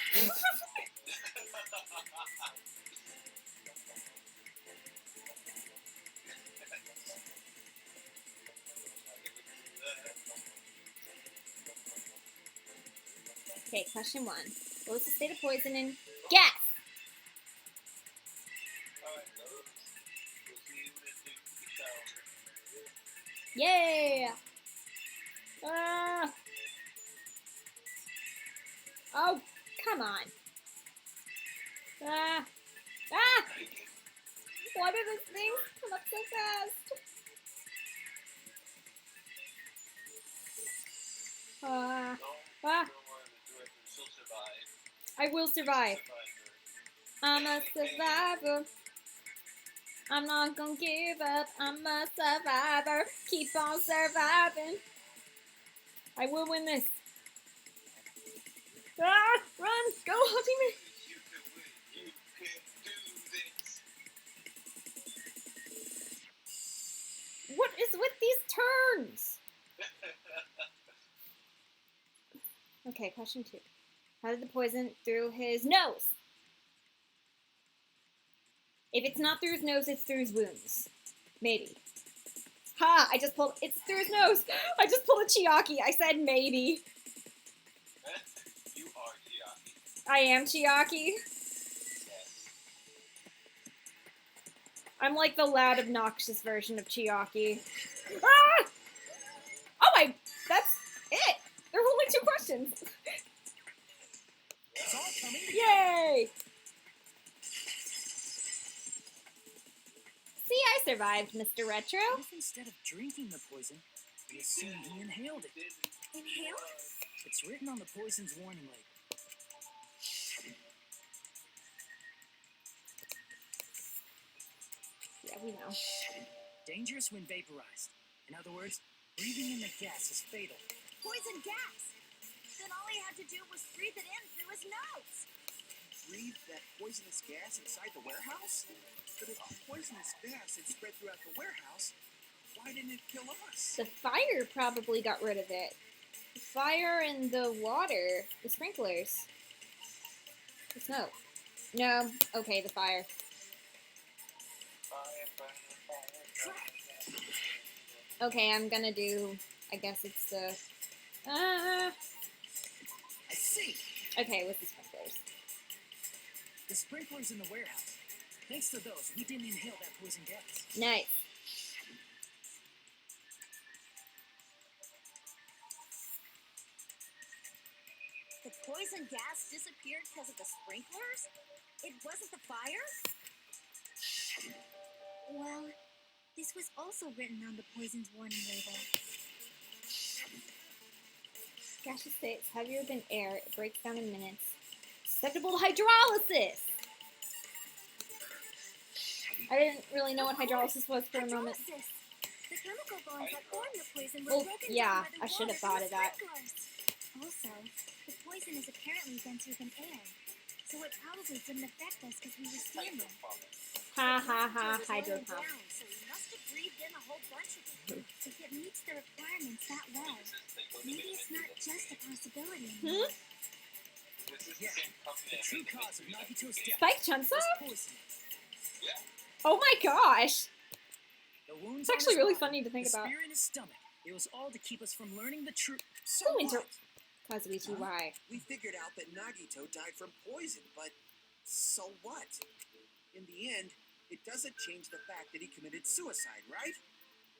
[SPEAKER 3] Okay, question 1. What was the state of poison in gas? Yeah! Ah! Oh, come on. Ah! Ah! Why did this thing come up so fast? Ah! I will survive. I'm a survivor. I'm not gonna give up. I'm a survivor. Keep on surviving. I will win this. Ah! Run! Go, Hajime!
[SPEAKER 4] You can win. You can do this.
[SPEAKER 3] What is with these turns? Okay, question 2. How did the poison through his nose? If it's not through his nose, it's through his wounds. Maybe. Ha! I just pulled. It's through his nose. I just pulled a Chiaki. I said maybe.
[SPEAKER 4] You are Chiaki.
[SPEAKER 3] I am Chiaki.
[SPEAKER 4] Yes.
[SPEAKER 3] I'm like the loud, obnoxious version of Chiaki. Ah! Oh my! That's it. There were only 2 questions.
[SPEAKER 5] It's all coming together.
[SPEAKER 3] Yay! See, I survived, Mr. Retro.
[SPEAKER 5] What if instead of drinking the poison, we assume he inhaled it?
[SPEAKER 6] Inhale?
[SPEAKER 5] It's written on the poison's warning label.
[SPEAKER 3] Yeah, we know.
[SPEAKER 5] Dangerous when vaporized. In other words, breathing in the gas is fatal.
[SPEAKER 6] Poison gas! Then all he had to do was breathe it in through his nose.
[SPEAKER 7] Breathe that poisonous gas inside the warehouse? But if poisonous gas had spread throughout the warehouse, why didn't it kill us?
[SPEAKER 3] The fire probably got rid of it. The fire and the water. The sprinklers. The smoke. No. Okay, the fire. Okay, I'm gonna do... I guess it's the...
[SPEAKER 5] I see.
[SPEAKER 3] Okay, with the sprinklers.
[SPEAKER 5] The sprinklers in the warehouse. Thanks to those, we didn't inhale that poison gas.
[SPEAKER 3] Nice.
[SPEAKER 6] The poison gas disappeared because of the sprinklers? It wasn't the fire? Well, this was also written on the poison's warning label.
[SPEAKER 3] Gaseous states heavier than air. It breaks down in minutes. Susceptible to hydrolysis! I didn't really know what hydrolysis was for a moment.
[SPEAKER 6] Hydrolysis. The chemical bonds that form the poison were
[SPEAKER 3] Well,
[SPEAKER 6] broken
[SPEAKER 3] yeah,
[SPEAKER 6] down by the
[SPEAKER 3] I should have
[SPEAKER 6] water
[SPEAKER 3] thought
[SPEAKER 6] from
[SPEAKER 3] of
[SPEAKER 6] the
[SPEAKER 3] that.
[SPEAKER 6] sprinklers. Also, the poison is apparently denser than air, so it probably didn't affect us because we were standing.
[SPEAKER 3] Ha ha ha,
[SPEAKER 6] It was laying
[SPEAKER 3] hydropump.
[SPEAKER 6] down, so he must have breathed in a whole bunch of it. If it meets the requirements that well, maybe it's not just a possibility anymore.
[SPEAKER 4] This is
[SPEAKER 5] Yeah,
[SPEAKER 4] the same company
[SPEAKER 5] The true cause of Nagito's death
[SPEAKER 3] Spike Chunsoft?
[SPEAKER 5] was poison.
[SPEAKER 3] Oh my gosh!
[SPEAKER 5] The wounds
[SPEAKER 3] It's actually
[SPEAKER 5] on his
[SPEAKER 3] really
[SPEAKER 5] body,
[SPEAKER 3] funny to think
[SPEAKER 5] the
[SPEAKER 3] about.
[SPEAKER 5] spear in his stomach. It was all to keep us from learning the truth.
[SPEAKER 7] So
[SPEAKER 3] Who inter-
[SPEAKER 7] what?
[SPEAKER 3] Kazuichi, why?
[SPEAKER 7] We figured out that Nagito died from poison, but so what? In the end, it doesn't change the fact that he committed suicide, right?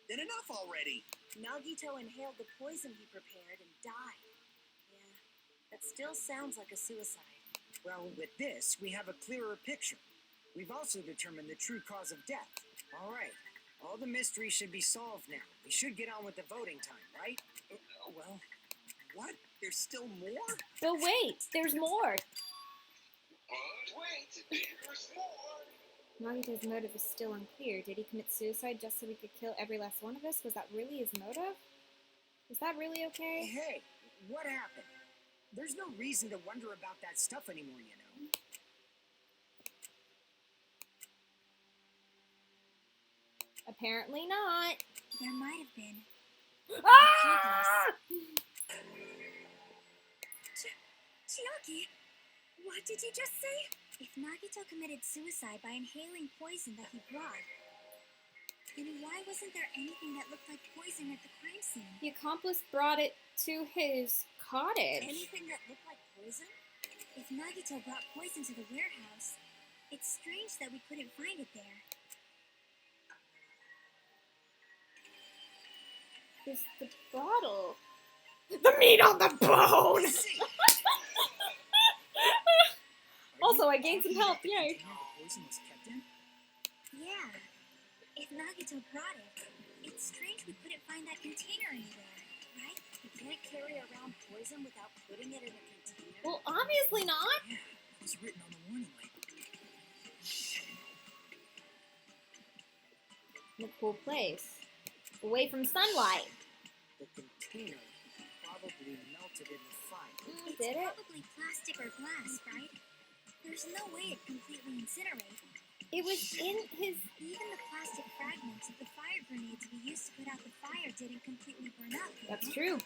[SPEAKER 7] Then enough already.
[SPEAKER 6] Nagito inhaled the poison he prepared and died. Yeah, that still sounds like a suicide.
[SPEAKER 5] Well, with this, we have a clearer picture. We've also determined the true cause of death. All right. All the mysteries should be solved now. We should get on with the voting time, right? Well,
[SPEAKER 7] What? There's still more?
[SPEAKER 3] But wait, there's more!
[SPEAKER 4] But wait, there's more.
[SPEAKER 3] Nagito's motive is still unclear. Did he commit suicide just so he could kill every last one of us? Was that really his motive? Is that really okay?
[SPEAKER 5] hey, what happened? There's no reason to wonder about that stuff anymore, you know.
[SPEAKER 3] Apparently not.
[SPEAKER 6] There might have been.
[SPEAKER 3] Ah!
[SPEAKER 6] Chiaki, what did you just say? If Nagito committed suicide by inhaling poison that he brought, then why wasn't there anything that looked like poison at the crime scene?
[SPEAKER 3] The accomplice brought it to his cottage.
[SPEAKER 6] Anything that looked like poison? If Nagito brought poison to the warehouse, it's strange that we couldn't find it there.
[SPEAKER 3] Is the bottle. The meat on the bone! Also, I gained some health, yay!
[SPEAKER 5] The poison was kept in?
[SPEAKER 6] Yeah. If Nagito brought it, it's strange we couldn't find that container anywhere, right? You can't carry around poison without putting it in a container.
[SPEAKER 3] Well, obviously not.
[SPEAKER 5] Yeah, it was written on the warning label.
[SPEAKER 3] Cool place. Away from sunlight.
[SPEAKER 5] The container probably melted in the fire.
[SPEAKER 3] Did it?
[SPEAKER 6] Probably plastic or glass, right? There's no way it completely incinerated.
[SPEAKER 3] It was in his...
[SPEAKER 6] Even the plastic fragments of the fire grenades we used to put out the fire didn't completely burn up.
[SPEAKER 3] That's true.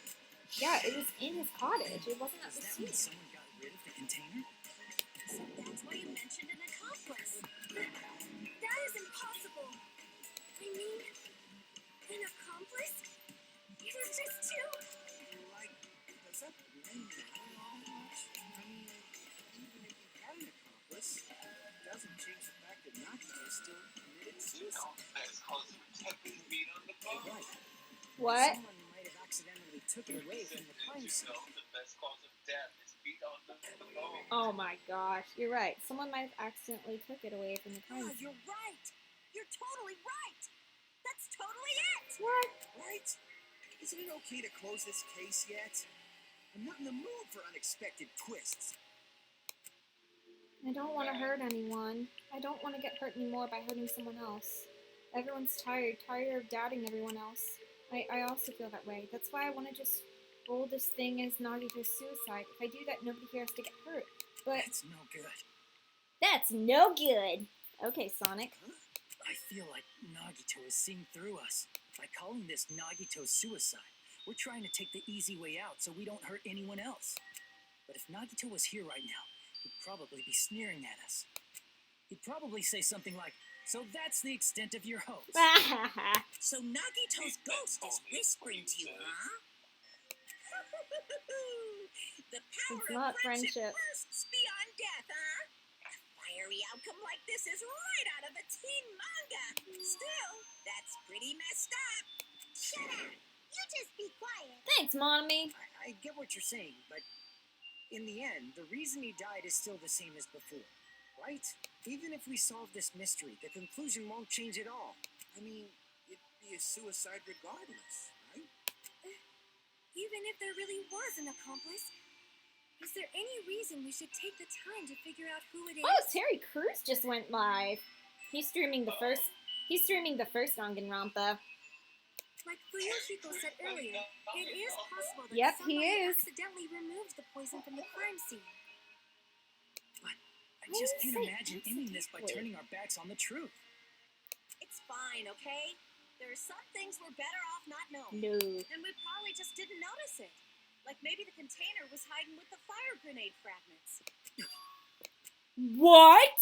[SPEAKER 3] Yeah, it was in his cottage. It wasn't at the
[SPEAKER 5] Does that mean
[SPEAKER 3] sea.
[SPEAKER 5] someone got rid of the container?
[SPEAKER 6] So that's why you mentioned an accomplice. That is impossible. I mean, an accomplice? It was just two.
[SPEAKER 7] Like, does that really matter all much? I mean, even if you had an accomplice, it doesn't change the fact that Nagito still committed
[SPEAKER 4] You know,
[SPEAKER 7] suicide.
[SPEAKER 4] that's cause of protecting beat on the
[SPEAKER 5] You're
[SPEAKER 4] phone.
[SPEAKER 5] right.
[SPEAKER 3] What?
[SPEAKER 5] Someone might have accidentally took it away from the crime
[SPEAKER 4] You
[SPEAKER 5] scene.
[SPEAKER 4] know, the best cause of death is beat on the phone.
[SPEAKER 3] Oh my gosh, you're right. Someone might have accidentally took it away from the crime
[SPEAKER 6] Oh,
[SPEAKER 3] scene.
[SPEAKER 6] you're right. You're totally right. That's totally it.
[SPEAKER 3] What?
[SPEAKER 7] Right? Isn't it okay to close this case yet? I'm not in the mood for unexpected twists.
[SPEAKER 3] I don't want to hurt anyone. I don't want to get hurt anymore by hurting someone else. Everyone's tired of doubting everyone else. I also feel that way. That's why I want to just roll this thing as Nagito's suicide. If I do that, nobody here has to get hurt. But
[SPEAKER 5] That's no good.
[SPEAKER 3] that's no good. Okay, Sonic.
[SPEAKER 5] I feel like Nagito is seeing through us. By calling this Nagito's suicide, we're trying to take the easy way out so we don't hurt anyone else. But if Nagito was here right now, he'd probably be sneering at us. He'd probably say something like, "So that's the extent of your hopes."
[SPEAKER 6] So Nagito's ghost is whispering to you, huh? The power
[SPEAKER 3] It's not
[SPEAKER 6] of friendship
[SPEAKER 3] friendship.
[SPEAKER 6] bursts beyond death, huh? A fiery outcome like this is right out of a teen manga. Still, that's pretty messed up.
[SPEAKER 1] Shut up! You just be quiet.
[SPEAKER 3] Thanks, Mommy.
[SPEAKER 5] I get what you're saying, but in the end, the reason he died is still the same as before, right? Even if we solve this mystery, the conclusion won't change at all.
[SPEAKER 7] I mean, it'd be a suicide regardless, right?
[SPEAKER 6] Even if there really was an accomplice, is there any reason we should take the time to figure out who it is?
[SPEAKER 3] Oh, Terry Crews just went live. He's streaming the first Danganronpa.
[SPEAKER 6] Like Fuyuhiko said earlier, it is possible that
[SPEAKER 3] Yep, he
[SPEAKER 6] somebody
[SPEAKER 3] is.
[SPEAKER 6] accidentally removed the poison from the crime scene.
[SPEAKER 5] I just
[SPEAKER 3] Why
[SPEAKER 5] can't
[SPEAKER 3] do you say
[SPEAKER 5] imagine ending this by
[SPEAKER 3] accidentally?
[SPEAKER 5] turning our backs on the truth.
[SPEAKER 6] It's fine, okay? There are some things we're better off not knowing.
[SPEAKER 3] No.
[SPEAKER 6] And we probably just didn't notice it. Like maybe the container was hiding with the fire grenade fragments.
[SPEAKER 3] What?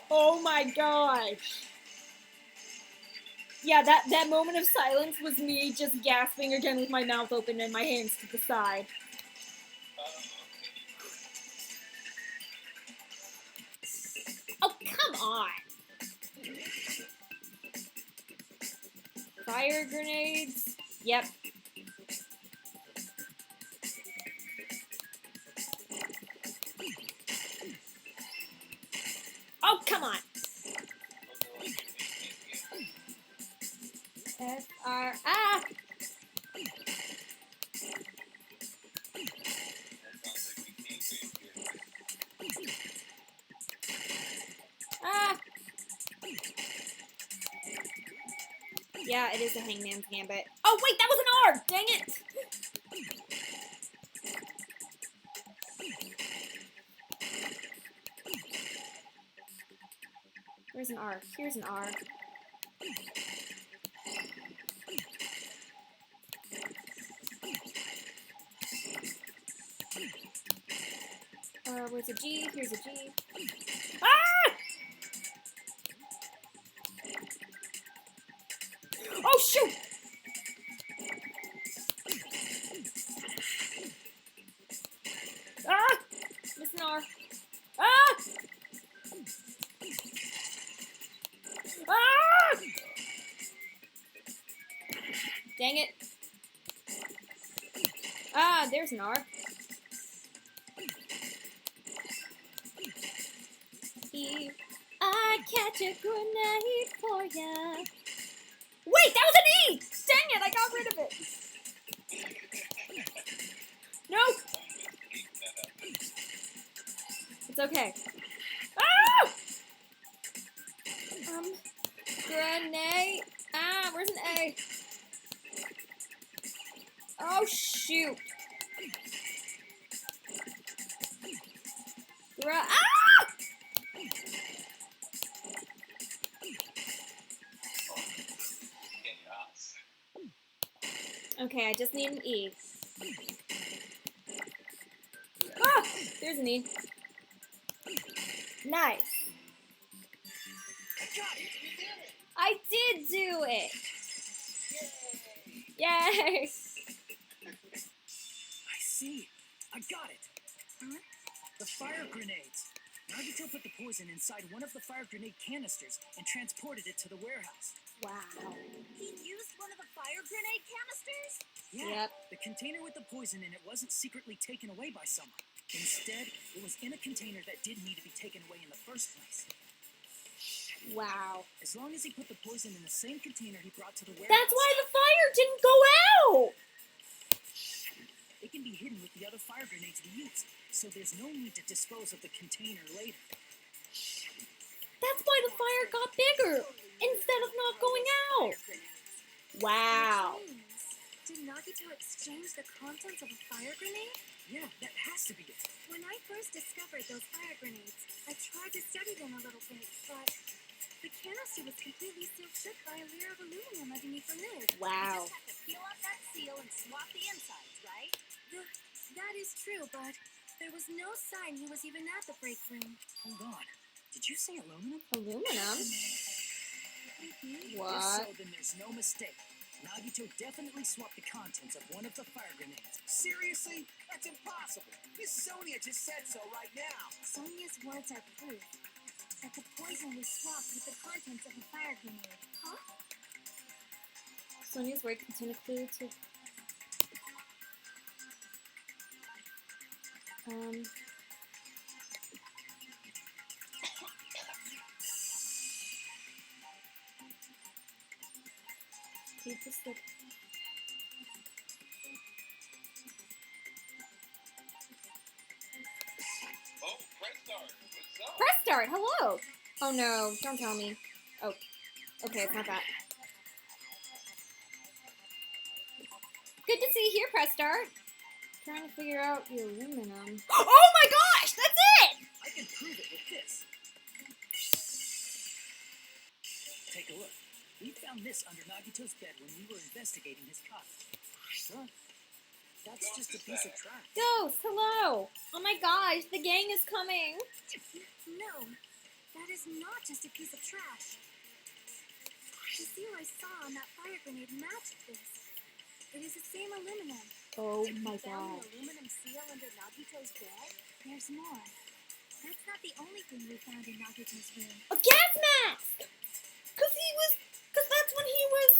[SPEAKER 3] Oh my gosh. Yeah, that moment of silence was me just gasping again with my mouth open and my hands to the side. Oh, come on. Fire grenades. Yep. Oh, come on. F-R... Ah! Ah! Yeah, it is a Hangman's Gambit. Oh, wait, that was an R! Dang it! Where's an R? Here's an R. Where's a G? Here's a G. Ah! Oh, shoot! Ah! Miss an R. Ah! Ah! Dang it. Ah, there's an R. I catch a grenade for ya. Wait, that was an E! Dang it, I got rid of it. No! It's okay. Ah! Grenade. Ah, where's an A? Oh, shoot. Ah!
[SPEAKER 4] Chaos.
[SPEAKER 3] Okay, I just need an E. Ah! There's an E. Nice. I did do it! Yay!
[SPEAKER 5] I see. I got it.
[SPEAKER 6] Huh?
[SPEAKER 5] The fire grenades. Nagito put the poison inside one of the fire grenade canisters and transported it to the warehouse.
[SPEAKER 3] Wow.
[SPEAKER 6] He used one of the fire grenade canisters?
[SPEAKER 5] Yeah.
[SPEAKER 3] Yep.
[SPEAKER 5] The container with the poison in it wasn't secretly taken away by someone. Instead, it was in a container that didn't need to be taken away in the first place.
[SPEAKER 3] Wow.
[SPEAKER 5] As long as he put the poison in the same container he brought to the warehouse.
[SPEAKER 3] That's why the fire didn't go out!
[SPEAKER 5] It can be hidden with the other fire grenades we used, so there's no need to dispose of the container later.
[SPEAKER 3] That's why the fire got bigger instead of not going out. Wow.
[SPEAKER 6] Which means, did Nagito exchange the contents of a fire grenade?
[SPEAKER 5] Yeah, that has to be it.
[SPEAKER 6] When I first discovered those fire grenades, I tried to study them a little bit, but the canister was completely sealed shut by a layer of aluminum underneath the lid.
[SPEAKER 3] Wow.
[SPEAKER 6] You just have to peel off that seal and swap the insides, right? That is true, but there was no sign he was even at the break room.
[SPEAKER 5] Hold on. Did you say aluminum?
[SPEAKER 3] Aluminum?
[SPEAKER 5] If
[SPEAKER 3] What?
[SPEAKER 5] so, then there's no mistake. Nagito definitely swapped the contents of one of the fire grenades.
[SPEAKER 7] Seriously? That's impossible. Miss Sonia just said so right now.
[SPEAKER 6] Sonia's words are proof that the poison was swapped with the contents of a fire grenade. Huh?
[SPEAKER 3] Sonia's word contained a clue to... Read the slip.
[SPEAKER 4] Oh, press start. What's up?
[SPEAKER 3] Press start, hello! Oh no, don't tell me. Oh, okay, it's not that. Good to see you here, press start. Trying to figure out the aluminum. Oh my gosh, that's it!
[SPEAKER 5] I can prove it with this. Take a look. We found this under Nagito's bed when we were investigating his cut. Look, that's just a piece of trash.
[SPEAKER 3] Ghost, hello! Oh my gosh, the gang is coming!
[SPEAKER 6] No, that is not just a piece of trash. The seal I saw on that fire grenade matched this. It is the same aluminum.
[SPEAKER 3] Oh my
[SPEAKER 6] We found
[SPEAKER 3] god.
[SPEAKER 6] the aluminum seal under Nagito's bed? There's more. That's not the only thing we found in Nagito's room.
[SPEAKER 3] A gas mask! Cause that's when he was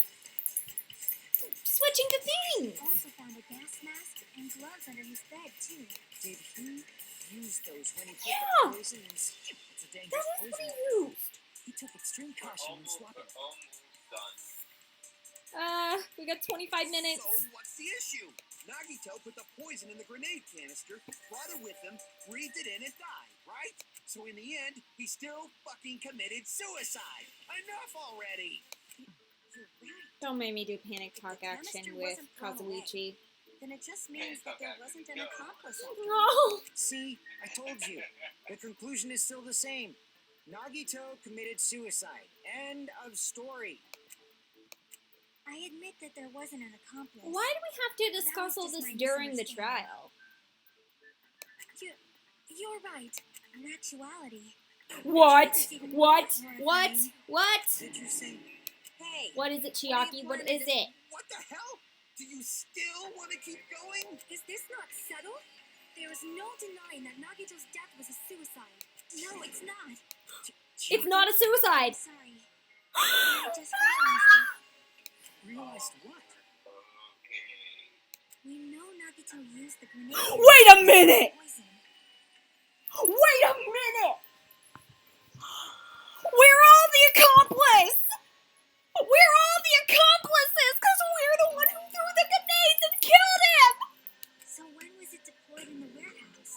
[SPEAKER 3] switching to things!
[SPEAKER 6] We also found a gas mask and gloves under his bed, too.
[SPEAKER 5] Did he use those when he put
[SPEAKER 3] Yeah.
[SPEAKER 5] the poison in? It's a
[SPEAKER 3] That
[SPEAKER 5] dangerous
[SPEAKER 3] was what
[SPEAKER 5] poison.
[SPEAKER 3] he used!
[SPEAKER 5] He took extreme caution when swapping it.
[SPEAKER 4] Almost done.
[SPEAKER 3] We got 25 minutes.
[SPEAKER 7] So what's the issue? Nagito put the poison in the grenade canister, brought it with him, breathed it in, and died, right? So in the end, he still fucking committed suicide. Enough already.
[SPEAKER 6] You're right.
[SPEAKER 3] Don't make me do panic talk action
[SPEAKER 6] canister
[SPEAKER 3] with
[SPEAKER 6] wasn't thrown away.
[SPEAKER 3] Kazuichi.
[SPEAKER 6] Then it just means that there wasn't an accomplice after all.
[SPEAKER 3] No!
[SPEAKER 8] See, I told you. The conclusion is still the same. Nagito committed suicide. End of story.
[SPEAKER 6] I admit that there wasn't an accomplice.
[SPEAKER 3] Why do we have to discuss all this during the trial?
[SPEAKER 6] You're right. In actuality.
[SPEAKER 3] What?
[SPEAKER 6] It's even
[SPEAKER 3] What?
[SPEAKER 6] more
[SPEAKER 3] What?
[SPEAKER 6] horrifying.
[SPEAKER 3] What?
[SPEAKER 7] Did you say, hey,
[SPEAKER 3] What is it, Chiaki? What is it?
[SPEAKER 7] what the hell? Do you still want to keep going?
[SPEAKER 6] Is this not settled? There is no denying that Nagito's death was a suicide. No, it's not.
[SPEAKER 3] It's not a suicide!
[SPEAKER 6] Sorry. I just realized it.
[SPEAKER 5] Realized what?
[SPEAKER 4] Okay.
[SPEAKER 6] We know Nagito used the grenade.
[SPEAKER 3] Wait a minute!
[SPEAKER 6] Poison.
[SPEAKER 3] Wait a minute! Where accomplice! We're all the accomplices because we're the one who threw the grenades and killed him!
[SPEAKER 6] So when was it deployed in the warehouse?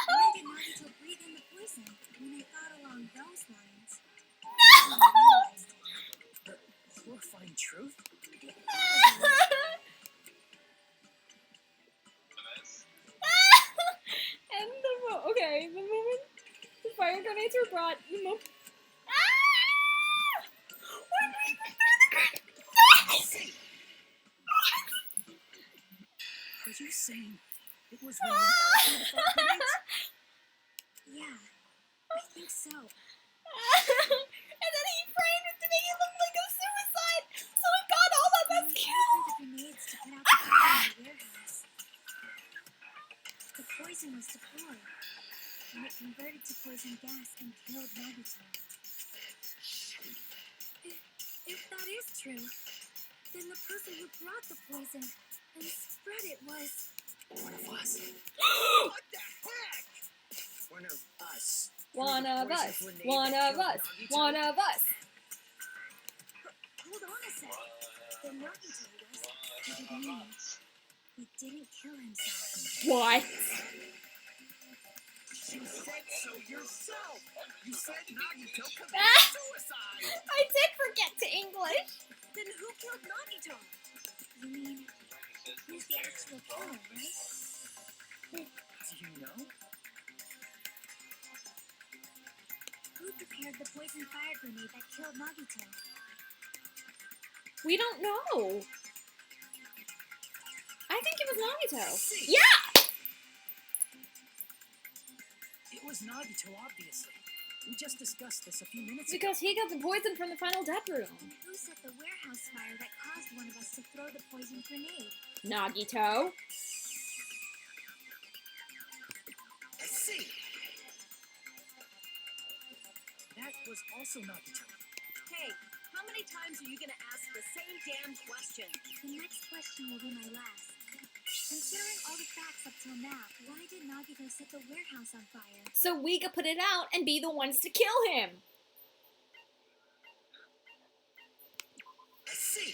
[SPEAKER 6] When did Nagito breathe in the poison? When I thought along those lines, I realized it.
[SPEAKER 8] The horrifying truth?
[SPEAKER 3] And the moment the fire grenades were brought, the moment. When we threw the grenades!
[SPEAKER 8] Are you saying it was when we all threw the fire grenades?
[SPEAKER 6] Yeah, I think so.
[SPEAKER 3] And then he framed it to make it look like a suicide, so it got all of
[SPEAKER 6] When
[SPEAKER 3] us
[SPEAKER 6] we
[SPEAKER 3] killed!
[SPEAKER 6] threw the grenades to put out the fire in the warehouse, the poison was deployed, and it converted to poison gas and killed Nagito. If that is true, then the person who brought the poison and spread it was...
[SPEAKER 8] One of us.
[SPEAKER 7] What the heck?
[SPEAKER 8] One of us.
[SPEAKER 3] One of us,
[SPEAKER 8] Grenade
[SPEAKER 3] one
[SPEAKER 8] that
[SPEAKER 3] of
[SPEAKER 8] killed
[SPEAKER 3] us,
[SPEAKER 8] Nagito?
[SPEAKER 3] one of us.
[SPEAKER 6] Hold on a sec. The Nagito was... What did it mean? He didn't kill himself.
[SPEAKER 3] What?
[SPEAKER 7] You said so yourself. You said Nagito committed
[SPEAKER 3] Ah!
[SPEAKER 7] suicide.
[SPEAKER 3] I did forget to English.
[SPEAKER 6] Then who killed Nagito? You mean, who's the actual killer, right?
[SPEAKER 8] Do you know?
[SPEAKER 6] Who prepared the poison fire grenade that killed Nagito?
[SPEAKER 3] We don't know. I think it was Nagito.
[SPEAKER 8] See.
[SPEAKER 3] Yeah!
[SPEAKER 8] It was Nagito, obviously. We just discussed this a few minutes ago.
[SPEAKER 3] Because he got the poison from the final death room.
[SPEAKER 6] And who set the warehouse fire that caused one of us to throw the poison grenade?
[SPEAKER 3] Nagito.
[SPEAKER 7] I see.
[SPEAKER 8] That was also Nagito.
[SPEAKER 9] Hey, how many times are you gonna ask the same damn question?
[SPEAKER 6] The next question will be my last. Considering all the facts up till now, why did Nagito set the warehouse on fire?
[SPEAKER 3] So we could put it out and be the ones to kill him.
[SPEAKER 7] I see.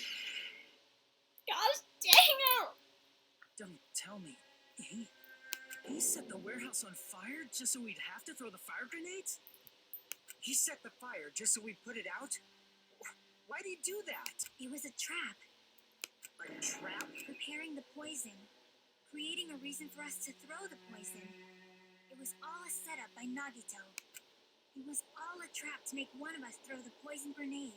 [SPEAKER 3] Gosh dang it.
[SPEAKER 8] Don't tell me. He set the warehouse on fire just so we'd have to throw the fire grenades?
[SPEAKER 7] He set the fire just so we put it out? Why'd he do that?
[SPEAKER 6] It was a trap,
[SPEAKER 7] A trap?
[SPEAKER 6] preparing the poison, creating a reason for us to throw the poison. It was all a setup by Nagito. It was all a trap to make one of us throw the poison grenade.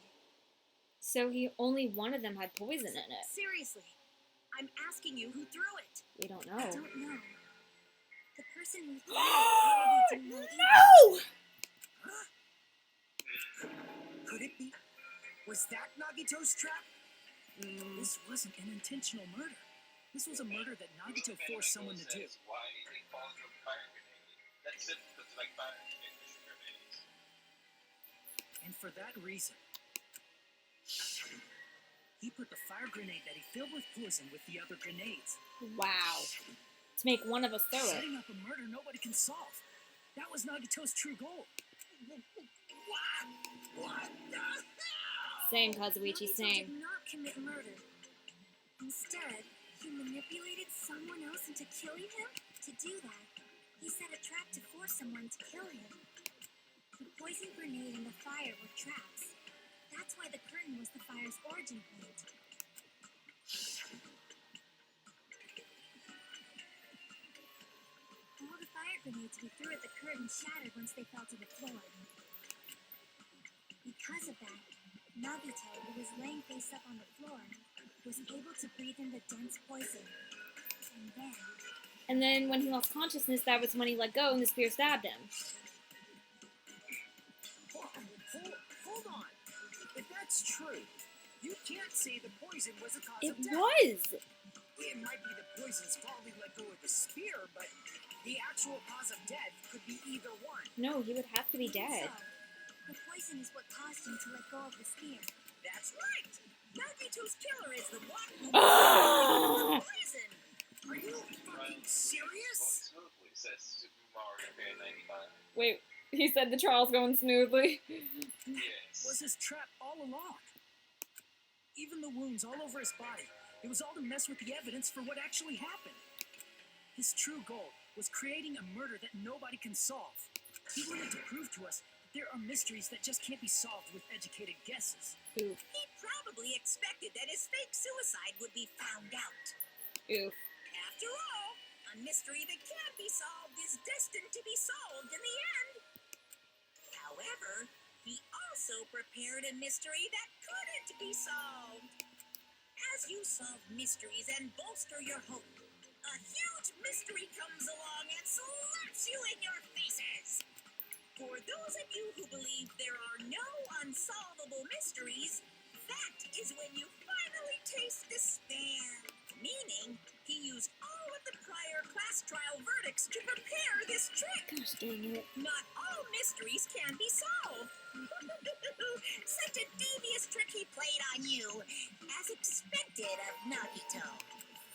[SPEAKER 3] So only one of them had poison in it.
[SPEAKER 9] Seriously, I'm asking you who threw it.
[SPEAKER 3] We don't
[SPEAKER 6] I
[SPEAKER 3] know.
[SPEAKER 6] don't know. The person who threw it probably didn't know either.
[SPEAKER 3] No!
[SPEAKER 7] Could it be? Was that Nagito's trap?
[SPEAKER 8] This wasn't an intentional murder. This was a murder that Nagito forced someone to do.
[SPEAKER 4] Why they call it a fire grenade? That's it, because like fire extinguisher grenades.
[SPEAKER 8] And for that reason, he put the fire grenade that he filled with poison with the other grenades.
[SPEAKER 3] Wow. To make one of us throw it.
[SPEAKER 8] Setting up a murder nobody can solve. That was Nagito's true goal.
[SPEAKER 7] What the hell?
[SPEAKER 3] Same, Kazuichi,
[SPEAKER 6] Nagito
[SPEAKER 3] same.
[SPEAKER 6] did not commit murder. Instead, he manipulated someone else into killing him. To do that, he set a trap to force someone to kill him. The poison grenade and the fire were traps. That's why the curtain was the fire's origin point. All the fire grenades we threw at the curtain shattered once they fell to the floor. Because of that, Nagito, who was laying face up on the floor, was able to breathe in the dense poison.
[SPEAKER 3] And then when he lost consciousness, that was when he let go and the spear stabbed him.
[SPEAKER 7] Hold on. If that's true, you can't say the poison was a cause
[SPEAKER 3] It
[SPEAKER 7] of death.
[SPEAKER 3] was!
[SPEAKER 7] It might be the poison's fault we let go of the spear, but the actual cause of death could be either one.
[SPEAKER 3] No, he would have to be dead.
[SPEAKER 6] So, the poison is what caused him to let go of the spear.
[SPEAKER 9] That's right. Nagito's killer is the one who
[SPEAKER 3] Ah!
[SPEAKER 9] poison.
[SPEAKER 7] Are you fucking serious?
[SPEAKER 4] Going smoothly, says Super Mario Fan 95.
[SPEAKER 3] Wait, he said the trial's going smoothly.
[SPEAKER 4] Yes.
[SPEAKER 7] Was
[SPEAKER 5] was his trap all along. Even the wounds all over his body, it was all to mess with the evidence for what actually happened. His true goal was creating a murder that nobody can solve. He wanted to prove to us that there are mysteries that just can't be solved with educated guesses.
[SPEAKER 3] Oof.
[SPEAKER 9] He probably expected that his fake suicide would be found out.
[SPEAKER 3] Oof.
[SPEAKER 9] After all, a mystery that can't be solved is destined to be solved in the end. However, he also prepared a mystery that couldn't be solved. As you solve mysteries and bolster your hope, a huge mystery comes along and slaps you in your faces. For those of you who believe there are no unsolvable mysteries, that is when you finally taste despair. Meaning, he used all of the prior class trial verdicts to prepare this trick.
[SPEAKER 3] Gosh dang it.
[SPEAKER 9] Not all mysteries can be solved. Such a devious trick he played on you, as expected of Nagito.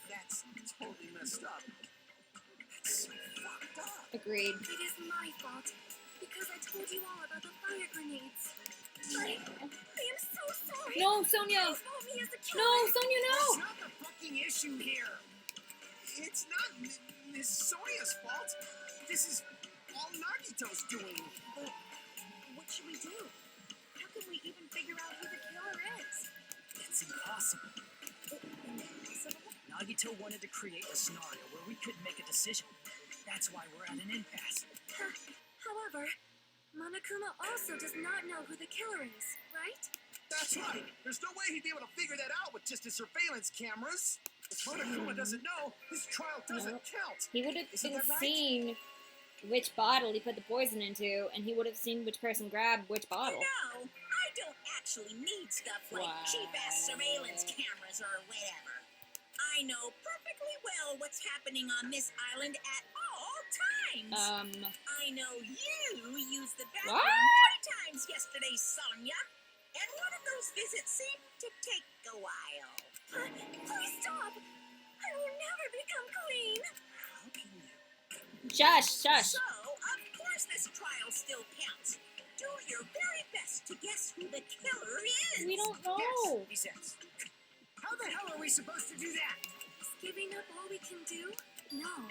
[SPEAKER 7] That's totally messed up. That's so fucked up.
[SPEAKER 3] Agreed.
[SPEAKER 6] It is my fault, because I told you all about the fire grenades. I am so sorry.
[SPEAKER 3] No, Sonia!
[SPEAKER 6] Please vote me as the killer.
[SPEAKER 3] No, Sonia, no!
[SPEAKER 7] That's not the fucking issue here. It's not Miss Sonia's fault. This is all Nagito's doing.
[SPEAKER 6] But what should we do? How can we even figure out who the killer is?
[SPEAKER 5] It's impossible.
[SPEAKER 6] Impossible?
[SPEAKER 5] Nagito wanted to create a scenario where we couldn't make a decision. That's why we're at an impasse.
[SPEAKER 6] However, Monokuma also does not know who the killer is, right?
[SPEAKER 7] That's right. There's no way he'd be able to figure that out with just his surveillance cameras. If Monokuma doesn't know, his trial doesn't count.
[SPEAKER 3] He would have
[SPEAKER 7] Isn't that right?
[SPEAKER 3] seen which bottle he put the poison into, and he would have seen which person grabbed which bottle.
[SPEAKER 9] No, I don't actually need stuff like
[SPEAKER 3] Wow.
[SPEAKER 9] cheap-ass surveillance cameras or whatever. I know perfectly well what's happening on this island at all times. I know you used the bathroom
[SPEAKER 3] What?
[SPEAKER 9] 3 times yesterday, Sonia. And one of those visits seemed to take a while.
[SPEAKER 6] Please stop! I will never become clean!
[SPEAKER 7] How can you?
[SPEAKER 3] Shush, shush.
[SPEAKER 9] So, of course this trial still counts. Do your very best to guess who the killer is.
[SPEAKER 3] We don't know.
[SPEAKER 5] Yes, he says. How the hell are we supposed to do that?
[SPEAKER 6] Is giving up all we can do? No.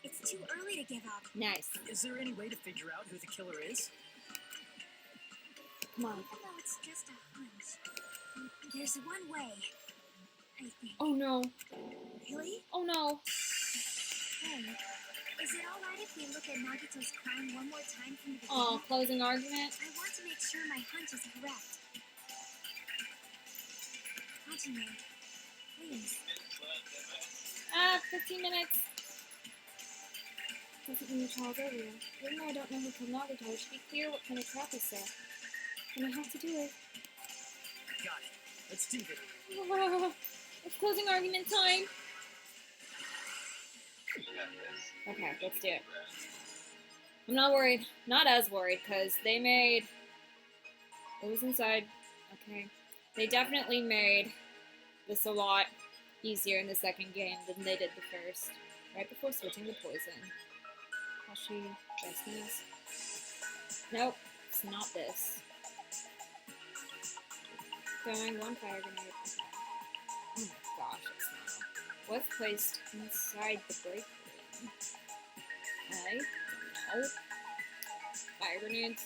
[SPEAKER 6] It's too early to give up.
[SPEAKER 3] Nice.
[SPEAKER 5] Is there any way to figure out who the killer is?
[SPEAKER 3] Come on.
[SPEAKER 6] Even though it's just a hunch, there's one way, I think.
[SPEAKER 3] Oh no.
[SPEAKER 6] Really?
[SPEAKER 3] Oh no.
[SPEAKER 6] Hey, is it alright if we look at Nagito's crime one more time from the beginning?
[SPEAKER 3] Oh, closing argument.
[SPEAKER 6] I want to make sure my hunch is correct. Hajime, please.
[SPEAKER 3] 15 minutes. Doesn't mean the trial's over yet. Even though I don't know who killed Nagito, it should be clear what kind of trap is set. And I have to do it.
[SPEAKER 5] Got it. Let's do this.
[SPEAKER 3] It's closing argument time.
[SPEAKER 4] You got this.
[SPEAKER 3] Okay, let's do it. I'm not worried. Not as worried, because they made... What was inside? Okay. They definitely made this a lot easier in the second game than they did the first. Right before switching to poison. Hashi, Jasmine's. Nope, it's not this. Throwing one fire grenade. Okay. Oh my gosh, it's not. What's placed inside the break room? I don't know. Fire grenades.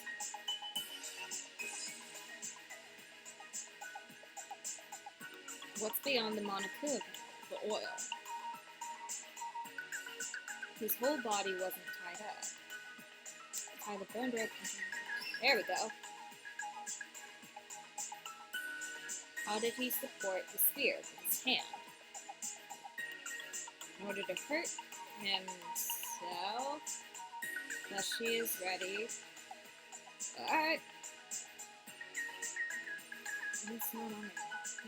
[SPEAKER 3] What's beyond the Monokuma? The oil. His whole body wasn't tied up. Tie the burned rope. There we go. How did he support the spear with his hand? In order to hurt himself. She is ready. Alright. It's not on it.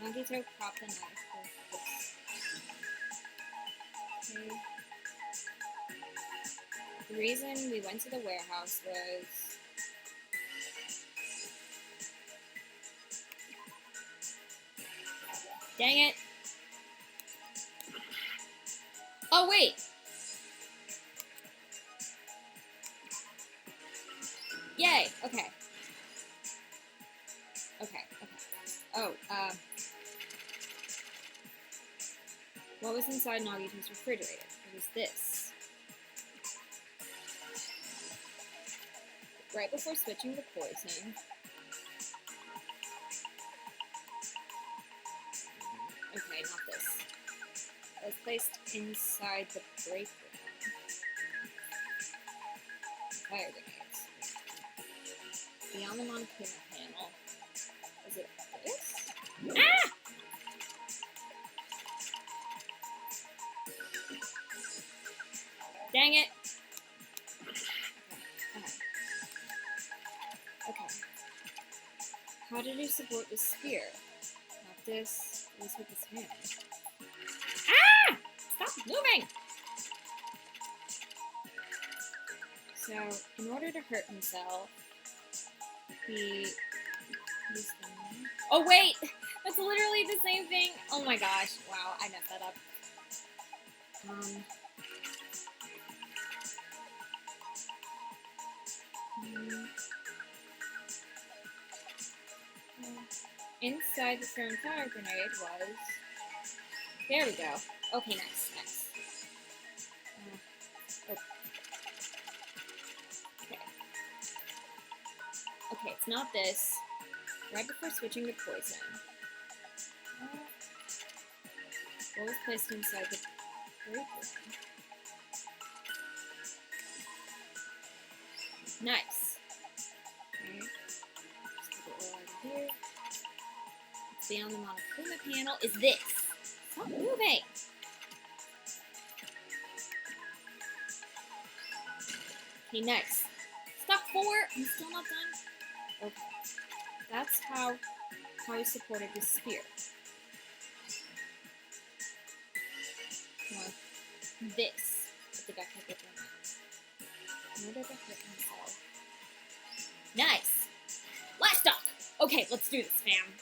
[SPEAKER 3] Nagito propped the knife with this. Okay. The reason we went to the warehouse was... Dang it! Oh, wait! Yay! Okay. Oh, what was inside Nagito's refrigerator? It was this. Right before switching the poison. Okay, not this. It was placed inside the break room. Fire grenades. Beyond the Monokuma panel. Is it this? Ah! Dang it! Okay. How did you support the spear? Not this. This with his hand. Ah! Stop moving! So, in order to hurt himself, he used the knife. Oh wait! That's literally the same thing! Oh my gosh. Wow, I messed that up. Inside the thrown fire grenade was... There we go. Okay, nice, nice. Okay. Okay, it's not this. Right before switching to poison. What was placed inside the break room? Nice. Okay. Just put it all over here. Beyond the Monokuma panel is this. Stop moving! Okay, nice. Stop 4! I'm still not done? Okay. That's how he supported the spear. Well, this. But the guy kept it in order to hit himself. Nice! Livestock! Okay, let's do this, fam.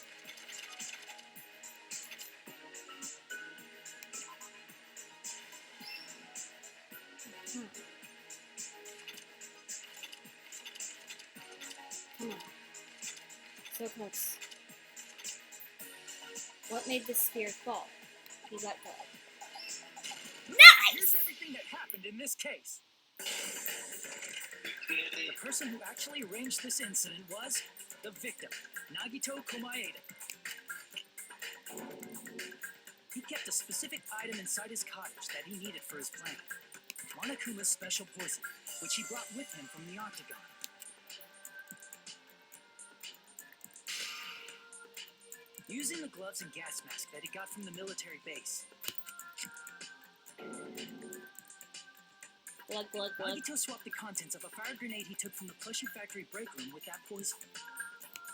[SPEAKER 3] Come on. So close. What made the spear fall? He let go. Nice!
[SPEAKER 5] Here's everything that happened in this case. The person who actually arranged this incident was the victim, Nagito Komaeda. He kept a specific item inside his cottage that he needed for his plan. Monokuma's special poison, which he brought with him from the Octagon. Using the gloves and gas mask that he got from the military base,
[SPEAKER 3] Glug, glug, glug.
[SPEAKER 5] Nagito swapped the contents of a fire grenade he took from the plushie factory break room with that poison.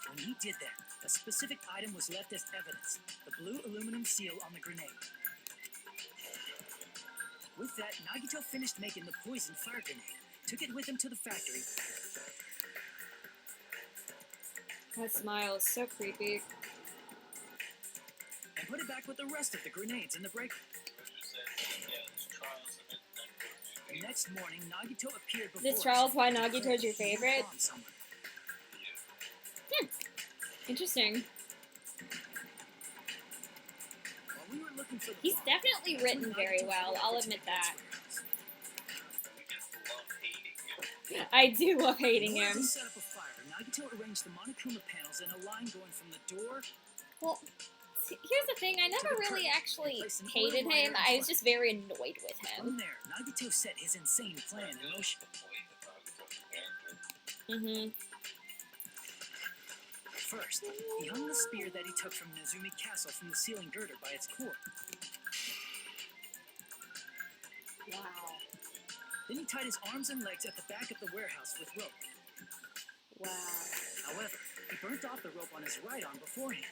[SPEAKER 5] When he did that, a specific item was left as evidence, the blue aluminum seal on the grenade. With that, Nagito finished making the poisoned fire grenade, took it with him to the factory.
[SPEAKER 3] That smile is so creepy.
[SPEAKER 5] And put it back with the rest of the grenades in the break room. The next morning, Nagito appeared before
[SPEAKER 3] This trial's why Nagito's your favorite? Interesting.
[SPEAKER 5] While we were looking for the
[SPEAKER 3] He's
[SPEAKER 5] bomb,
[SPEAKER 3] definitely written very well, I'll admit that. I do love hating
[SPEAKER 5] in order
[SPEAKER 3] him.
[SPEAKER 5] to set up a fire, Nagito arranged the Monokuma panels in a line going from the door.
[SPEAKER 3] Well, see, here's the thing, I never really actually hated him, I was just very annoyed with
[SPEAKER 5] From
[SPEAKER 3] him.
[SPEAKER 5] there, Nagito set his insane plan in motion. First, he hung the spear that he took from Nezumi Castle from the ceiling girder by its cord.
[SPEAKER 3] Wow.
[SPEAKER 5] Then he tied his arms and legs at the back of the warehouse with rope.
[SPEAKER 3] Wow.
[SPEAKER 5] However, he burnt off the rope on his right arm beforehand.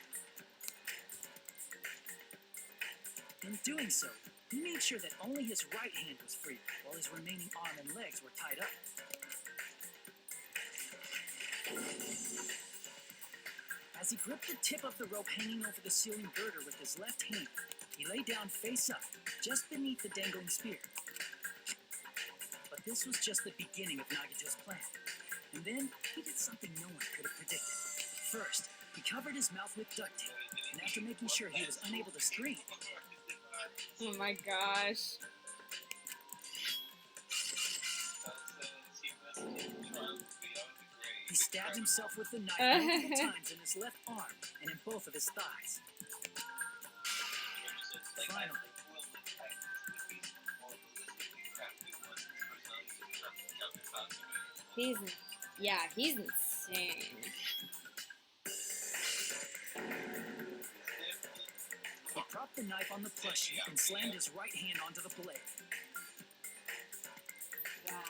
[SPEAKER 5] In doing so, he made sure that only his right hand was free, while his remaining arm and legs were tied up. As he gripped the tip of the rope hanging over the ceiling girder with his left hand, he lay down face up, just beneath the dangling spear. But this was just the beginning of Nagito's plan. And then, he did something no one could have predicted. First,
[SPEAKER 8] He covered his mouth with duct tape, and after making sure he was unable to scream,
[SPEAKER 3] Oh my gosh.
[SPEAKER 8] he stabbed himself with the knife multiple times in his left arm and in both of his thighs. Finally,
[SPEAKER 3] He's insane.
[SPEAKER 8] he propped the knife on the plushie and slammed his right hand onto the blade.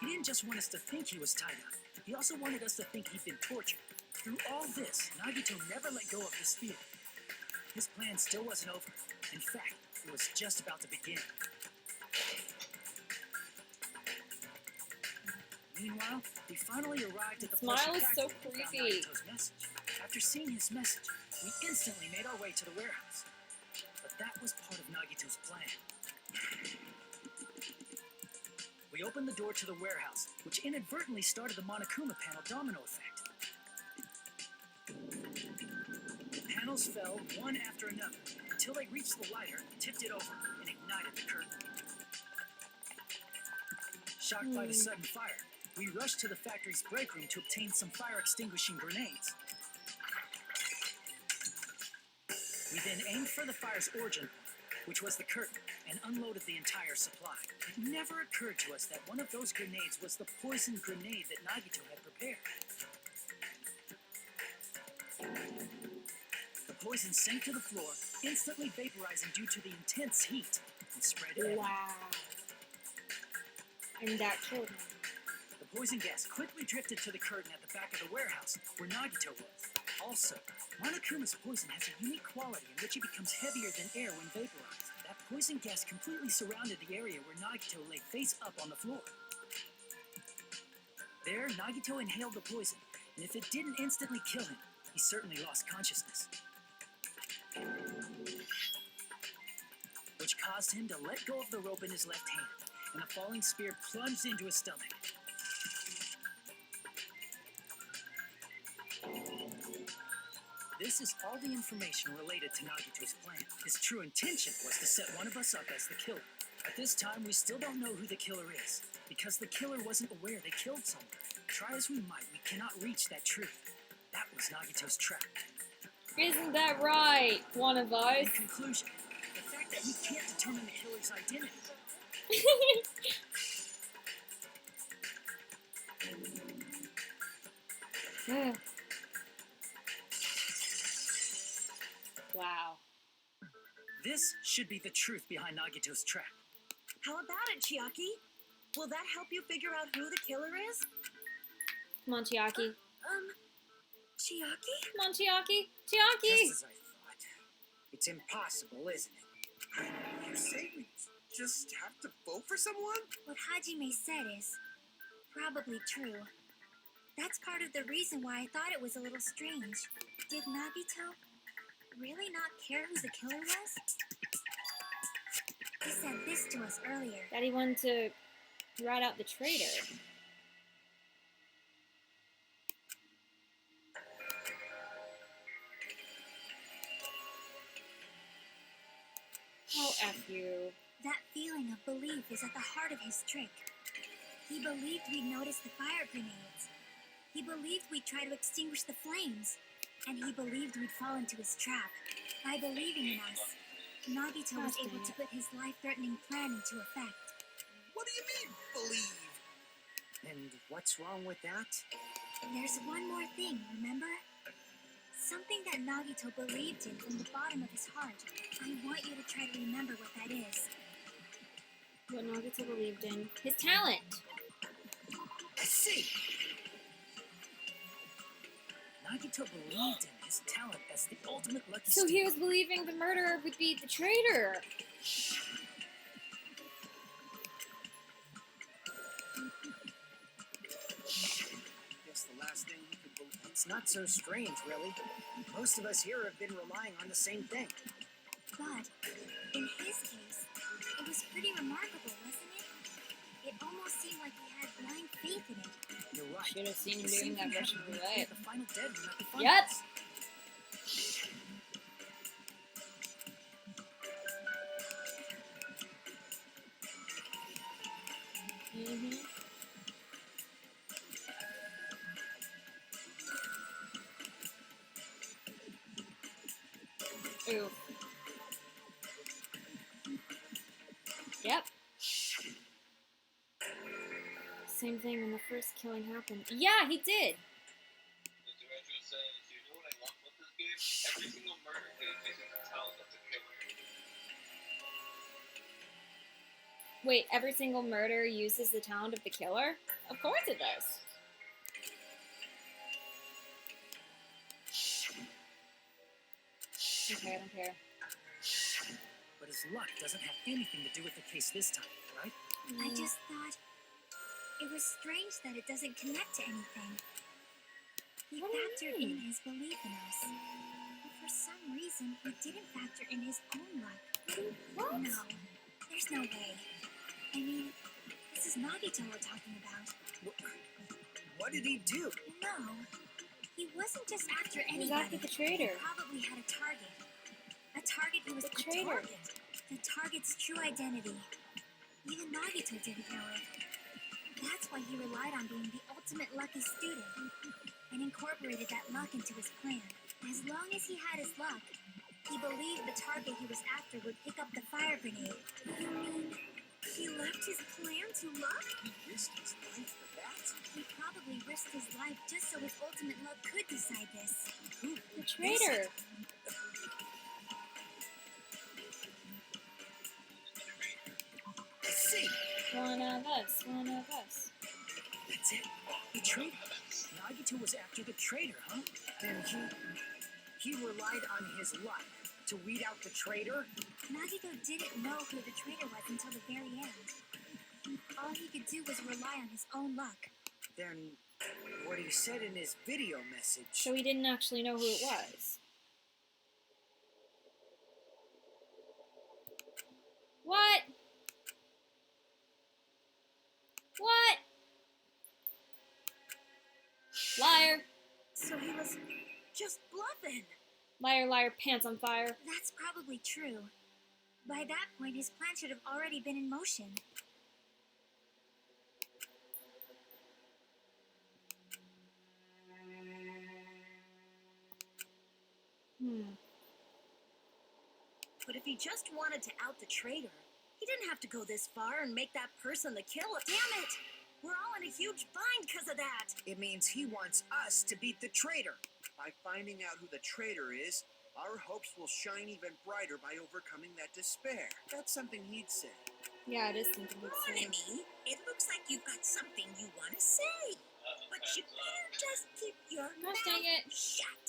[SPEAKER 8] He didn't just want us to think he was tied up. He also wanted us to think he'd been tortured. Through all this, Nagito never let go of his spear. His plan still wasn't over. In fact, it was just about to begin. Meanwhile, we finally arrived at the
[SPEAKER 3] Smile
[SPEAKER 8] plushie
[SPEAKER 3] is so
[SPEAKER 8] factory and found
[SPEAKER 3] creepy.
[SPEAKER 8] Nagito's message. After seeing his message, we instantly made our way to the warehouse. But that was part of Nagito's plan. We opened the door to the warehouse, which inadvertently started the Monokuma panel domino effect. The panels fell one after another until they reached the lighter, tipped it over, and ignited the curtain. Shocked by the sudden fire, we rushed to the factory's break room to obtain some fire-extinguishing grenades. We then aimed for the fire's origin point, which was the curtain, and unloaded the entire supply. It never occurred to us that one of those grenades was the poisoned grenade that Nagito had prepared. The poison sank to the floor, instantly vaporizing due to the intense heat, and spread everywhere.
[SPEAKER 3] Wow. And that killed him.
[SPEAKER 8] The poison gas quickly drifted to the curtain at the back of the warehouse, where Nagito was. Also, Monokuma's poison has a unique quality in which it becomes heavier than air when vaporized. That poison gas completely surrounded the area where Nagito lay face up on the floor. There, Nagito inhaled the poison, and if it didn't instantly kill him, he certainly lost consciousness. Which caused him to let go of the rope in his left hand, and the falling spear plunged into his stomach. This is all the information related to Nagito's plan. His true intention was to set one of us up as the killer. At this time, we still don't know who the killer is, because the killer wasn't aware they killed someone. Try as we might, we cannot reach that truth. That was Nagito's trap.
[SPEAKER 3] Isn't that right, one of us?
[SPEAKER 8] In conclusion, the fact that we can't determine the killer's identity.
[SPEAKER 3] Wow.
[SPEAKER 8] This should be the truth behind Nagito's trap.
[SPEAKER 9] How about it, Chiaki? Will that help you figure out who the killer is?
[SPEAKER 3] Come on, Chiaki.
[SPEAKER 9] Chiaki?
[SPEAKER 3] Come on, Chiaki. Chiaki!
[SPEAKER 5] Just as I thought. It's impossible, isn't it?
[SPEAKER 7] You say we just have to vote for someone?
[SPEAKER 6] What Hajime said is probably true. That's part of the reason why I thought it was a little strange. Did Nagito really not care who the killer was? He said this to us earlier.
[SPEAKER 3] That he wanted to rat out the traitor. Oh, F you.
[SPEAKER 6] That feeling of belief is at the heart of his trick. He believed we'd notice the fire grenades. He believed we'd try to extinguish the flames. And he believed we'd fall into his trap. By believing in us, Nagito was able to put his life-threatening plan into effect.
[SPEAKER 7] What do you mean, believe?
[SPEAKER 8] And what's wrong with that?
[SPEAKER 6] There's one more thing, remember? Something that Nagito believed in from the bottom of his heart. I want you to try to remember what that is.
[SPEAKER 3] What Nagito believed in. His talent!
[SPEAKER 8] I see! Nagito believed in his talent as the ultimate lucky
[SPEAKER 3] So he was believing the murderer would be the traitor.
[SPEAKER 5] Guess the last thing he could believe.
[SPEAKER 8] It's not so strange, really. Most of us here have been relying on the same thing.
[SPEAKER 6] But, in his case, it was pretty remarkable, wasn't it? It almost seemed like he had blind faith in it.
[SPEAKER 8] You're right.
[SPEAKER 3] Should have seen him
[SPEAKER 8] The
[SPEAKER 3] doing
[SPEAKER 8] same
[SPEAKER 3] that
[SPEAKER 8] thing
[SPEAKER 3] Russian
[SPEAKER 8] happened
[SPEAKER 3] roulette.
[SPEAKER 8] at the final dead room at the
[SPEAKER 3] Yep.
[SPEAKER 8] finals.
[SPEAKER 3] Ooh. Yep. Same thing when the first killing happened. Yeah, he did.
[SPEAKER 4] The director says, you know what I love about this game? Every single murder case basically tells us the killer.
[SPEAKER 3] Wait, every single murder uses the talent of the killer? Of course it does. Okay, I don't care.
[SPEAKER 8] But his luck doesn't have anything to do with the case this time, right?
[SPEAKER 6] I just thought it was strange that it doesn't connect to anything. He
[SPEAKER 3] What do you
[SPEAKER 6] factored
[SPEAKER 3] mean?
[SPEAKER 6] in his belief in us. But for some reason, he didn't factor in his own luck.
[SPEAKER 3] What?
[SPEAKER 6] No, there's no way. I mean, this is Nagito we're talking about.
[SPEAKER 5] What did he do?
[SPEAKER 6] No, he wasn't just after
[SPEAKER 3] He was
[SPEAKER 6] anybody.
[SPEAKER 3] after the traitor.
[SPEAKER 6] He probably had a target. A target he was
[SPEAKER 3] The
[SPEAKER 6] a
[SPEAKER 3] traitor.
[SPEAKER 6] target. The target's true identity. Even Nagito didn't know it. That's why he relied on being the ultimate lucky student and incorporated that luck into his plan. As long as he had his luck, he believed the target he was after would pick up the fire grenade. You mean he left his plan to luck?
[SPEAKER 5] He risked his life for that?
[SPEAKER 6] He probably risked his life just so his ultimate luck could decide this.
[SPEAKER 3] The traitor.
[SPEAKER 5] I see.
[SPEAKER 3] One of us. One of us.
[SPEAKER 8] That's it. The traitor. Nagito was after the traitor, huh? Then he relied on his luck to weed out the traitor?
[SPEAKER 6] Nagito didn't know who the traitor was until the very end. All he could do was rely on his own luck.
[SPEAKER 5] Then what he said in his video message.
[SPEAKER 3] So he didn't actually know who it was. What? What? Liar.
[SPEAKER 6] So he was just bluffing.
[SPEAKER 3] Liar, liar, pants on fire.
[SPEAKER 6] That's probably true. By that point, his plan should have already been in motion.
[SPEAKER 9] But if he just wanted to out the traitor, he didn't have to go this far and make that person the killer. Damn it! We're all in a huge bind because of that.
[SPEAKER 5] It means he wants us to beat the traitor. By finding out who the traitor is, our hopes will shine even brighter by overcoming that despair. That's something he'd say.
[SPEAKER 3] Yeah, it is something to say.
[SPEAKER 9] Ronnie, it looks like you've got something you want to say. But you better just keep your
[SPEAKER 3] Gosh dang it.
[SPEAKER 9] mouth shut.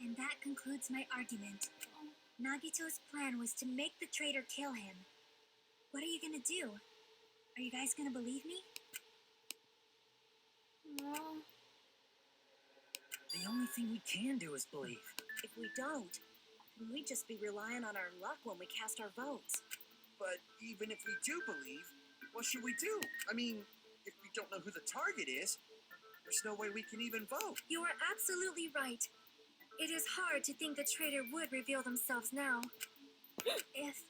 [SPEAKER 6] And that concludes my argument. Nagito's plan was to make the traitor kill him. What are you gonna do? Are you guys gonna believe me?
[SPEAKER 3] No.
[SPEAKER 8] The only thing we can do is believe.
[SPEAKER 9] If we don't, then we'd just be relying on our luck when we cast our votes.
[SPEAKER 5] But even if we do believe, what should we do? I mean, if we don't know who the target is, there's no way we can even vote.
[SPEAKER 6] You are absolutely right. It is hard to think the traitor would reveal themselves now. If,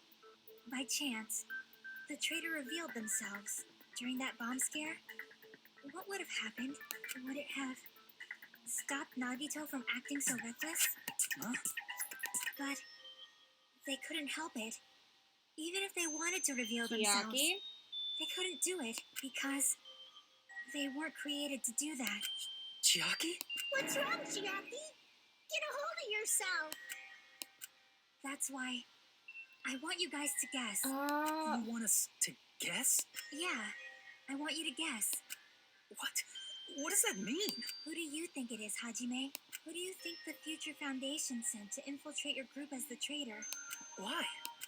[SPEAKER 6] by chance, the traitor revealed themselves during that bomb scare, what would have happened? Would it have stopped Nagito from acting so reckless?
[SPEAKER 8] Huh?
[SPEAKER 6] But they couldn't help it. Even if they wanted to reveal themselves,
[SPEAKER 3] Chiaki?
[SPEAKER 6] they couldn't do it because they weren't created to do that.
[SPEAKER 8] Chiaki?
[SPEAKER 1] What's wrong, Chiaki? Get a hold of yourself.
[SPEAKER 6] That's why I want you guys to guess.
[SPEAKER 3] Oh.
[SPEAKER 8] You want us to guess?
[SPEAKER 6] Yeah, I want you to guess.
[SPEAKER 8] What? What does that mean?
[SPEAKER 6] Who do you think it is, Hajime? Who do you think the Future Foundation sent to infiltrate your group as the traitor?
[SPEAKER 8] Why?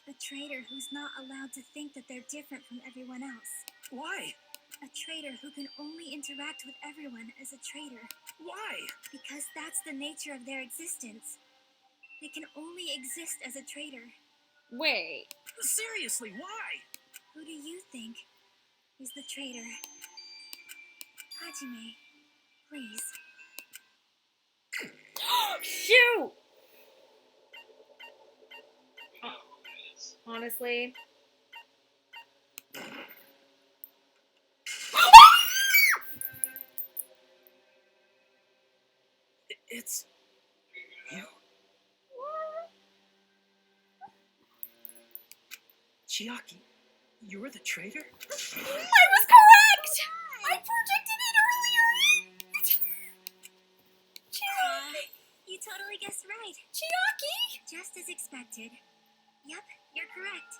[SPEAKER 6] A traitor who's not allowed to think that they're different from everyone else.
[SPEAKER 8] Why?
[SPEAKER 6] A traitor who can only interact with everyone as a traitor.
[SPEAKER 8] Why?
[SPEAKER 6] Because that's the nature of their existence. They can only exist as a traitor.
[SPEAKER 3] Wait.
[SPEAKER 8] Seriously, why?
[SPEAKER 6] Who do you think is the traitor? Hajime, please.
[SPEAKER 3] Shoot! Honestly.
[SPEAKER 8] It's you. Chiaki, you were the traitor?
[SPEAKER 3] I was correct! I predicted it earlier!
[SPEAKER 6] You totally guessed right.
[SPEAKER 3] Chiaki!
[SPEAKER 6] Just as expected. Yep, you're correct.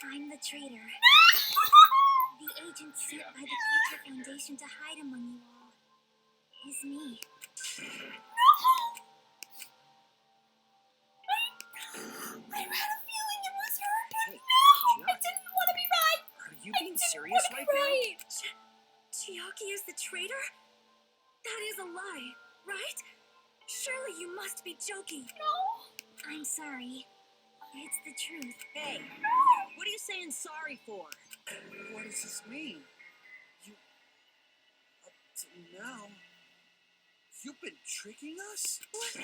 [SPEAKER 6] I'm the traitor. The agent sent by the Future Foundation to hide among you all is me.
[SPEAKER 3] I had a feeling it was her, but
[SPEAKER 5] Hey,
[SPEAKER 3] no! I
[SPEAKER 5] Chiaki,
[SPEAKER 3] didn't want to be right!
[SPEAKER 5] are you being serious right
[SPEAKER 3] Right!
[SPEAKER 6] Chiaki is the traitor? That is a lie, right? Surely you must be joking.
[SPEAKER 3] No!
[SPEAKER 6] I'm sorry. It's the truth.
[SPEAKER 9] Hey, what are you saying sorry for?
[SPEAKER 5] now? What does this mean? You, up to now, you've been tricking us?
[SPEAKER 6] What?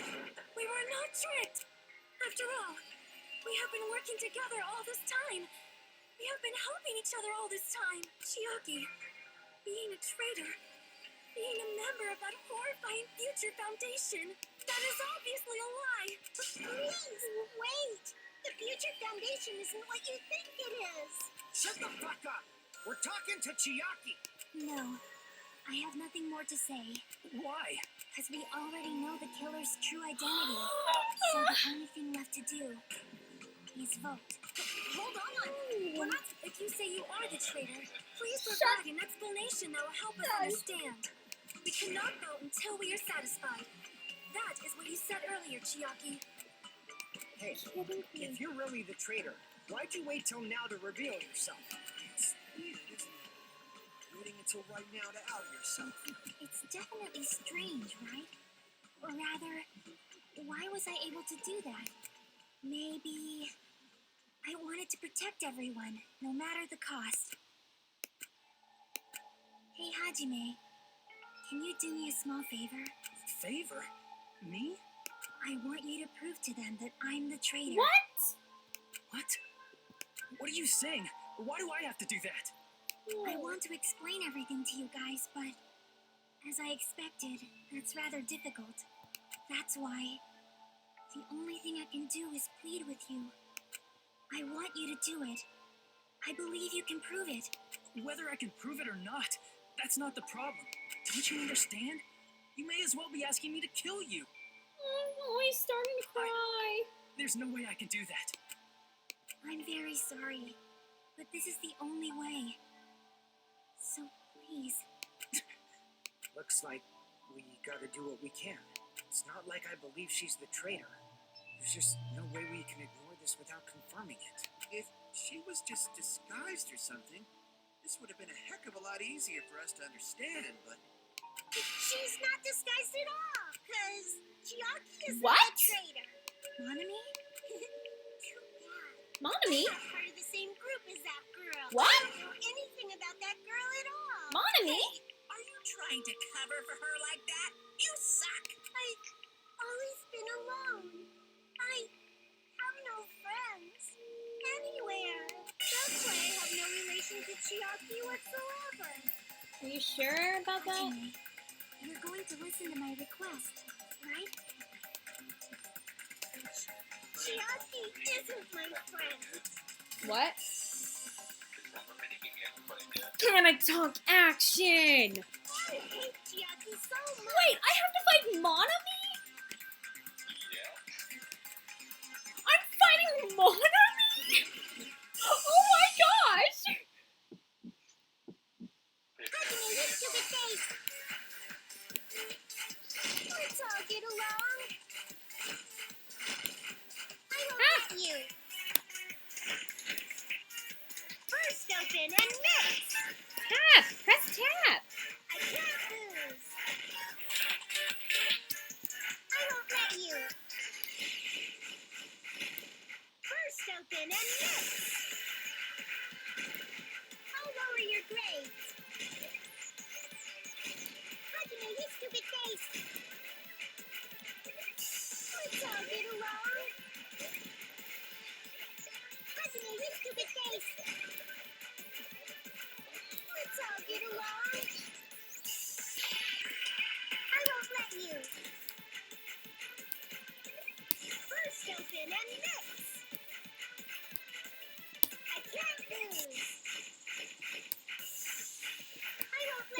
[SPEAKER 6] We were not tricked. After all, we have been working together all this time. We have been helping each other all this time. Chiaki, being a traitor, being a member of that horrifying Future Foundation, that is obviously a lie.
[SPEAKER 1] Please, wait! The Future Foundation isn't what you think it is!
[SPEAKER 5] Shut the fuck up! We're talking to Chiaki!
[SPEAKER 6] No, I have nothing more to say.
[SPEAKER 8] Why?
[SPEAKER 6] Because we already know the killer's true identity. So the only thing left to do is vote. Hold on! What? If you say you are the traitor, please provide an explanation that will help us understand. We cannot vote until we are satisfied. That is what you said earlier, Chiaki.
[SPEAKER 5] Hey, if you're really the traitor, why'd you wait till now to reveal yourself? It's weird, isn't it? Waiting until right now to out yourself.
[SPEAKER 6] It's definitely strange, right? Or rather, why was I able to do that? Maybe I wanted to protect everyone, no matter the cost. Hey, Hajime, can you do me a small favor?
[SPEAKER 8] Favor? Me?
[SPEAKER 6] I want you to prove to them that I'm the traitor.
[SPEAKER 3] What?
[SPEAKER 8] What? What are you saying? Why do I have to do that?
[SPEAKER 6] I want to explain everything to you guys, but as I expected, that's rather difficult. That's why the only thing I can do is plead with you. I want you to do it. I believe you can prove it.
[SPEAKER 8] Whether I can prove it or not, that's not the problem. Don't you understand? You may as well be asking me to kill you.
[SPEAKER 3] Oh, he's starting to cry.
[SPEAKER 8] There's no way I can do that.
[SPEAKER 6] I'm very sorry, but this is the only way. So please.
[SPEAKER 5] Looks like we gotta do what we can. It's not like I believe she's the traitor. There's just no way we can ignore this without confirming it.
[SPEAKER 7] If she was just disguised or something, this would have been a heck of a lot easier for us to understand, but
[SPEAKER 1] She's not disguised at all, because Chiaki is
[SPEAKER 3] What?
[SPEAKER 1] the traitor.
[SPEAKER 6] Monami?
[SPEAKER 1] Too bad.
[SPEAKER 3] Monami?
[SPEAKER 1] I'm not part of the same group as that girl.
[SPEAKER 3] What?
[SPEAKER 1] I don't know anything about that girl at all.
[SPEAKER 3] Monami?
[SPEAKER 9] Are you trying to cover for her like that? You suck!
[SPEAKER 1] I've always been alone. I have no friends. Anywhere. That's why I have no relation to Chiaki whatsoever.
[SPEAKER 3] Are you sure about that?
[SPEAKER 6] Hajime, you're going to listen to my request, right?
[SPEAKER 1] Chiaki isn't my friend.
[SPEAKER 3] What? Can I talk action?
[SPEAKER 1] I hate Chiaki so much.
[SPEAKER 3] Wait, I have to fight Monami? I'm fighting Monami? Oh my gosh!
[SPEAKER 1] Hajime, you stupid face. Let's all get along. I won't let you. First open and mix.
[SPEAKER 3] Tap! Press tap!
[SPEAKER 1] I can't lose. I won't let you. First open and mix. I'll lower your grades. Hajime, you stupid face. Let's all get along. Hajime, you stupid face. Let's all get along. I won't let you. First open and mix. I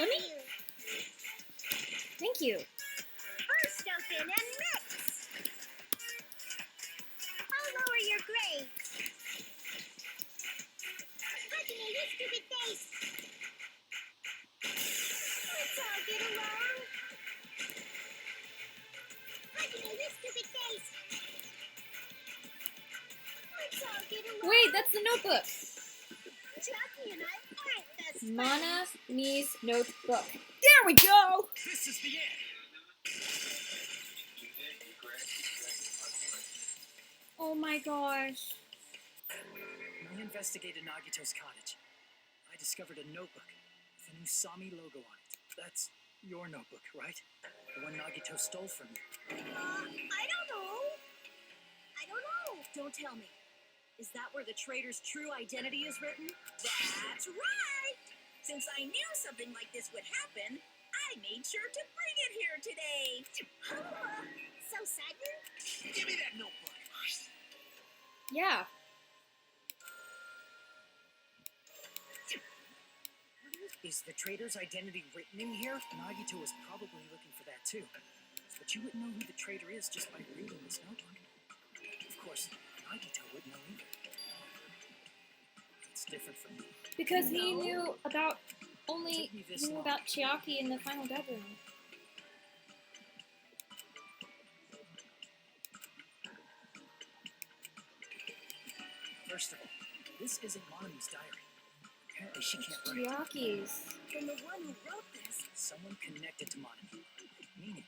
[SPEAKER 3] Let me. Thank you.
[SPEAKER 1] First open and mix. I'll lower your grades. Looking at your stupid face. Let's all get along. Looking at your stupid face. Let's all get along.
[SPEAKER 3] Wait, that's the notebook.
[SPEAKER 1] Chucky and I aren't best friends.
[SPEAKER 3] Mana Mi's notebook. There we go.
[SPEAKER 5] This is the end.
[SPEAKER 3] Oh my gosh.
[SPEAKER 8] When I investigated Nagito's cottage, I discovered a notebook with a new Sami logo on it. That's your notebook, right? The one Nagito stole from you.
[SPEAKER 9] I don't know. Don't tell me. Is that where the traitor's true identity is written? That's right! Since I knew something like this would happen, I made sure to bring it here today.
[SPEAKER 1] So sudden?
[SPEAKER 5] Give me that notebook.
[SPEAKER 3] Yeah.
[SPEAKER 8] Is the traitor's identity written in here? Nagito was probably looking for that too. But you wouldn't know who the traitor is just by reading this notebook. Of course, Nagito wouldn't know either. It's different from me.
[SPEAKER 3] Because he knew about only
[SPEAKER 8] Took me this
[SPEAKER 3] knew
[SPEAKER 8] long.
[SPEAKER 3] about Chiaki in the final bedroom.
[SPEAKER 8] First of all, this isn't Monami's diary. Apparently she can't write.
[SPEAKER 3] Chiaki's.
[SPEAKER 9] From the one who wrote this,
[SPEAKER 8] Someone connected to Monami. Meaning,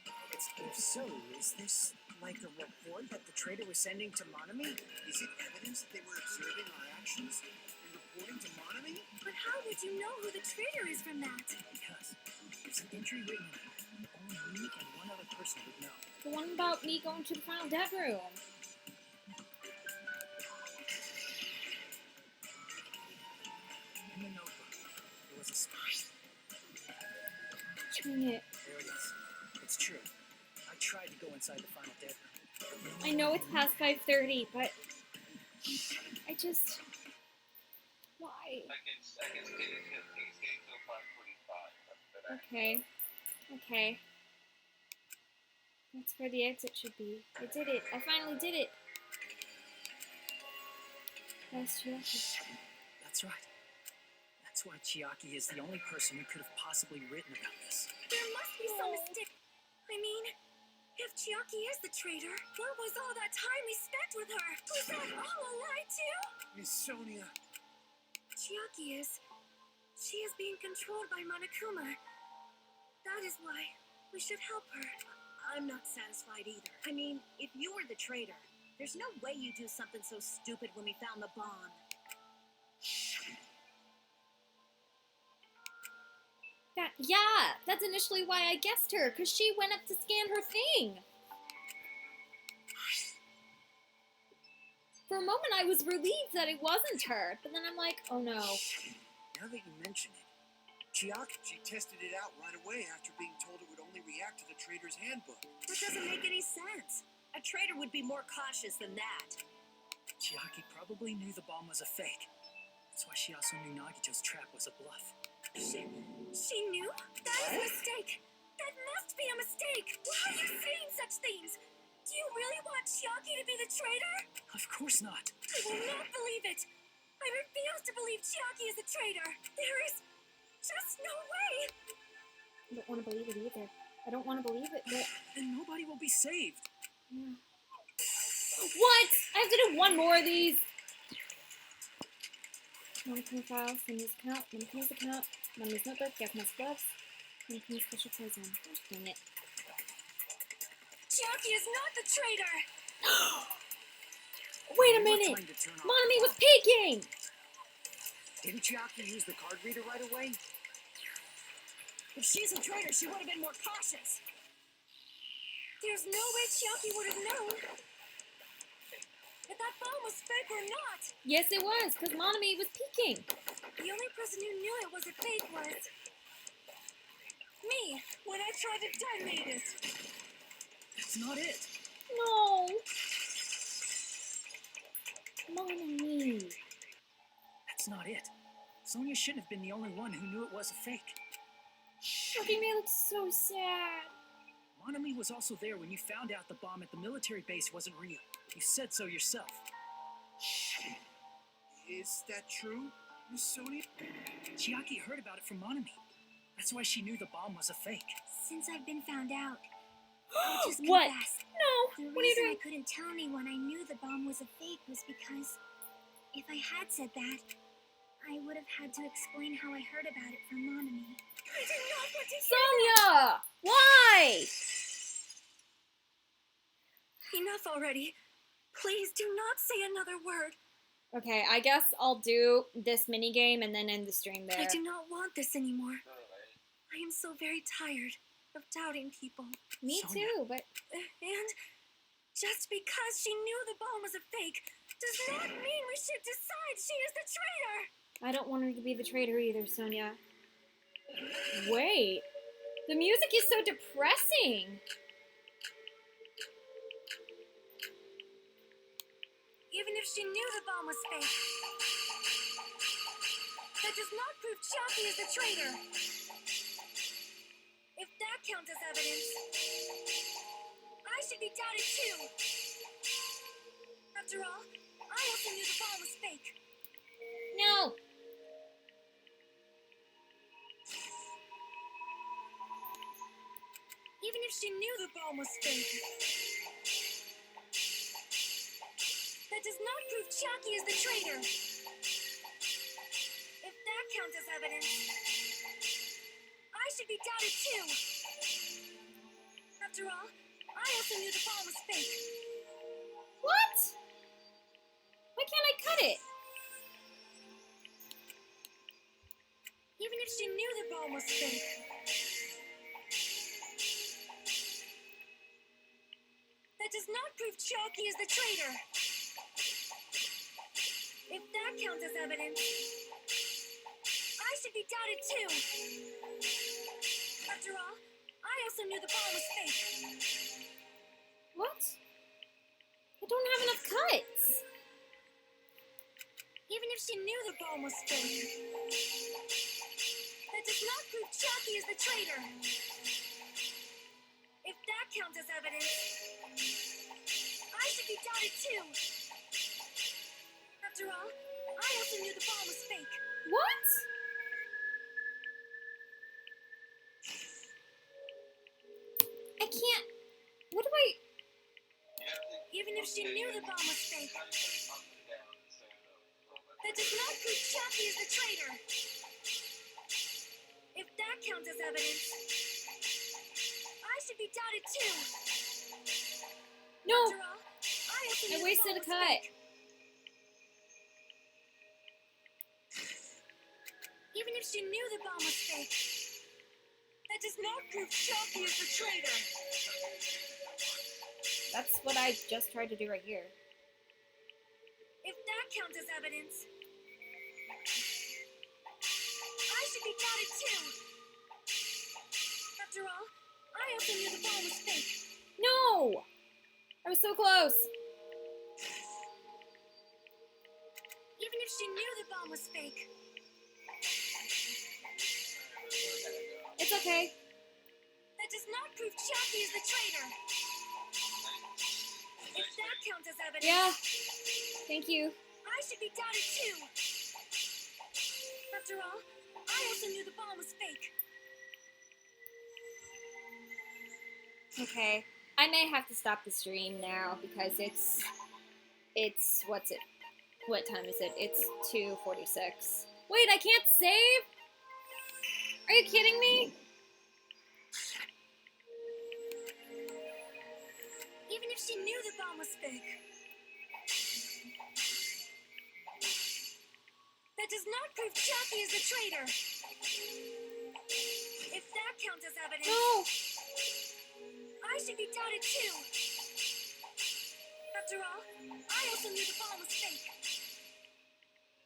[SPEAKER 5] If so, is this like a report that the traitor was sending to Monami? Is it evidence that they were observing our actions and reporting to Monami?
[SPEAKER 6] But how would you know who the traitor is from that?
[SPEAKER 8] because there's an entry written in it. Only me and one other person would know.
[SPEAKER 3] The one about me going to the final bedroom.
[SPEAKER 8] In the notebook, there was a space.
[SPEAKER 3] Dang it.
[SPEAKER 8] There it is. It's true. I tried to go inside the final dead room.
[SPEAKER 3] I know it's past 5:30, but I just why?
[SPEAKER 4] I can skate it till 5:45.
[SPEAKER 3] Okay. Okay. That's where the exit should be. I did it. I finally did it. That's Chiaki.
[SPEAKER 8] That's right. That's why Chiaki is the only person who could have possibly written about this.
[SPEAKER 6] There must be some mistake. I mean, if Chiaki is the traitor, what was all that time we spent with her? Was that all a lie too?
[SPEAKER 5] Miss Sonia.
[SPEAKER 6] Chiaki is. She is being controlled by Monokuma. That is why we should help her.
[SPEAKER 9] I'm not satisfied either. I mean, if you were the traitor, there's no way you'd do something so stupid when we found the bomb.
[SPEAKER 3] That's initially why I guessed her, because she went up to scan her thing. For a moment, I was relieved that it wasn't her, but then I'm like, oh no.
[SPEAKER 5] Now that you mention it, Chiaki, she tested it out right away after being told it would only react to the traitor's handbook.
[SPEAKER 9] That doesn't make any sense. A traitor would be more cautious than that.
[SPEAKER 8] Chiaki probably knew the bomb was a fake. That's why she also knew Nagito's trap was a bluff.
[SPEAKER 6] She knew? That is a mistake. That must be a mistake. Why are you saying such things? Do you really want Chiaki to be the traitor?
[SPEAKER 8] Of course not.
[SPEAKER 6] I will not believe it. I refuse to believe Chiaki is the traitor. There is just no way.
[SPEAKER 3] I don't want to believe it either. I don't want to believe it, but...
[SPEAKER 8] Then nobody will be saved.
[SPEAKER 3] Yeah. What? I have to do one more of these. Monokuma files, Monokuma's account, Monokuma's account, Monokuma's notebook, Yakuma's gloves, Monokuma's special prison. Gosh dang it.
[SPEAKER 6] Chiaki is not the traitor.
[SPEAKER 3] Wait a
[SPEAKER 5] One more
[SPEAKER 3] minute!
[SPEAKER 5] time to turn off
[SPEAKER 3] Monami
[SPEAKER 5] the
[SPEAKER 3] was
[SPEAKER 5] clock.
[SPEAKER 3] peeking!
[SPEAKER 5] Didn't Chiaki use the card reader right away?
[SPEAKER 9] If she's a traitor, she would have been more cautious.
[SPEAKER 6] There's no way Chiaki would have known if that bomb was fake or not.
[SPEAKER 3] Yes, it was, because Monami was peeking.
[SPEAKER 6] The only person who knew it was a fake was me when I tried to detonate it.
[SPEAKER 8] That's not it.
[SPEAKER 3] No! Monami.
[SPEAKER 8] That's not it. Sonia shouldn't have been the only one who knew it was a fake.
[SPEAKER 3] Fucking me looks so sad.
[SPEAKER 8] Monami was also there when you found out the bomb at the military base wasn't real. You said so yourself.
[SPEAKER 5] Is that true, Miss Sonia?
[SPEAKER 8] Chiaki heard about it from Monami. That's why she knew the bomb was a fake.
[SPEAKER 6] Since I've been found out, I'll just
[SPEAKER 3] What?
[SPEAKER 6] confess.
[SPEAKER 3] No.
[SPEAKER 6] The
[SPEAKER 3] What are you
[SPEAKER 6] reason
[SPEAKER 3] doing?
[SPEAKER 6] I couldn't tell anyone I knew the bomb was a fake was because if I had said that, I would have had to explain how I heard about it from Monami. I did not want to hear
[SPEAKER 3] Sonia! Why?
[SPEAKER 6] Enough already. Please do not say another word.
[SPEAKER 3] Okay, I guess I'll do this mini game and then end the stream there.
[SPEAKER 6] I do not want this anymore. I am so very tired of doubting people.
[SPEAKER 3] Me
[SPEAKER 8] Sonia.
[SPEAKER 3] too, but
[SPEAKER 6] And just because she knew the bomb was a fake does not mean we should decide she is the traitor.
[SPEAKER 3] I don't want her to be the traitor either, Sonia. Wait. The music is so depressing.
[SPEAKER 6] Even if she knew the bomb was fake, that does not prove Chiaki is the traitor. If that counts as evidence, I should be doubted too. After all, I also knew the bomb was fake.
[SPEAKER 3] No.
[SPEAKER 6] Even if she knew the bomb was fake, that does not prove Chiaki is the traitor. If that counts as evidence, I should be doubted too. After all, I also knew the bomb was fake.
[SPEAKER 3] What? Why can't I cut it?
[SPEAKER 6] Even if she knew the bomb was fake, that does not prove Chiaki is the traitor. If that counts as evidence, I should be doubted too. After all, I also knew the bomb was fake.
[SPEAKER 3] What? I don't have enough cuts.
[SPEAKER 6] Even if she knew the bomb was fake, that does not prove Chiaki is the traitor. If that counts as evidence, I should be doubted too. After all, I also knew the bomb was fake.
[SPEAKER 3] What? I can't. What do I?
[SPEAKER 6] Even if she knew the bomb was fake, that does not prove Chiaki is the traitor. If that counts as evidence, I should be doubted too.
[SPEAKER 3] No.
[SPEAKER 6] After all, I also knew
[SPEAKER 3] I
[SPEAKER 6] the
[SPEAKER 3] wasted
[SPEAKER 6] bomb
[SPEAKER 3] a
[SPEAKER 6] was
[SPEAKER 3] cut.
[SPEAKER 6] fake. Even if she knew the bomb was fake, that does not prove Chiaki is the traitor.
[SPEAKER 3] That's what I just tried to do right here.
[SPEAKER 6] If that counts as evidence, I should be doubted too. After all, I also knew the bomb was fake.
[SPEAKER 3] No. I was so close.
[SPEAKER 6] Even if she knew the bomb was fake,
[SPEAKER 3] It's okay.
[SPEAKER 6] that does not prove Chiaki is the traitor. If that counts as evidence,
[SPEAKER 3] Yeah. Thank you.
[SPEAKER 6] I should be doubted too. After all, I also knew the bomb was fake.
[SPEAKER 3] Okay. I may have to stop the stream now because it's what's it? What time is it? It's 2:46. Wait, I can't save? Are you kidding me?
[SPEAKER 6] Even if she knew the bomb was fake, that does not prove Chiaki is the traitor. If that counts as evidence,
[SPEAKER 3] No.
[SPEAKER 6] I should be doubted too. After all, I also knew the bomb was fake.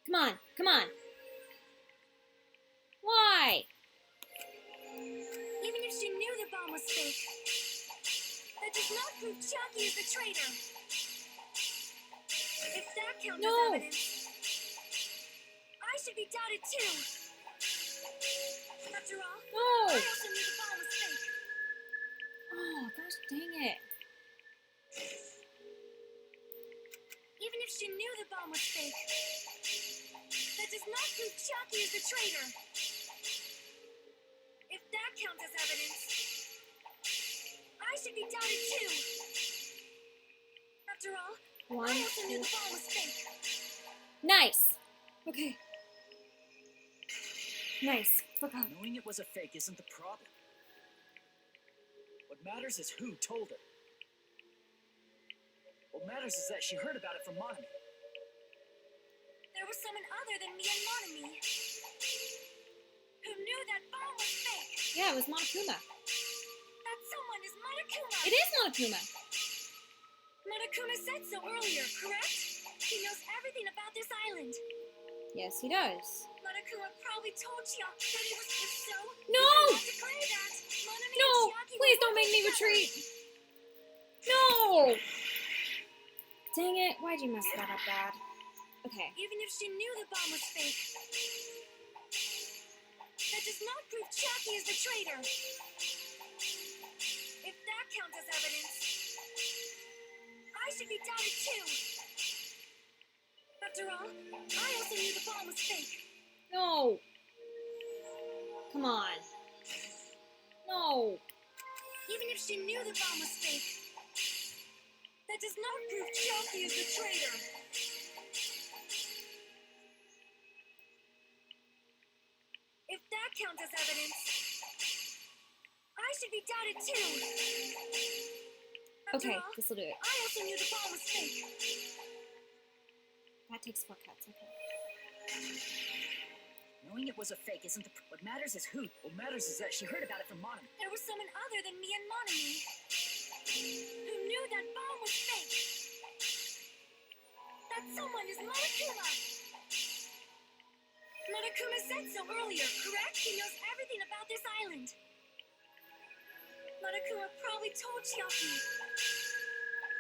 [SPEAKER 3] Come on. Come on. Why?
[SPEAKER 6] Even if she knew the bomb was fake, that does not prove Chiaki is the traitor. If that counts
[SPEAKER 3] No.
[SPEAKER 6] as evidence, I should be doubted too. After all,
[SPEAKER 3] No!
[SPEAKER 6] I also knew the ball was fake.
[SPEAKER 3] Oh, gosh dang it.
[SPEAKER 6] Even if she knew the bomb was fake, that does not prove Chucky is the traitor. If that counts as evidence, I should be doubted too. After all,
[SPEAKER 3] One,
[SPEAKER 6] I also knew
[SPEAKER 3] two.
[SPEAKER 6] the bomb was fake.
[SPEAKER 3] Nice. Okay. Nice. Look out.
[SPEAKER 8] Knowing it was a fake isn't the problem. What matters is who told her. What matters is that she heard about it from Monami.
[SPEAKER 6] There was someone other than me and Monami who knew that bomb was fake.
[SPEAKER 3] Yeah, it was Monokuma.
[SPEAKER 6] That someone is Monokuma.
[SPEAKER 3] It is Monokuma.
[SPEAKER 6] Monokuma said so earlier, correct? He knows everything about this island.
[SPEAKER 3] Yes, he does.
[SPEAKER 6] Monokuma probably told Chiaki that he was if so.
[SPEAKER 3] No!
[SPEAKER 6] he would declare that. Monami
[SPEAKER 3] No!
[SPEAKER 6] and Chiaki
[SPEAKER 3] Please
[SPEAKER 6] were
[SPEAKER 3] don't make me
[SPEAKER 6] working
[SPEAKER 3] retreat.
[SPEAKER 6] together.
[SPEAKER 3] No! Dang it. Why'd you mess that up bad? Okay.
[SPEAKER 6] Even if she knew the bomb was fake, that does not prove Chiaki is the traitor. If that counts as evidence, I should be doubted too. After all, I also knew the bomb was fake.
[SPEAKER 3] No! Come on. No!
[SPEAKER 6] Even if she knew the bomb was fake, that does not prove Chiaki is the traitor. If that counts as evidence, I should be doubted too. After
[SPEAKER 3] Okay,
[SPEAKER 6] all,
[SPEAKER 3] this'll do it.
[SPEAKER 6] I also knew the bomb was fake.
[SPEAKER 3] That takes 4 cuts, okay.
[SPEAKER 8] Knowing it was a fake isn't the what matters is who. What matters is that she heard about it from Monami.
[SPEAKER 6] There was someone other than me and Monami who knew that bomb was fake. That someone is Monokuma. Monokuma said so earlier, correct? He knows everything about this island. Monokuma probably told Chiaki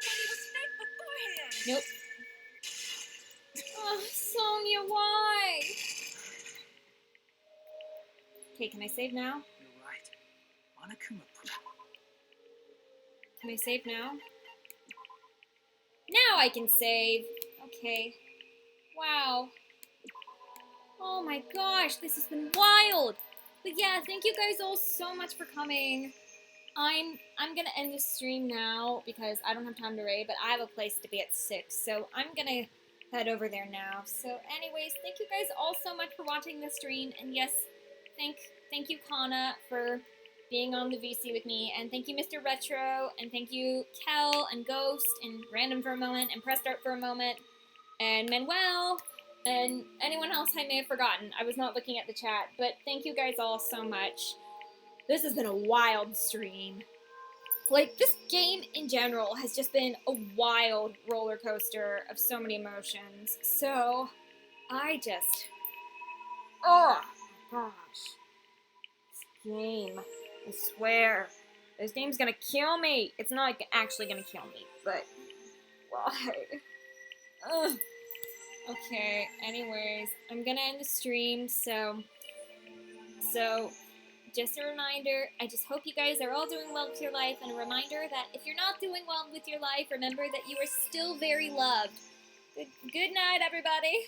[SPEAKER 6] that he was fake beforehand.
[SPEAKER 3] Nope. Oh, Sonya, why? Okay, can I save now?
[SPEAKER 8] You're right. Monokuma.
[SPEAKER 3] Can I save now? Now I can save. Okay. Wow. Oh my gosh, this has been wild. But yeah, thank you guys all so much for coming. I'm gonna end the stream now because I don't have time to raid, but I have a place to be at 6, so I'm gonna head over there now. So anyways, thank you guys all so much for watching the stream, and yes, thank you Kana for being on the VC with me, and thank you Mr. Retro, and thank you Kel and Ghost and Random for a moment, and Press Start for a moment, and Manuel, and anyone else I may have forgotten. I was not looking at the chat, but thank you guys all so much. This has been a wild stream. Like, this game in general has just been a wild roller coaster of so many emotions. So, oh my gosh. This game, I swear, this game's gonna kill me. It's not actually gonna kill me, but why? Ugh. Okay, anyways, I'm gonna end the stream, so just a reminder, I just hope you guys are all doing well with your life, and a reminder that if you're not doing well with your life, remember that you are still very loved. Good night, everybody.